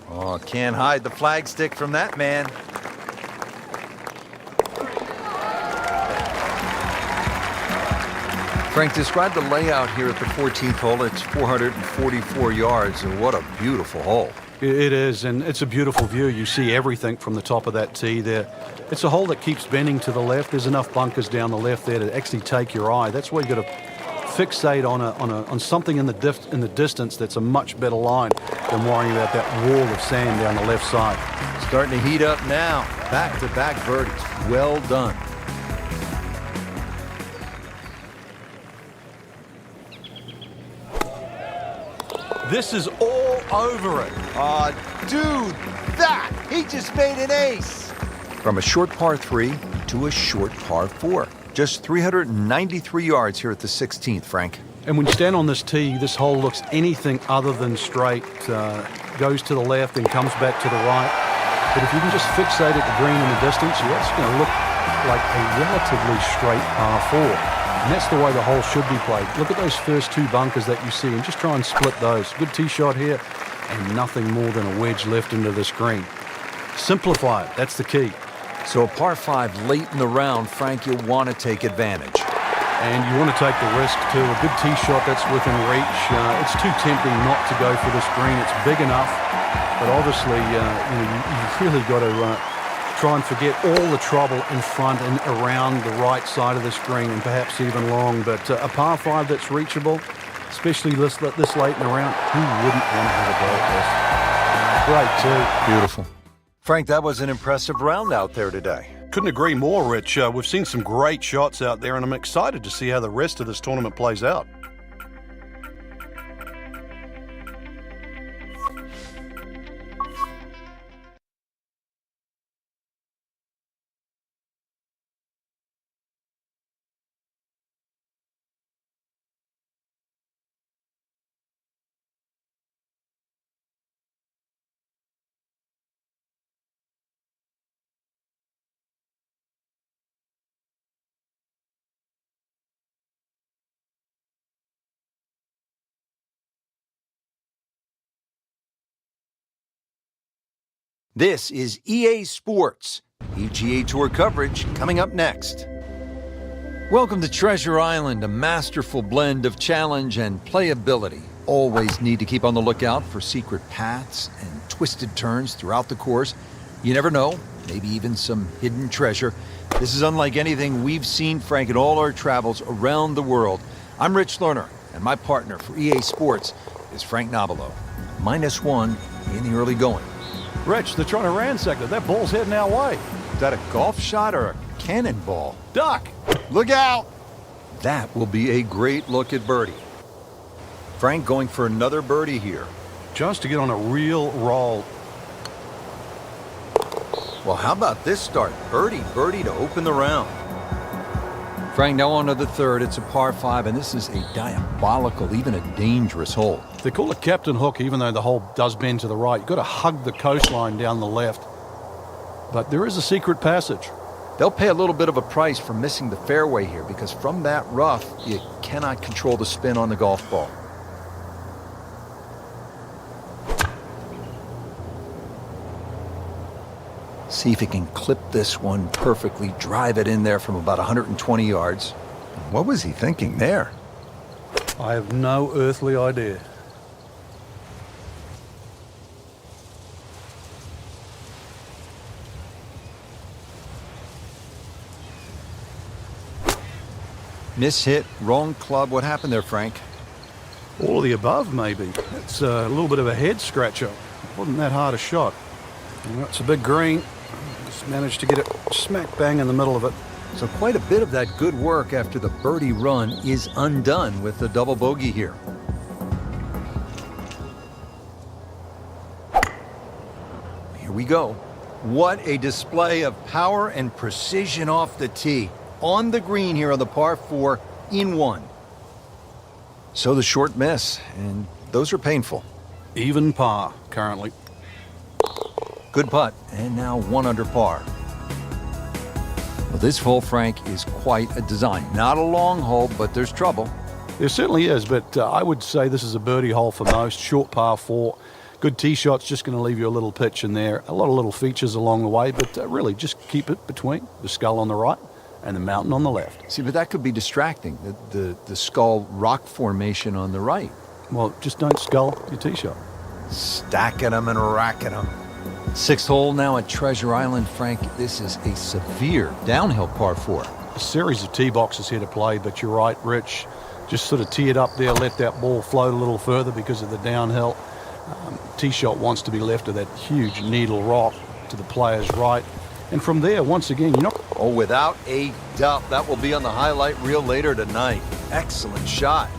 [SPEAKER 1] Oh, can't hide the flagstick from that man. Frank, describe the layout here at the 14th hole. It's 444 yards, and what a beautiful hole.
[SPEAKER 2] It is, and it's a beautiful view. You see everything from the top of that tee there. It's a hole that keeps bending to the left. There's enough bunkers down the left there to actually take your eye. That's where you got to fixate on something in the distance that's a much better line than worrying about that wall of sand down the left side.
[SPEAKER 1] Starting to heat up now. Back-to-back birdies. Well done.
[SPEAKER 2] This is all over it.
[SPEAKER 1] Dude, he just made an ace. From a short par 3 to a short par 4. Just 393 yards here at the 16th, Frank.
[SPEAKER 2] And when you stand on this tee, this hole looks anything other than straight. Goes to the left and comes back to the right. But if you can just fixate at the green in the distance, it's going to look like a relatively straight par 4. And that's the way the hole should be played. Look at those first 2 bunkers that you see and just try and split those. Good tee shot here and nothing more than a wedge left into the screen. Simplify it. That's the key.
[SPEAKER 1] So a par 5 late in the round, Frank, you'll want to take advantage.
[SPEAKER 2] And you want to take the risk too. A good tee shot that's within reach. It's too tempting not to go for this green. It's big enough. But obviously, you've really got to try and forget all the trouble in front and around the right side of the screen and perhaps even long. But a par 5 that's reachable, especially this late in the round, who wouldn't want to have a go at this? Great too.
[SPEAKER 1] Beautiful. Frank, that was an impressive round out there today.
[SPEAKER 2] Couldn't agree more, Rich. We've seen some great shots out there, and I'm excited to see how the rest of this tournament plays out.
[SPEAKER 1] This is EA Sports. PGA Tour coverage coming up next. Welcome to Treasure Island, a masterful blend of challenge and playability. Always need to keep on the lookout for secret paths and twisted turns throughout the course. You never know, maybe even some hidden treasure. This is unlike anything we've seen, Frank, in all our travels around the world. I'm Rich Lerner, and my partner for EA Sports is Frank Nobilo. -1 in the early going.
[SPEAKER 2] Rich, they're trying to ransack it. That ball's heading our way.
[SPEAKER 1] Is that a golf shot or a cannonball?
[SPEAKER 2] Duck!
[SPEAKER 1] Look out! That will be a great look at birdie. Frank going for another birdie here.
[SPEAKER 2] Just to get on a real roll.
[SPEAKER 1] Well, how about this start? Birdie to open the round. Frank, now on to the third. It's a par 5, and this is a diabolical, even a dangerous hole.
[SPEAKER 2] They call it Captain Hook, even though the hole does bend to the right. You've got to hug the coastline down the left. But there is a secret passage.
[SPEAKER 1] They'll pay a little bit of a price for missing the fairway here, because from that rough, you cannot control the spin on the golf ball. See if he can clip this one perfectly, drive it in there from about 120 yards. What was he thinking there?
[SPEAKER 2] I have no earthly idea.
[SPEAKER 1] Miss hit, wrong club. What happened there, Frank?
[SPEAKER 2] All of the above, maybe. It's a little bit of a head scratcher. Wasn't that hard a shot. Well, it's a big green. Just managed to get it smack bang in the middle of it.
[SPEAKER 1] So quite a bit of that good work after the birdie run is undone with the double bogey here. Here we go. What a display of power and precision off the tee. On the green here on the par 4 in 1. So the short miss, and those are painful.
[SPEAKER 2] Even par currently.
[SPEAKER 1] Good putt, and now 1 under par. Well, this hole, Frank, is quite a design. Not a long hole, but there's trouble.
[SPEAKER 2] There certainly is, but I would say this is a birdie hole for most. Short par 4. Good tee shot's just going to leave you a little pitch in there. A lot of little features along the way, but really just keep it between the skull on the right and the mountain on the left.
[SPEAKER 1] See, but that could be distracting, the skull rock formation on the right.
[SPEAKER 2] Well, just don't skull your tee shot.
[SPEAKER 1] Stacking them and racking them. 6th hole now at Treasure Island, Frank. This is a severe downhill par 4.
[SPEAKER 2] A series of tee boxes here to play, but you're right, Rich. Just sort of tee it up there, let that ball float a little further because of the downhill. Tee shot wants to be left of that huge needle rock to the player's right. And from there, once again, you're not...
[SPEAKER 1] Oh, without a doubt, that will be on the highlight reel later tonight. Excellent shot.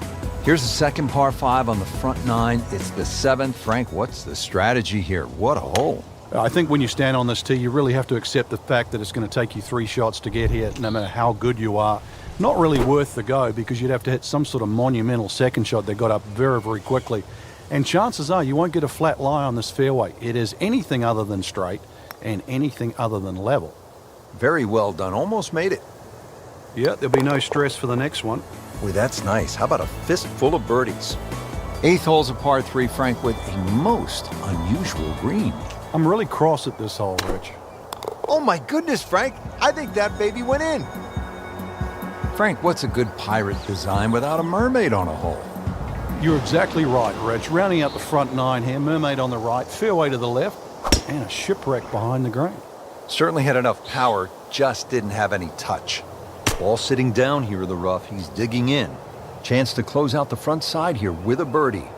[SPEAKER 1] Here's the second par 5 on the front 9. It's the 7th. Frank, what's the strategy here? What a hole.
[SPEAKER 2] I think when you stand on this tee, you really have to accept the fact that it's going to take you 3 shots to get here, no matter how good you are. Not really worth the go, because you'd have to hit some sort of monumental second shot that got up very, very quickly. And chances are you won't get a flat lie on this fairway. It is anything other than straight and anything other than level.
[SPEAKER 1] Very well done. Almost made it.
[SPEAKER 2] Yeah, there'll be no stress for the next one.
[SPEAKER 1] Boy, that's nice. How about a fistful of birdies? 8th hole's a par 3, Frank, with a most unusual green.
[SPEAKER 2] I'm really cross at this hole, Rich.
[SPEAKER 1] Oh my goodness, Frank. I think that baby went in. Frank, what's a good pirate design without a mermaid on a hole?
[SPEAKER 2] You're exactly right, Rich. Rounding out the front 9 here, mermaid on the right, fairway to the left, and a shipwreck behind the green.
[SPEAKER 1] Certainly had enough power, just didn't have any touch. Ball sitting down here in the rough, he's digging in. Chance to close out the front side here with a birdie.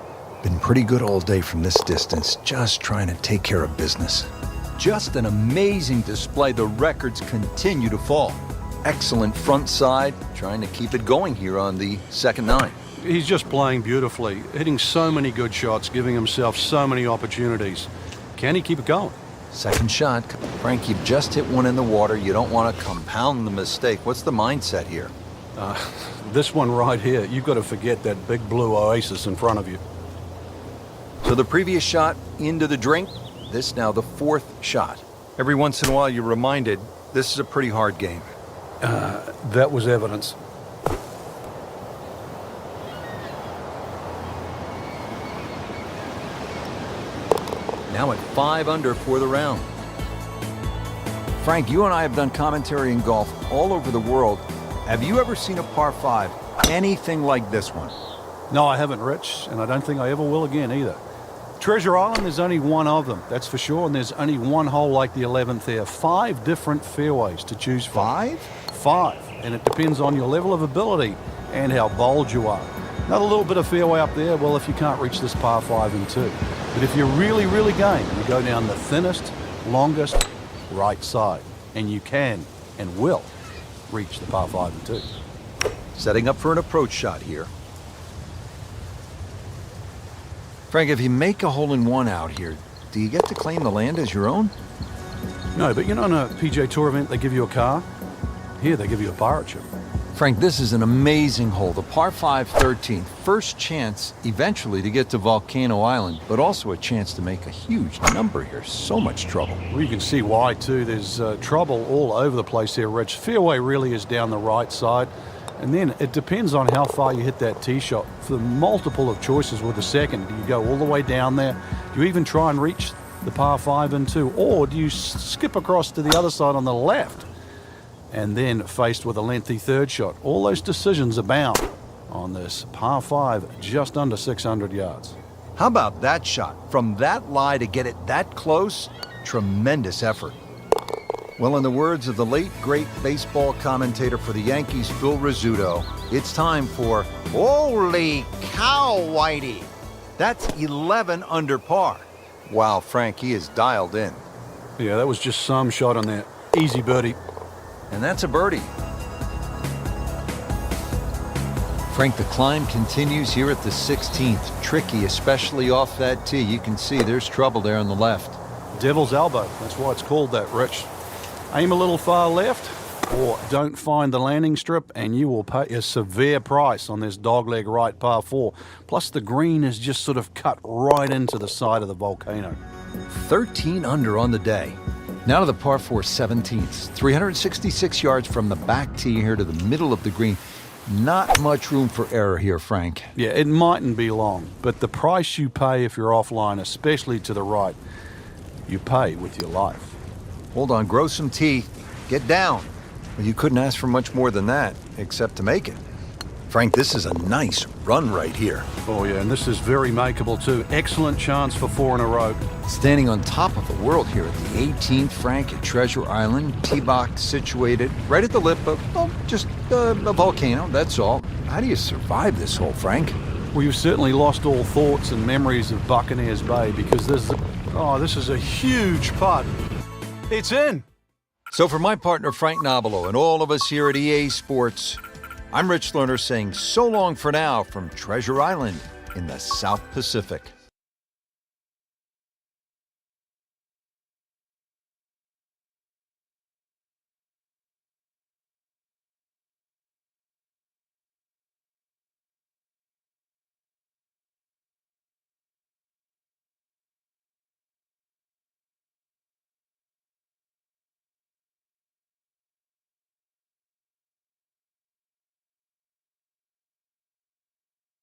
[SPEAKER 1] Been pretty good all day from this distance, just trying to take care of business. Just an amazing display. The records continue to fall. Excellent front side, trying to keep it going here on the second 9.
[SPEAKER 2] He's just playing beautifully, hitting so many good shots, giving himself so many opportunities. Can he keep it going?
[SPEAKER 1] Second shot. Frank, you've just hit one in the water. You don't want to compound the mistake. What's the mindset here?
[SPEAKER 2] This one right here, you've got to forget that big blue oasis in front of you.
[SPEAKER 1] So the previous shot into the drink, this now the 4th shot. Every once in a while you're reminded this is a pretty hard game.
[SPEAKER 2] That was evidence.
[SPEAKER 1] Now at 5 under for the round. Frank, you and I have done commentary in golf all over the world. Have you ever seen a par 5 anything like this one?
[SPEAKER 2] No, I haven't, Rich, and I don't think I ever will again either. Treasure Island, there's only one of them, that's for sure, and there's only one hole like the 11th there. 5 different fairways to choose from.
[SPEAKER 1] 5?
[SPEAKER 2] 5, and it depends on your level of ability and how bold you are. Another little bit of fairway up there, well, if you can't reach this par 5 and 2. But if you're really, really game, you go down the thinnest, longest right side, and you can and will reach the par 5 and 2.
[SPEAKER 1] Setting up for an approach shot here. Frank, if you make a hole-in-one out here, do you get to claim the land as your own?
[SPEAKER 2] No, but you know, on a PGA Tour event, they give you a car. Here, they give you a pirate ship.
[SPEAKER 1] Frank, this is an amazing hole. The par 5 13th. First chance eventually to get to Volcano Island, but also a chance to make a huge number here. So much trouble.
[SPEAKER 2] Well, you can see why, too. There's trouble all over the place here, Rich. Fairway really is down the right side. And then it depends on how far you hit that tee shot. For the multiple of choices with the second, do you go all the way down there? Do you even try and reach the par 5 and 2? Or do you skip across to the other side on the left? And then faced with a lengthy third shot. All those decisions abound on this par 5, just under 600 yards.
[SPEAKER 1] How about that shot? From that lie to get it that close, tremendous effort. Well, in the words of the late, great baseball commentator for the Yankees, Phil Rizzuto, It's time for Holy Cow, Whitey. That's 11 under par. Wow, Frank, he is dialed in.
[SPEAKER 2] Yeah, that was just some shot on there. Easy birdie.
[SPEAKER 1] And that's a birdie. Frank, the climb continues here at the 16th. Tricky, especially off that tee. You can see there's trouble there on the left.
[SPEAKER 2] Devil's elbow. That's why it's called that, Rich. Aim a little far left, or don't find the landing strip, and you will pay a severe price on this dogleg right par 4. Plus, the green is just sort of cut right into the side of the volcano.
[SPEAKER 1] 13 under on the day. Now to the par 4 17th. 366 yards from the back tee here to the middle of the green. Not much room for error here, Frank.
[SPEAKER 2] Yeah, it mightn't be long, but the price you pay if you're offline, especially to the right, you pay with your life.
[SPEAKER 1] Hold on, grow some teeth. Get down. Well, you couldn't ask for much more than that, except to make it. Frank, this is a nice run right here.
[SPEAKER 2] Oh, yeah, and this is very makeable, too. Excellent chance for 4 in a row.
[SPEAKER 1] Standing on top of the world here at the 18th, Frank, at Treasure Island. Tee box situated right at the lip of, just a volcano, that's all. How do you survive this hole, Frank?
[SPEAKER 2] Well, you've certainly lost all thoughts and memories of Buccaneers Bay because this is a huge putt. It's in.
[SPEAKER 1] So for my partner, Frank Nobilo, and all of us here at EA Sports, I'm Rich Lerner saying so long for now from Treasure Island in the South Pacific.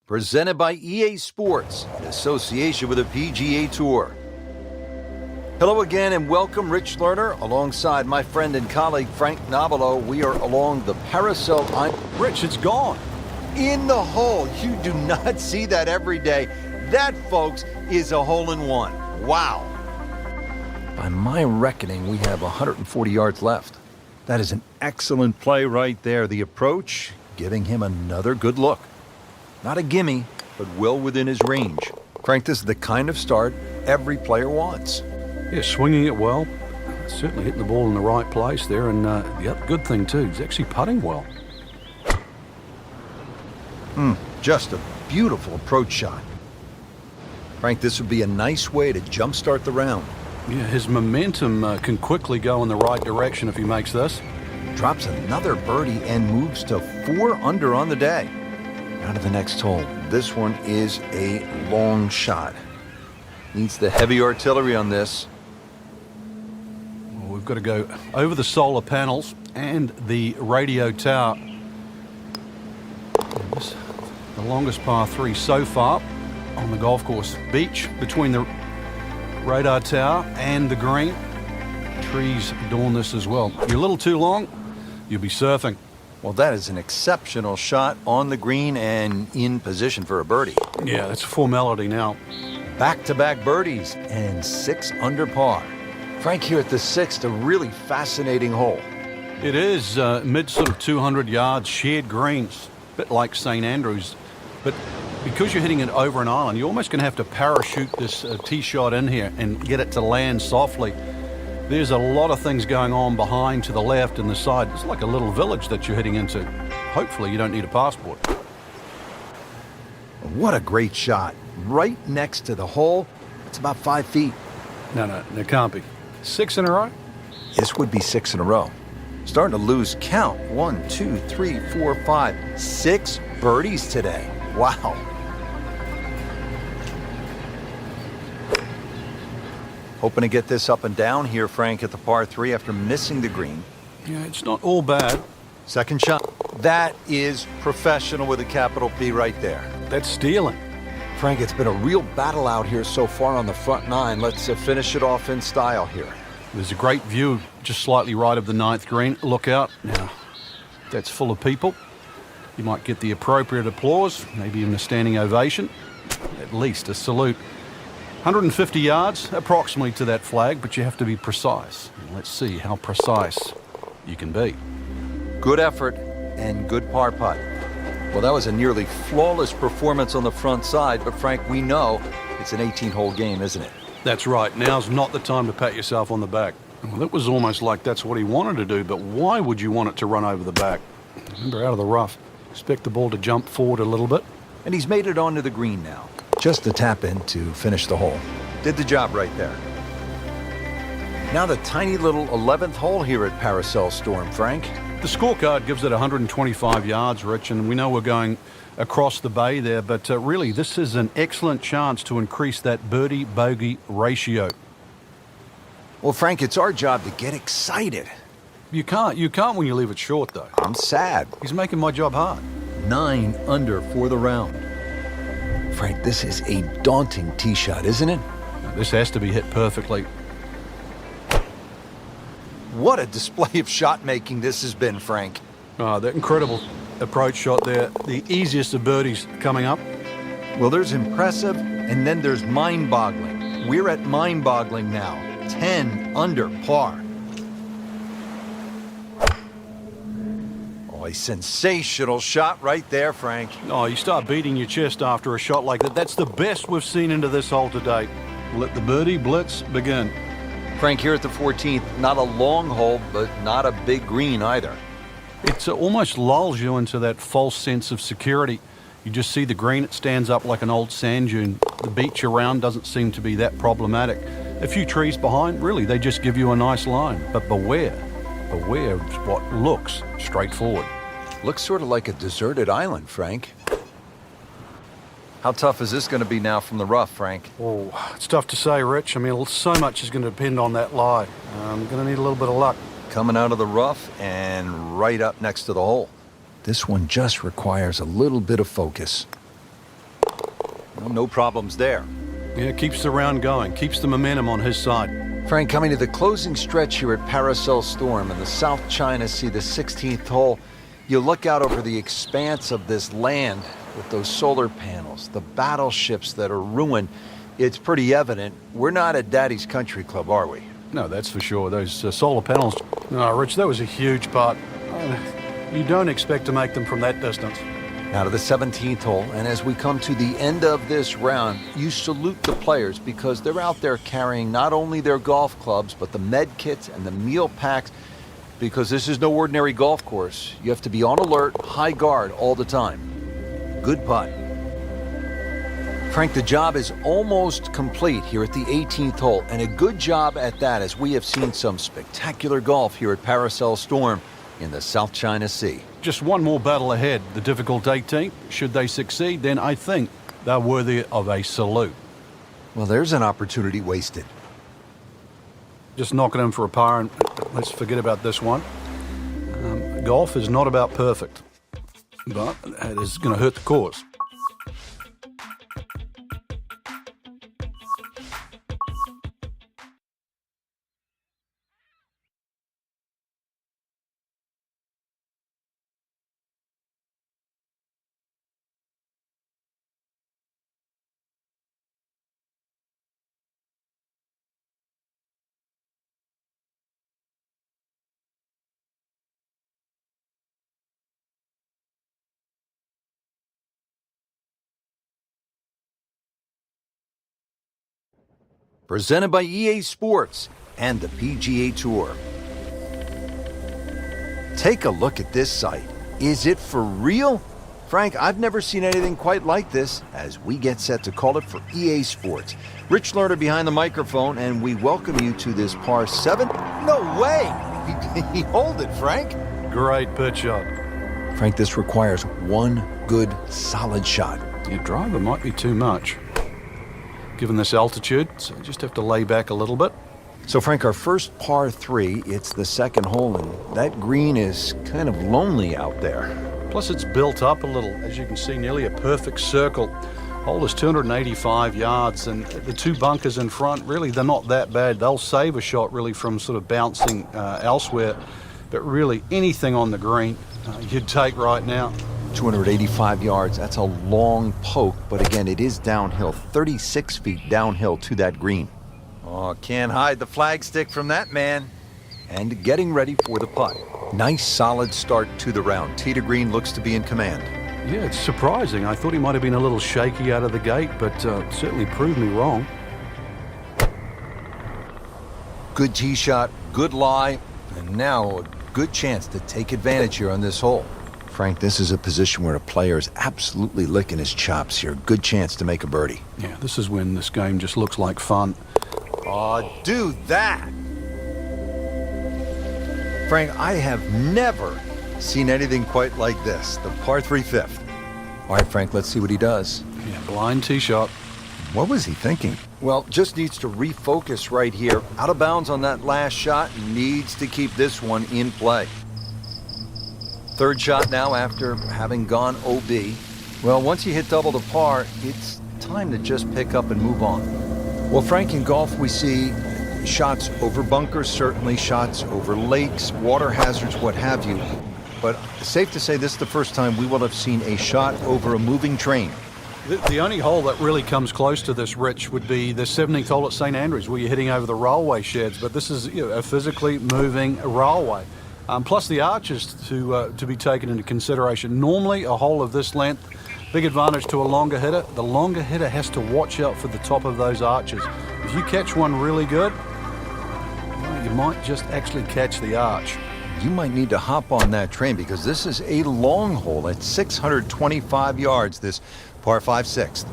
[SPEAKER 1] Presented by EA Sports in association with the PGA Tour. Hello again and welcome, Rich Lerner, alongside my friend and colleague Frank Nobilo. We are along the Paracel Island.
[SPEAKER 2] Rich, it's gone.
[SPEAKER 1] In the hole. You do not see that every day. That, folks, is a hole-in-one. Wow. By my reckoning, we have 140 yards left. That is an excellent play right there. The approach, giving him another good look. Not a gimme, but well within his range. Frank, this is the kind of start every player wants.
[SPEAKER 2] Yeah, swinging it well. Certainly hitting the ball in the right place there. And the other good thing, too, he's actually putting well.
[SPEAKER 1] Just a beautiful approach shot. Frank, this would be a nice way to jumpstart the round.
[SPEAKER 2] Yeah, his momentum can quickly go in the right direction if he makes this.
[SPEAKER 1] Drops another birdie and moves to 4 under on the day. Now to the next hole. This one is a long shot. Needs the heavy artillery on this.
[SPEAKER 2] Well, we've got to go over the solar panels and the radio tower. This, the longest par 3 so far on the golf course. Beach between the radar tower and the green. Trees adorn this as well. You're a little too long, you'll be surfing.
[SPEAKER 1] Well, that is an exceptional shot on the green and in position for a birdie.
[SPEAKER 2] Yeah, that's a formality now.
[SPEAKER 1] Back-to-back birdies and 6 under par. Frank, here at the 6th, a really fascinating hole.
[SPEAKER 2] It is mid sort of 200 yards, shared greens, a bit like St. Andrews. But because you're hitting it over an island, you're almost going to have to parachute this tee shot in here and get it to land softly. There's a lot of things going on behind to the left and the side. It's like a little village that you're heading into. Hopefully you don't need a passport.
[SPEAKER 1] What a great shot. Right next to the hole. It's about 5 feet.
[SPEAKER 2] No, there can't be. 6 in a row?
[SPEAKER 1] This would be 6 in a row. Starting to lose count. 1, 2, 3, 4, 5, 6 birdies today. Wow. Hoping to get this up and down here, Frank, at the par 3 after missing the green.
[SPEAKER 2] Yeah, it's not all bad.
[SPEAKER 1] Second shot. That is professional with a capital P right there.
[SPEAKER 2] That's stealing.
[SPEAKER 1] Frank, it's been a real battle out here so far on the front 9. Let's finish it off in style here.
[SPEAKER 2] There's a great view just slightly right of the 9th green. Look out. Now, that's full of people. You might get the appropriate applause, maybe even a standing ovation, at least a salute. 150 yards approximately to that flag, but you have to be precise. And let's see how precise you can be.
[SPEAKER 1] Good effort and good par putt. Well, that was a nearly flawless performance on the front side, but Frank, we know it's an 18-hole game, isn't it?
[SPEAKER 2] That's right. Now's not the time to pat yourself on the back. Well, it was almost like that's what he wanted to do, but why would you want it to run over the back? Remember, out of the rough. Expect the ball to jump forward a little bit.
[SPEAKER 1] And he's made it onto the green now. Just a tap in to finish the hole. Did the job right there. Now the tiny little 11th hole here at Paracel Storm, Frank.
[SPEAKER 2] The scorecard gives it 125 yards, Rich, and we know we're going across the bay there, but really this is an excellent chance to increase that birdie-bogey ratio.
[SPEAKER 1] Well, Frank, it's our job to get excited.
[SPEAKER 2] You can't when you leave it short, though.
[SPEAKER 1] I'm sad.
[SPEAKER 2] He's making my job hard.
[SPEAKER 1] 9 under for the round. Frank, this is a daunting tee shot, isn't it?
[SPEAKER 2] This has to be hit perfectly.
[SPEAKER 1] What a display of shot making this has been, Frank.
[SPEAKER 2] That incredible approach shot there. The easiest of birdies coming up.
[SPEAKER 1] Well, there's impressive, and then there's mind-boggling. We're at mind-boggling now. 10 under par. Oh, a sensational shot right there, Frank.
[SPEAKER 2] Oh, you start beating your chest after a shot like that. That's the best we've seen into this hole to date. Let the birdie blitz begin.
[SPEAKER 1] Frank, here at the 14th, not a long hole, but not a big green either.
[SPEAKER 2] It almost lulls you into that false sense of security. You just see the green, it stands up like an old sand dune. The beach around doesn't seem to be that problematic. A few trees behind, really, they just give you a nice line. But beware of what looks straightforward.
[SPEAKER 1] Looks sort of like a deserted island, Frank. How tough is this going to be now from the rough, Frank?
[SPEAKER 2] Oh, it's tough to say, Rich. I mean, so much is going to depend on that lie. I'm going to need a little bit of luck.
[SPEAKER 1] Coming out of the rough and right up next to the hole. This one just requires a little bit of focus. Well, no problems there.
[SPEAKER 2] Yeah, keeps the round going, keeps the momentum on his side.
[SPEAKER 1] Frank, coming to the closing stretch here at Paracel Storm in the South China Sea, the 16th hole, you look out over the expanse of this land with those solar panels, the battleships that are ruined. It's pretty evident we're not at Daddy's Country Club, are we?
[SPEAKER 2] No, that's for sure. Those solar panels. No, Rich, that was a huge part. You don't expect to make them from that distance.
[SPEAKER 1] Now to the 17th hole, and as we come to the end of this round, you salute the players because they're out there carrying not only their golf clubs, but the med kits and the meal packs, because this is no ordinary golf course. You have to be on alert, high guard all the time. Good putt. Frank, the job is almost complete here at the 18th hole, and a good job at that, as we have seen some spectacular golf here at Paracel Storm in the South China Sea.
[SPEAKER 2] Just one more battle ahead, the difficult 18th. Should they succeed, then I think they're worthy of a salute.
[SPEAKER 1] Well, there's an opportunity wasted.
[SPEAKER 2] Just knocking in for a par, and let's forget about this one. Golf is not about perfect, but it is going to hurt the cause.
[SPEAKER 1] Presented by EA Sports and the PGA Tour. Take a look at this site. Is it for real? Frank, I've never seen anything quite like this as we get set to call it for EA Sports. Rich Lerner behind the microphone, and we welcome you to this par 7. No way! He holed it, Frank.
[SPEAKER 2] Great pitch shot.
[SPEAKER 1] Frank, this requires one good, solid shot.
[SPEAKER 2] Your driver might be too much, given this altitude, so you just have to lay back a little bit.
[SPEAKER 1] So, Frank, our first par 3, it's the second hole, and that green is kind of lonely out there.
[SPEAKER 2] Plus, it's built up a little. As you can see, nearly a perfect circle. Hole is 285 yards, and the two bunkers in front, really, they're not that bad. They'll save a shot, really, from sort of bouncing elsewhere. But really, anything on the green you'd take right now.
[SPEAKER 1] 285 yards, that's a long poke, but again, it is downhill, 36 feet downhill to that green. Oh, can't hide the flagstick from that man. And getting ready for the putt. Nice solid start to the round. Tee to green looks to be in command.
[SPEAKER 2] Yeah, it's surprising. I thought he might have been a little shaky out of the gate, but certainly proved me wrong.
[SPEAKER 1] Good tee shot, good lie, and now a good chance to take advantage here on this hole. Frank, this is a position where a player is absolutely licking his chops here. Good chance to make a birdie.
[SPEAKER 2] Yeah, this is when this game just looks like fun.
[SPEAKER 1] Oh, do that! Frank, I have never seen anything quite like this. The par 3 fifth. All right, Frank, let's see what he does.
[SPEAKER 2] Yeah, blind tee shot.
[SPEAKER 1] What was he thinking? Well, just needs to refocus right here. Out of bounds on that last shot. Needs to keep this one in play. Third shot now after having gone OB. Well, once you hit double the par, it's time to just pick up and move on. Well, Frank, in golf we see shots over bunkers, certainly shots over lakes, water hazards, what have you. But it's safe to say this is the first time we will have seen a shot over a moving train.
[SPEAKER 2] The only hole that really comes close to this, Rich, would be the 17th hole at St Andrews, where you're hitting over the railway sheds. But this is a physically moving railway. Plus the arches to be taken into consideration. Normally, a hole of this length, big advantage to a longer hitter. The longer hitter has to watch out for the top of those arches. If you catch one really good, well, you might just actually catch the arch.
[SPEAKER 1] You might need to hop on that train because this is a long hole at 625 yards, this par 5 sixth.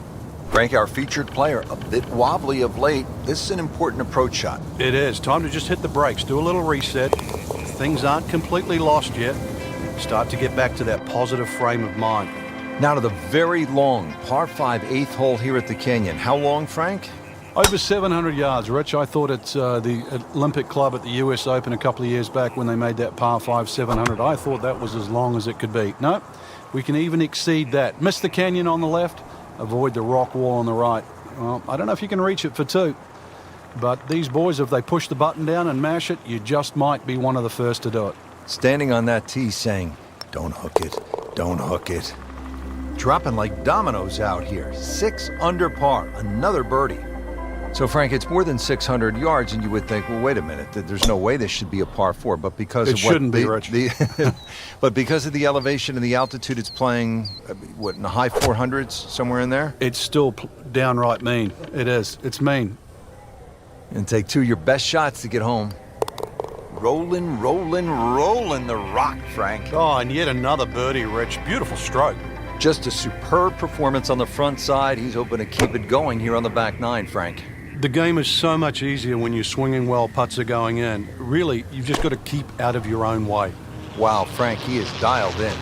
[SPEAKER 1] Frank, our featured player, a bit wobbly of late. This is an important approach shot.
[SPEAKER 2] It is. Time to just hit the brakes, do a little reset. Things aren't completely lost yet. Start to get back to that positive frame of mind.
[SPEAKER 1] Now to the very long par 5 eighth hole here at the Canyon. How long, Frank?
[SPEAKER 2] Over 700 yards, Rich. I thought it's the Olympic Club at the US Open a couple of years back when they made that par 5 700. I thought that was as long as it could be. No, we can even exceed that. Miss the canyon on the left, avoid the rock wall on the right. Well, I don't know if you can reach it for 2. But these boys, if they push the button down and mash it, you just might be one of the first to do it.
[SPEAKER 1] Standing on that tee saying, don't hook it, don't hook it. Dropping like dominoes out here. 6 under par, another birdie. So, Frank, it's more than 600 yards, and you would think, well, wait a minute, there's no way this should be a par 4, but because
[SPEAKER 2] it
[SPEAKER 1] of what
[SPEAKER 2] shouldn't be, Rich.
[SPEAKER 1] But because of the elevation and the altitude, it's playing, what, in the high 400s, somewhere in there?
[SPEAKER 2] It's still downright mean. It is. It's mean.
[SPEAKER 1] And take 2 of your best shots to get home. Rolling, rolling, rolling the rock, Frank.
[SPEAKER 2] Oh, and yet another birdie, Rich. Beautiful stroke.
[SPEAKER 1] Just a superb performance on the front side. He's hoping to keep it going here on the back 9, Frank.
[SPEAKER 2] The game is so much easier when you're swinging well, putts are going in. Really, you've just got to keep out of your own way.
[SPEAKER 1] Wow, Frank, he is dialed in.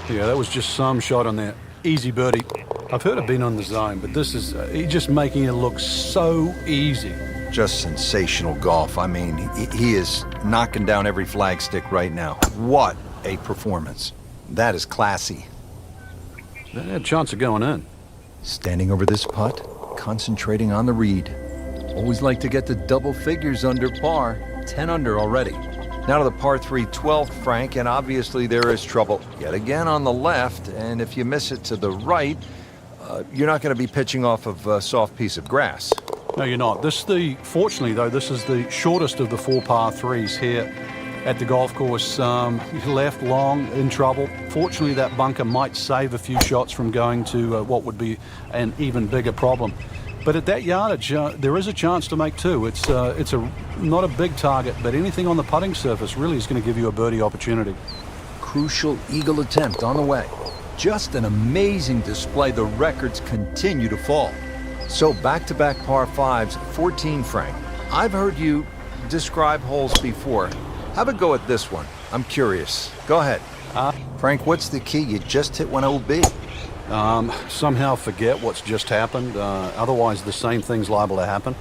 [SPEAKER 2] Yeah, that was just some shot on there. Easy birdie. I've heard of being on the zone, but this is he's just making it look so easy.
[SPEAKER 1] Just sensational golf. I mean, he is knocking down every flagstick right now. What a performance. That is classy.
[SPEAKER 2] They had a chance of going in.
[SPEAKER 1] Standing over this putt, concentrating on the read. Always like to get to double figures under par. 10 under already. Now to the par 3 12th, Frank, and obviously there is trouble yet again on the left, and if you miss it to the right, you're not going to be pitching off of a soft piece of grass.
[SPEAKER 2] No, you're not. Fortunately, though, this is the shortest of the 4 par 3s here at the golf course. Left long, in trouble. Fortunately, that bunker might save a few shots from going to what would be an even bigger problem. But at that yardage, there is a chance to make 2. It's not a big target, but anything on the putting surface really is going to give you a birdie opportunity.
[SPEAKER 1] Crucial eagle attempt on the way. Just an amazing display. The records continue to fall. So back-to-back par 5s, 14, Frank. I've heard you describe holes before. Have a go at this one. I'm curious. Go ahead. Frank, what's the key? You just hit one OB.
[SPEAKER 2] Somehow forget what's just happened. Otherwise, the same thing's liable to happen.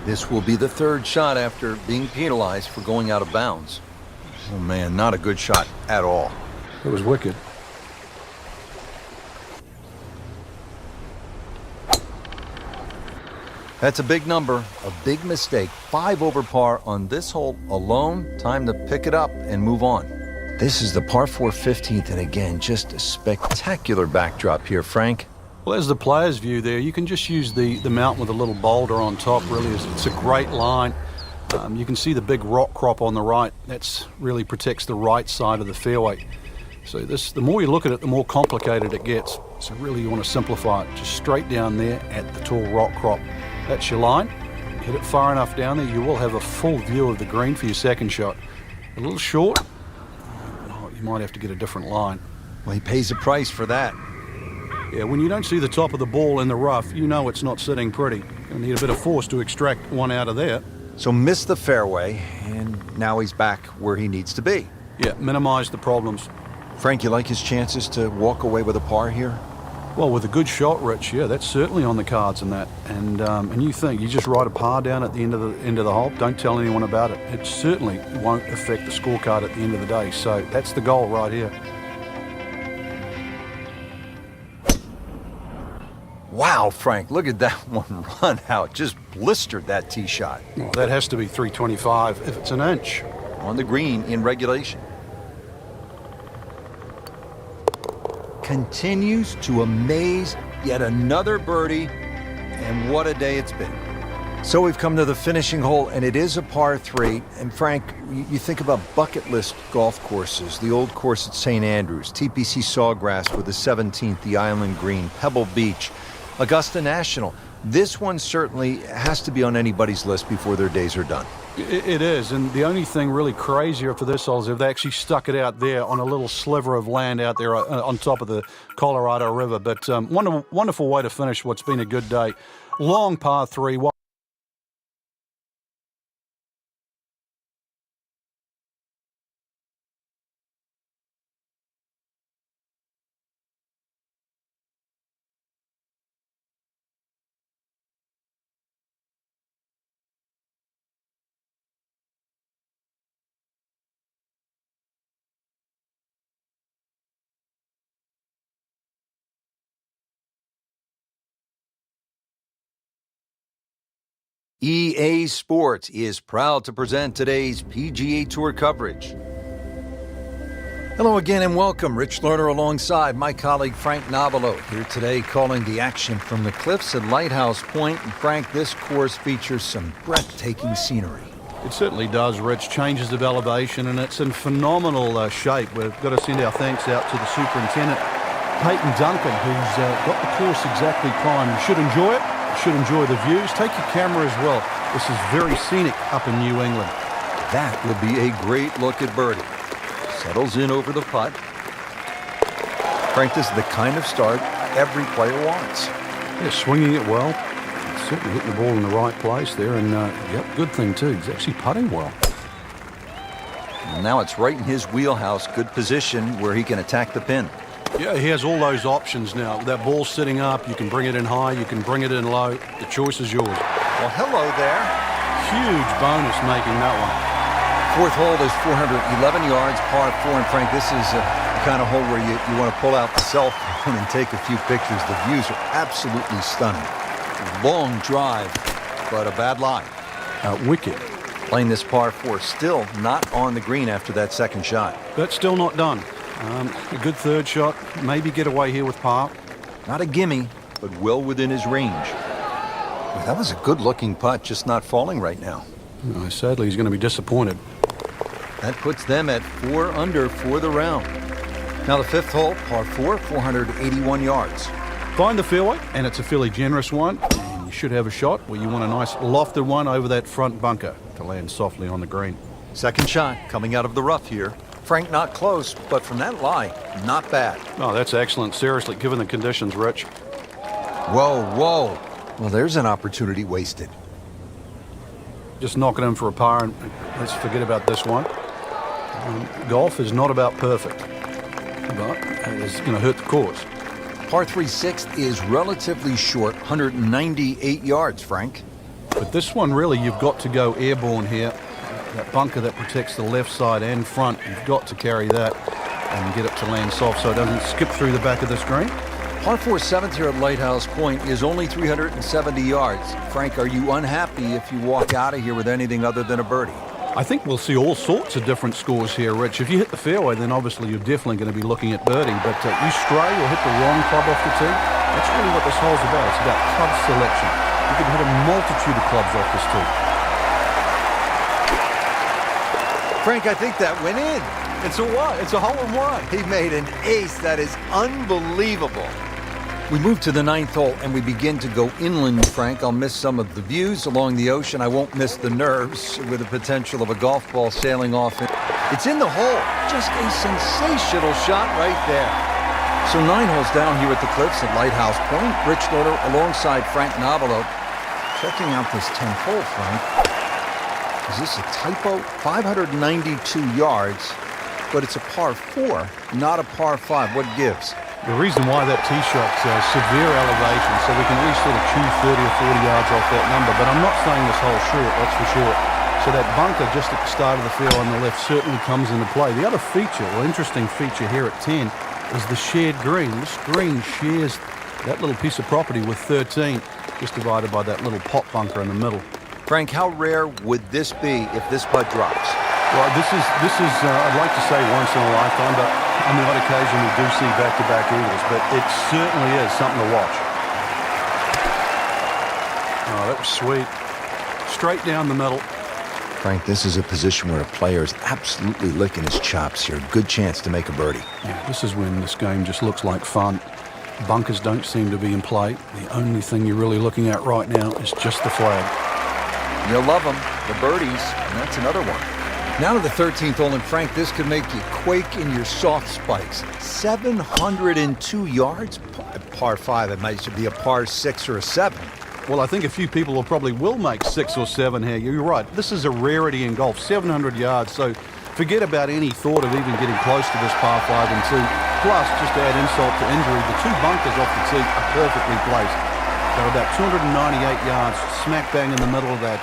[SPEAKER 1] This will be the 3rd shot after being penalized for going out of bounds. Oh, man, not a good shot at all.
[SPEAKER 2] It was wicked.
[SPEAKER 1] That's a big number, a big mistake. 5 over par on this hole alone. Time to pick it up and move on. This is the par 4 15th, and again, just a spectacular backdrop here, Frank.
[SPEAKER 2] Well, there's the player's view there. You can just use the mountain with a little boulder on top, really. It's a great line. You can see the big rock crop on the right. That's really protects the right side of the fairway. See, the more you look at it, the more complicated it gets. So really you want to simplify it. Just straight down there at the tall rock crop. That's your line. Hit it far enough down there, you will have a full view of the green for your second shot. A little short, you might have to get a different line.
[SPEAKER 1] Well, he pays a price for that.
[SPEAKER 2] Yeah, when you don't see the top of the ball in the rough, you know it's not sitting pretty. You'll need a bit of force to extract one out of there.
[SPEAKER 1] So missed the fairway, and now he's back where he needs to be.
[SPEAKER 2] Yeah, minimize the problems.
[SPEAKER 1] Frank, you like his chances to walk away with a par here?
[SPEAKER 2] Well, with a good shot, Rich, yeah, that's certainly on the cards in that. And you think you just write a par down at the end of the hole, don't tell anyone about it. It certainly won't affect the scorecard at the end of the day. So that's the goal right here.
[SPEAKER 1] Wow, Frank, look at that one run out. Just blistered that tee shot.
[SPEAKER 2] Well, that has to be 325 if it's an inch.
[SPEAKER 1] On the green in regulation. Continues to amaze, yet another birdie, and what a day it's been. So we've come to the finishing hole, and it is a par 3. And Frank, you think about bucket list golf courses, the old course at St. Andrews, TPC Sawgrass with the 17th, the Island Green, Pebble Beach, Augusta National. This one certainly has to be on anybody's list before their days are done.
[SPEAKER 2] It is, and the only thing really crazier for this hole is if they actually stuck it out there on a little sliver of land out there on top of the Colorado River. But wonderful way to finish what's been a good day. Long par 3.
[SPEAKER 1] EA Sports is proud to present today's PGA Tour coverage. Hello again and welcome. Rich Lerner alongside my colleague Frank Nobilo here today calling the action from the cliffs at Lighthouse Point. And Frank, this course features some breathtaking scenery.
[SPEAKER 2] It certainly does, Rich. Changes of elevation, and it's in phenomenal shape. We've got to send our thanks out to the superintendent, Peyton Duncan, who's got the course exactly primed. You should enjoy it. You should enjoy the views. Take your camera as well. This is very scenic up in New England.
[SPEAKER 1] That will be a great look at birdie. Settles in over the putt. Frank, this is the kind of start every player wants.
[SPEAKER 2] Yeah, swinging it well. Certainly hitting the ball in the right place there. And, yep, good thing, too. He's actually putting well.
[SPEAKER 1] Well, now it's right in his wheelhouse. Good position where he can attack the pin.
[SPEAKER 2] Yeah, he has all those options now. That ball's sitting up. You can bring it in high. You can bring it in low. The choice is yours.
[SPEAKER 1] Well, hello there.
[SPEAKER 2] Huge bonus making that one.
[SPEAKER 1] Fourth hole is 411 yards, par 4. And Frank, this is the kind of hole where you want to pull out the cell phone and take a few pictures. The views are absolutely stunning. Long drive, but a bad lie.
[SPEAKER 2] Wicked.
[SPEAKER 1] Playing this par 4, still not on the green after that second shot.
[SPEAKER 2] But still not done. A good third shot. Maybe get away here with par.
[SPEAKER 1] Not a gimme, but well within his range. Well, that was a good-looking putt, just not falling right now.
[SPEAKER 2] Sadly, he's going to be disappointed.
[SPEAKER 1] That puts them at 4 under for the round. Now the fifth hole, par 4, 481 yards.
[SPEAKER 2] Find the fairway, and it's a fairly generous one. And you should have a shot where you want a nice lofted one over that front bunker to land softly on the green.
[SPEAKER 1] Second shot coming out of the rough here. Frank, not close, but from that lie, not bad.
[SPEAKER 2] Oh, that's excellent. Seriously, given the conditions, Rich.
[SPEAKER 1] Whoa, whoa. Well, there's an opportunity wasted.
[SPEAKER 2] Just knock it in for a par, and let's forget about this one. Golf is not about perfect, but it is going to hurt the course.
[SPEAKER 1] Par 3 sixth is relatively short, 198 yards, Frank.
[SPEAKER 2] But this one, really, you've got to go airborne here. That bunker that protects the left side and front, you've got to carry that and get it to land soft so it doesn't skip through the back of the screen.
[SPEAKER 1] Par 4 seventh here at Lighthouse Point is only 370 yards. Frank, are you unhappy if you walk out of here with anything other than a birdie?
[SPEAKER 2] I think we'll see all sorts of different scores here, Rich. If you hit the fairway, then obviously you're definitely going to be looking at birdie. But you stray or hit the wrong club off the tee, that's really what this hole's about. It's about club selection. You can hit a multitude of clubs off this tee.
[SPEAKER 1] Frank, I think that went in.
[SPEAKER 2] It's a what? It's a hole-in-one.
[SPEAKER 1] He made an ace. That is unbelievable. We move to the 9th hole, and we begin to go inland, Frank. I'll miss some of the views along the ocean. I won't miss the nerves with the potential of a golf ball sailing off. It's in the hole. Just a sensational shot right there. So 9 holes down here at the Cliffs at Lighthouse Point. Rich Loader alongside Frank Nobilo. Checking out this 10th hole, Frank. Is this a typo? 592 yards, but it's a par 4, not a par 5. What gives?
[SPEAKER 2] The reason why that tee shot's severe elevation, so we can at least sort of chew 30 or 40 yards off that number, but I'm not saying this hole's short, that's for sure. So that bunker just at the start of the field on the left certainly comes into play. The other feature, or interesting feature here at 10, is the shared green. This green shares that little piece of property with 13, just divided by that little pot bunker in the middle.
[SPEAKER 1] Frank, how rare would this be if this putt drops?
[SPEAKER 2] Well, this is I'd like to say once in a lifetime, but on the odd occasion we do see back-to-back eagles, but it certainly is something to watch. Oh, that was sweet. Straight down the middle.
[SPEAKER 1] Frank, this is a position where a player is absolutely licking his chops here. Good chance to make a birdie.
[SPEAKER 2] Yeah, this is when this game just looks like fun. Bunkers don't seem to be in play. The only thing you're really looking at right now is just the flag.
[SPEAKER 1] You'll love them, the birdies, and that's another one. Now to the 13th hole, and Frank, this could make you quake in your soft spikes. 702 yards? Par 5, it might be a par 6 or a 7.
[SPEAKER 2] Well, I think a few people will make 6 or 7 here. You're right. This is a rarity in golf, 700 yards. So forget about any thought of even getting close to this par 5 and 2. Plus, just to add insult to injury, the 2 bunkers off the tee are perfectly placed. They're about 298 yards, smack bang in the middle of that.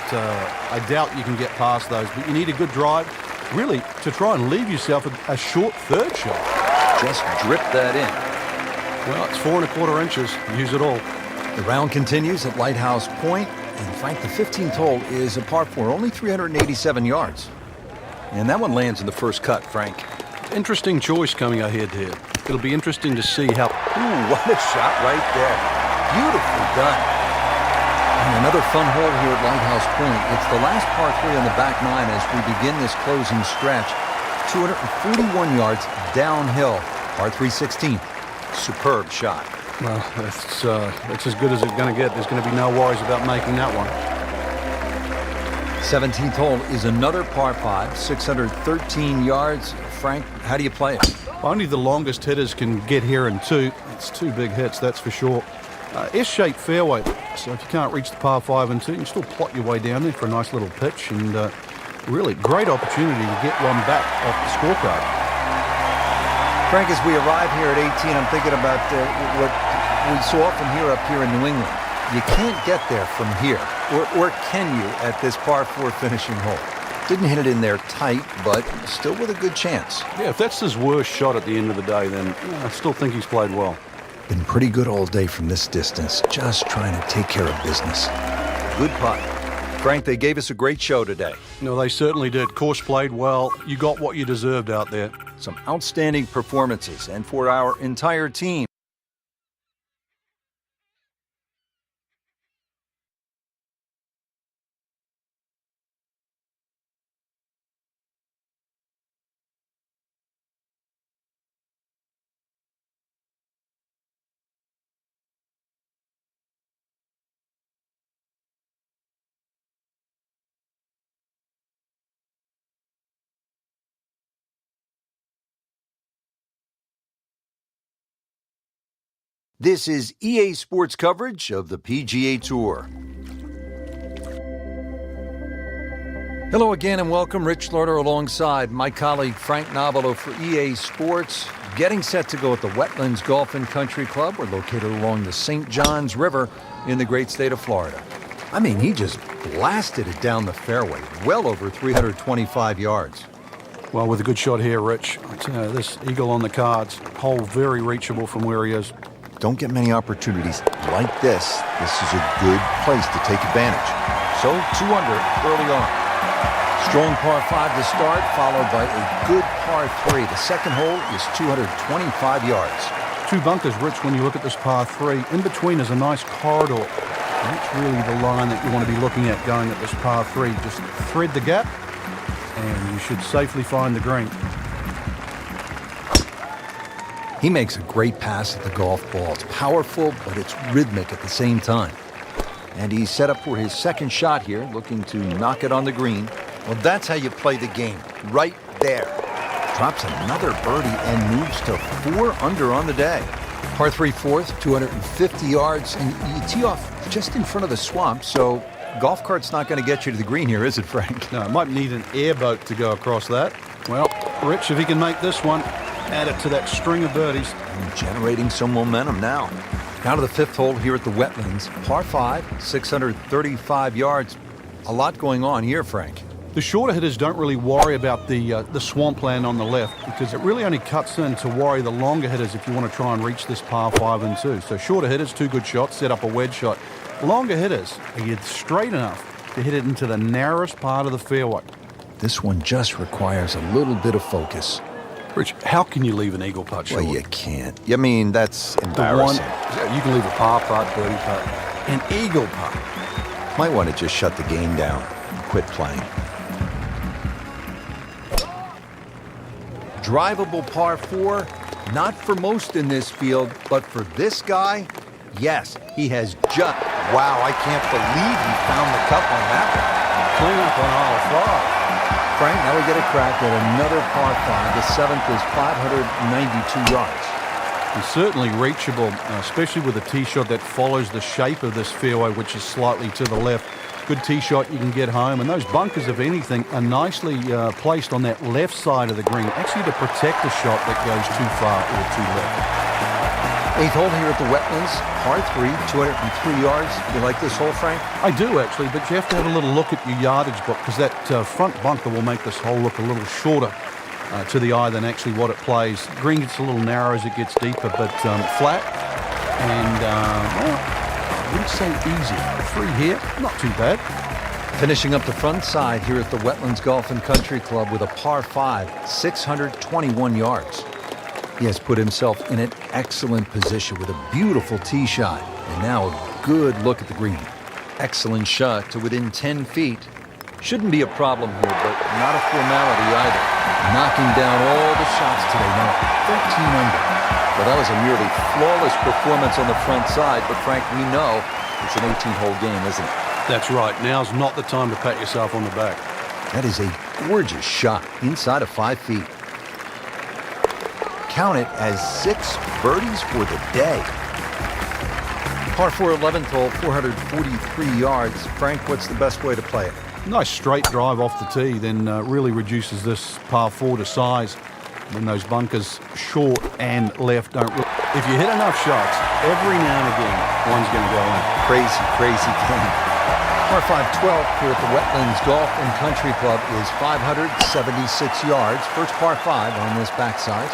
[SPEAKER 2] I doubt you can get past those, but you need a good drive, really, to try and leave yourself a short third shot.
[SPEAKER 1] Just drip that in.
[SPEAKER 2] Well, it's 4 1/4 inches. Use it all.
[SPEAKER 1] The round continues at Lighthouse Point, and Frank, the 15th hole is a par 4, only 387 yards. And that one lands in the first cut, Frank.
[SPEAKER 2] Interesting choice coming ahead here. It'll be interesting to see how...
[SPEAKER 1] Ooh, what a shot right there. Beautifully done. And another fun hole here at Lighthouse Point. It's the last par 3 on the back 9 as we begin this closing stretch. 241 yards downhill, par 3 16. Superb shot.
[SPEAKER 2] Well, that's as good as it's going to get. There's going to be no worries about making that one.
[SPEAKER 1] 17th hole is another par 5, 613 yards. Frank, how do you play it?
[SPEAKER 2] Only the longest hitters can get here in 2. It's 2 big hits, that's for sure. S-shaped fairway, so if you can't reach the par 5 and 2, you can still plot your way down there for a nice little pitch, and really great opportunity to get one back off the scorecard.
[SPEAKER 1] Frank, as we arrive here at 18, I'm thinking about what we so often hear up here in New England. You can't get there from here, or can you at this par 4 finishing hole? Didn't hit it in there tight, but still with a good chance.
[SPEAKER 2] Yeah, if that's his worst shot at the end of the day, then I still think he's played well.
[SPEAKER 1] Been pretty good all day from this distance, just trying to take care of business. Good putt. Frank, they gave us a great show today.
[SPEAKER 2] No, they certainly did. Course played well. You got what you deserved out there.
[SPEAKER 1] Some outstanding performances, and for our entire team. This is EA Sports coverage of the PGA Tour. Hello again and welcome. Rich Loader alongside my colleague Frank Nobilo for EA Sports. Getting set to go at the Wetlands Golf and Country Club. We're located along the St. Johns River in the great state of Florida. I mean, he just blasted it down the fairway, well over 325 yards.
[SPEAKER 2] Well, with a good shot here, Rich. This eagle on the cards, hole very reachable from where he is.
[SPEAKER 1] Don't get many opportunities like this. This is a good place to take advantage. So, 2 under early on. Strong par 5 to start, followed by a good par 3. The second hole is 225 yards.
[SPEAKER 2] 2 bunkers, Rich, when you look at this par 3. In between is a nice corridor. And that's really the line that you want to be looking at going at this par 3. Just thread the gap, and you should safely find the green.
[SPEAKER 1] He makes a great pass at the golf ball. It's powerful, but it's rhythmic at the same time. And he's set up for his second shot here, looking to knock it on the green. Well, that's how you play the game, right there. Drops another birdie and moves to 4 under on the day. Par 3 fourth, 250 yards, and you tee off just in front of the swamp, so golf cart's not going to get you to the green here, is it, Frank?
[SPEAKER 2] No, it might need an airboat to go across that. Well, Rich, if he can make this one, add it to that string of birdies.
[SPEAKER 1] And generating some momentum now. Now to the 5th hole here at the Wetlands. Par 5, 635 yards. A lot going on here, Frank.
[SPEAKER 2] The shorter hitters don't really worry about the swampland on the left because it really only cuts in to worry the longer hitters if you want to try and reach this par 5 and 2. So shorter hitters, 2 good shots, set up a wedge shot. Longer hitters, are you straight enough to hit it into the narrowest part of the fairway?
[SPEAKER 1] This one just requires a little bit of focus.
[SPEAKER 2] Rich, how can you leave an eagle putt short?
[SPEAKER 1] Well, you can't. I mean, that's
[SPEAKER 2] The one,
[SPEAKER 1] embarrassing.
[SPEAKER 2] you can leave a par putt, birdie putt, an eagle putt.
[SPEAKER 1] Might want to just shut the game down and quit playing. Drivable par 4, not for most in this field, but for this guy, yes, he has just... Wow, I can't believe he found the cup on that one.
[SPEAKER 2] Clean up on aisle 5.
[SPEAKER 1] Frank, now we get a crack at another par 5. The 7th is 592 yards.
[SPEAKER 2] It's certainly reachable, especially with a tee shot that follows the shape of this fairway, which is slightly to the left. Good tee shot, you can get home. And those bunkers, if anything, are nicely placed on that left side of the green, actually to protect the shot that goes too far or too left.
[SPEAKER 1] 8th hole here at the Wetlands, par 3, 203 yards. You like this hole, Frank?
[SPEAKER 2] I do, actually, but you have to have a little look at your yardage book because that front bunker will make this hole look a little shorter to the eye than actually what it plays. Green gets a little narrow as it gets deeper, but flat and, well, I wouldn't say easy. 3 here, not too bad.
[SPEAKER 1] Finishing up the front side here at the Wetlands Golf and Country Club with a par 5, 621 yards. He has put himself in an excellent position with a beautiful tee shot. And now a good look at the green. Excellent shot to within 10 feet. Shouldn't be a problem here, but not a formality either. Knocking down all the shots today, now 13 under. Well, that was a nearly flawless performance on the front side, but Frank, we know it's an 18-hole game, isn't it?
[SPEAKER 2] That's right. Now's not the time to pat yourself on the back.
[SPEAKER 1] That is a gorgeous shot inside of 5 feet. Count it as 6 birdies for the day. Par 4 11th hole, 443 yards. Frank, what's the best way to play it?
[SPEAKER 2] Nice straight drive off the tee, then really reduces this par 4 to size. When those bunkers short and left don't... If you hit enough shots, every now and again, one's going to go in.
[SPEAKER 1] Crazy, crazy game. Par 5 12th here at the Wetlands Golf and Country Club is 576 yards. First par 5 on this backside.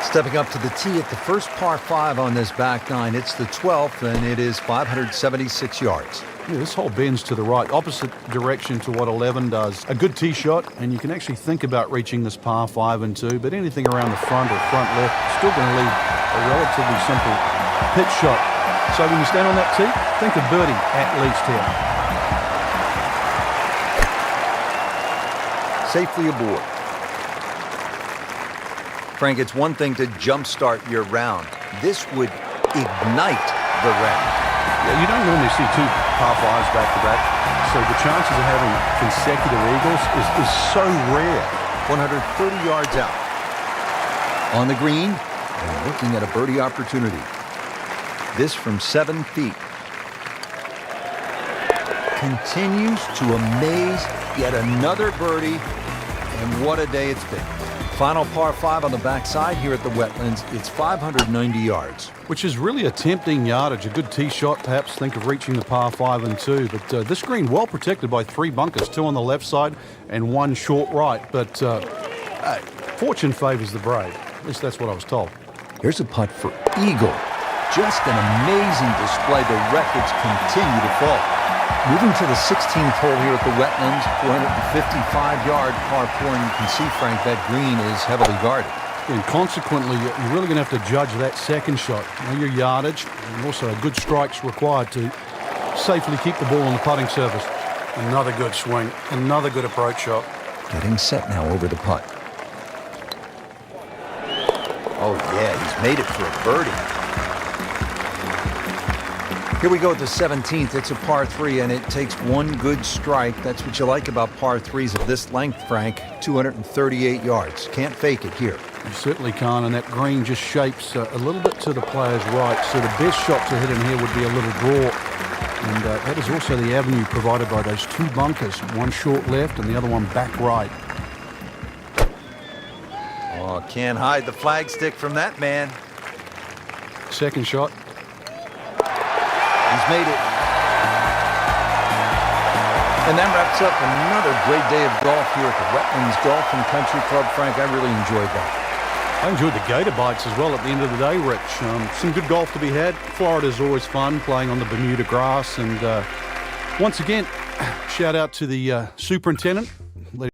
[SPEAKER 1] Stepping up to the tee at the first par 5 on this back 9. It's the 12th, and it is 576 yards.
[SPEAKER 2] Yeah, this hole bends to the right, opposite direction to what 11 does. A good tee shot, and you can actually think about reaching this par 5 and 2, but anything around the front or front left, still going to leave a relatively simple pitch shot. So when you stand on that tee, think of birdie at least here.
[SPEAKER 1] Safely aboard. Frank, it's one thing to jumpstart your round. This would ignite the round.
[SPEAKER 2] Yeah, you don't normally see 2 par 5s back-to-back, so the chances of having consecutive eagles is so rare.
[SPEAKER 1] 130 yards out. On the green, and looking at a birdie opportunity. This from 7 feet. Continues to amaze, yet another birdie, and what a day it's been. Final par 5 on the backside here at the Wetlands. It's 590 yards.
[SPEAKER 2] Which is really a tempting yardage. A good tee shot, perhaps think of reaching the par 5 and 2. But this green well protected by 3 bunkers, 2 on the left side and 1 short right. But fortune favors the brave. At least that's what I was told.
[SPEAKER 1] Here's a putt for eagle. Just an amazing display. The records continue to fall. Moving to the 16th hole here at the Wetlands, 455-yard par 4, and you can see, Frank, that green is heavily guarded.
[SPEAKER 2] And consequently, you're really going to have to judge that second shot. Know your yardage, and also good strikes required to safely keep the ball on the putting surface. Another good swing, another good approach shot.
[SPEAKER 1] Getting set now over the putt. Oh, yeah, he's made it for a birdie. Here we go at the 17th. It's a par 3, and it takes one good strike. That's what you like about par 3s of this length, Frank. 238 yards. Can't fake it here.
[SPEAKER 2] You certainly can't, and that green just shapes a little bit to the player's right. So the best shot to hit in here would be a little draw. And that is also the avenue provided by those two bunkers. One short left and the other one back right.
[SPEAKER 1] Oh, can't hide the flagstick from that man.
[SPEAKER 2] Second shot.
[SPEAKER 1] He's made it. And that wraps up another great day of golf here at the Wetlands Golf and Country Club. Frank, I really enjoyed that.
[SPEAKER 2] I enjoyed the gator bites as well at the end of the day, Rich. Some good golf to be had. Florida's always fun, playing on the Bermuda grass. And once again, shout out to the superintendent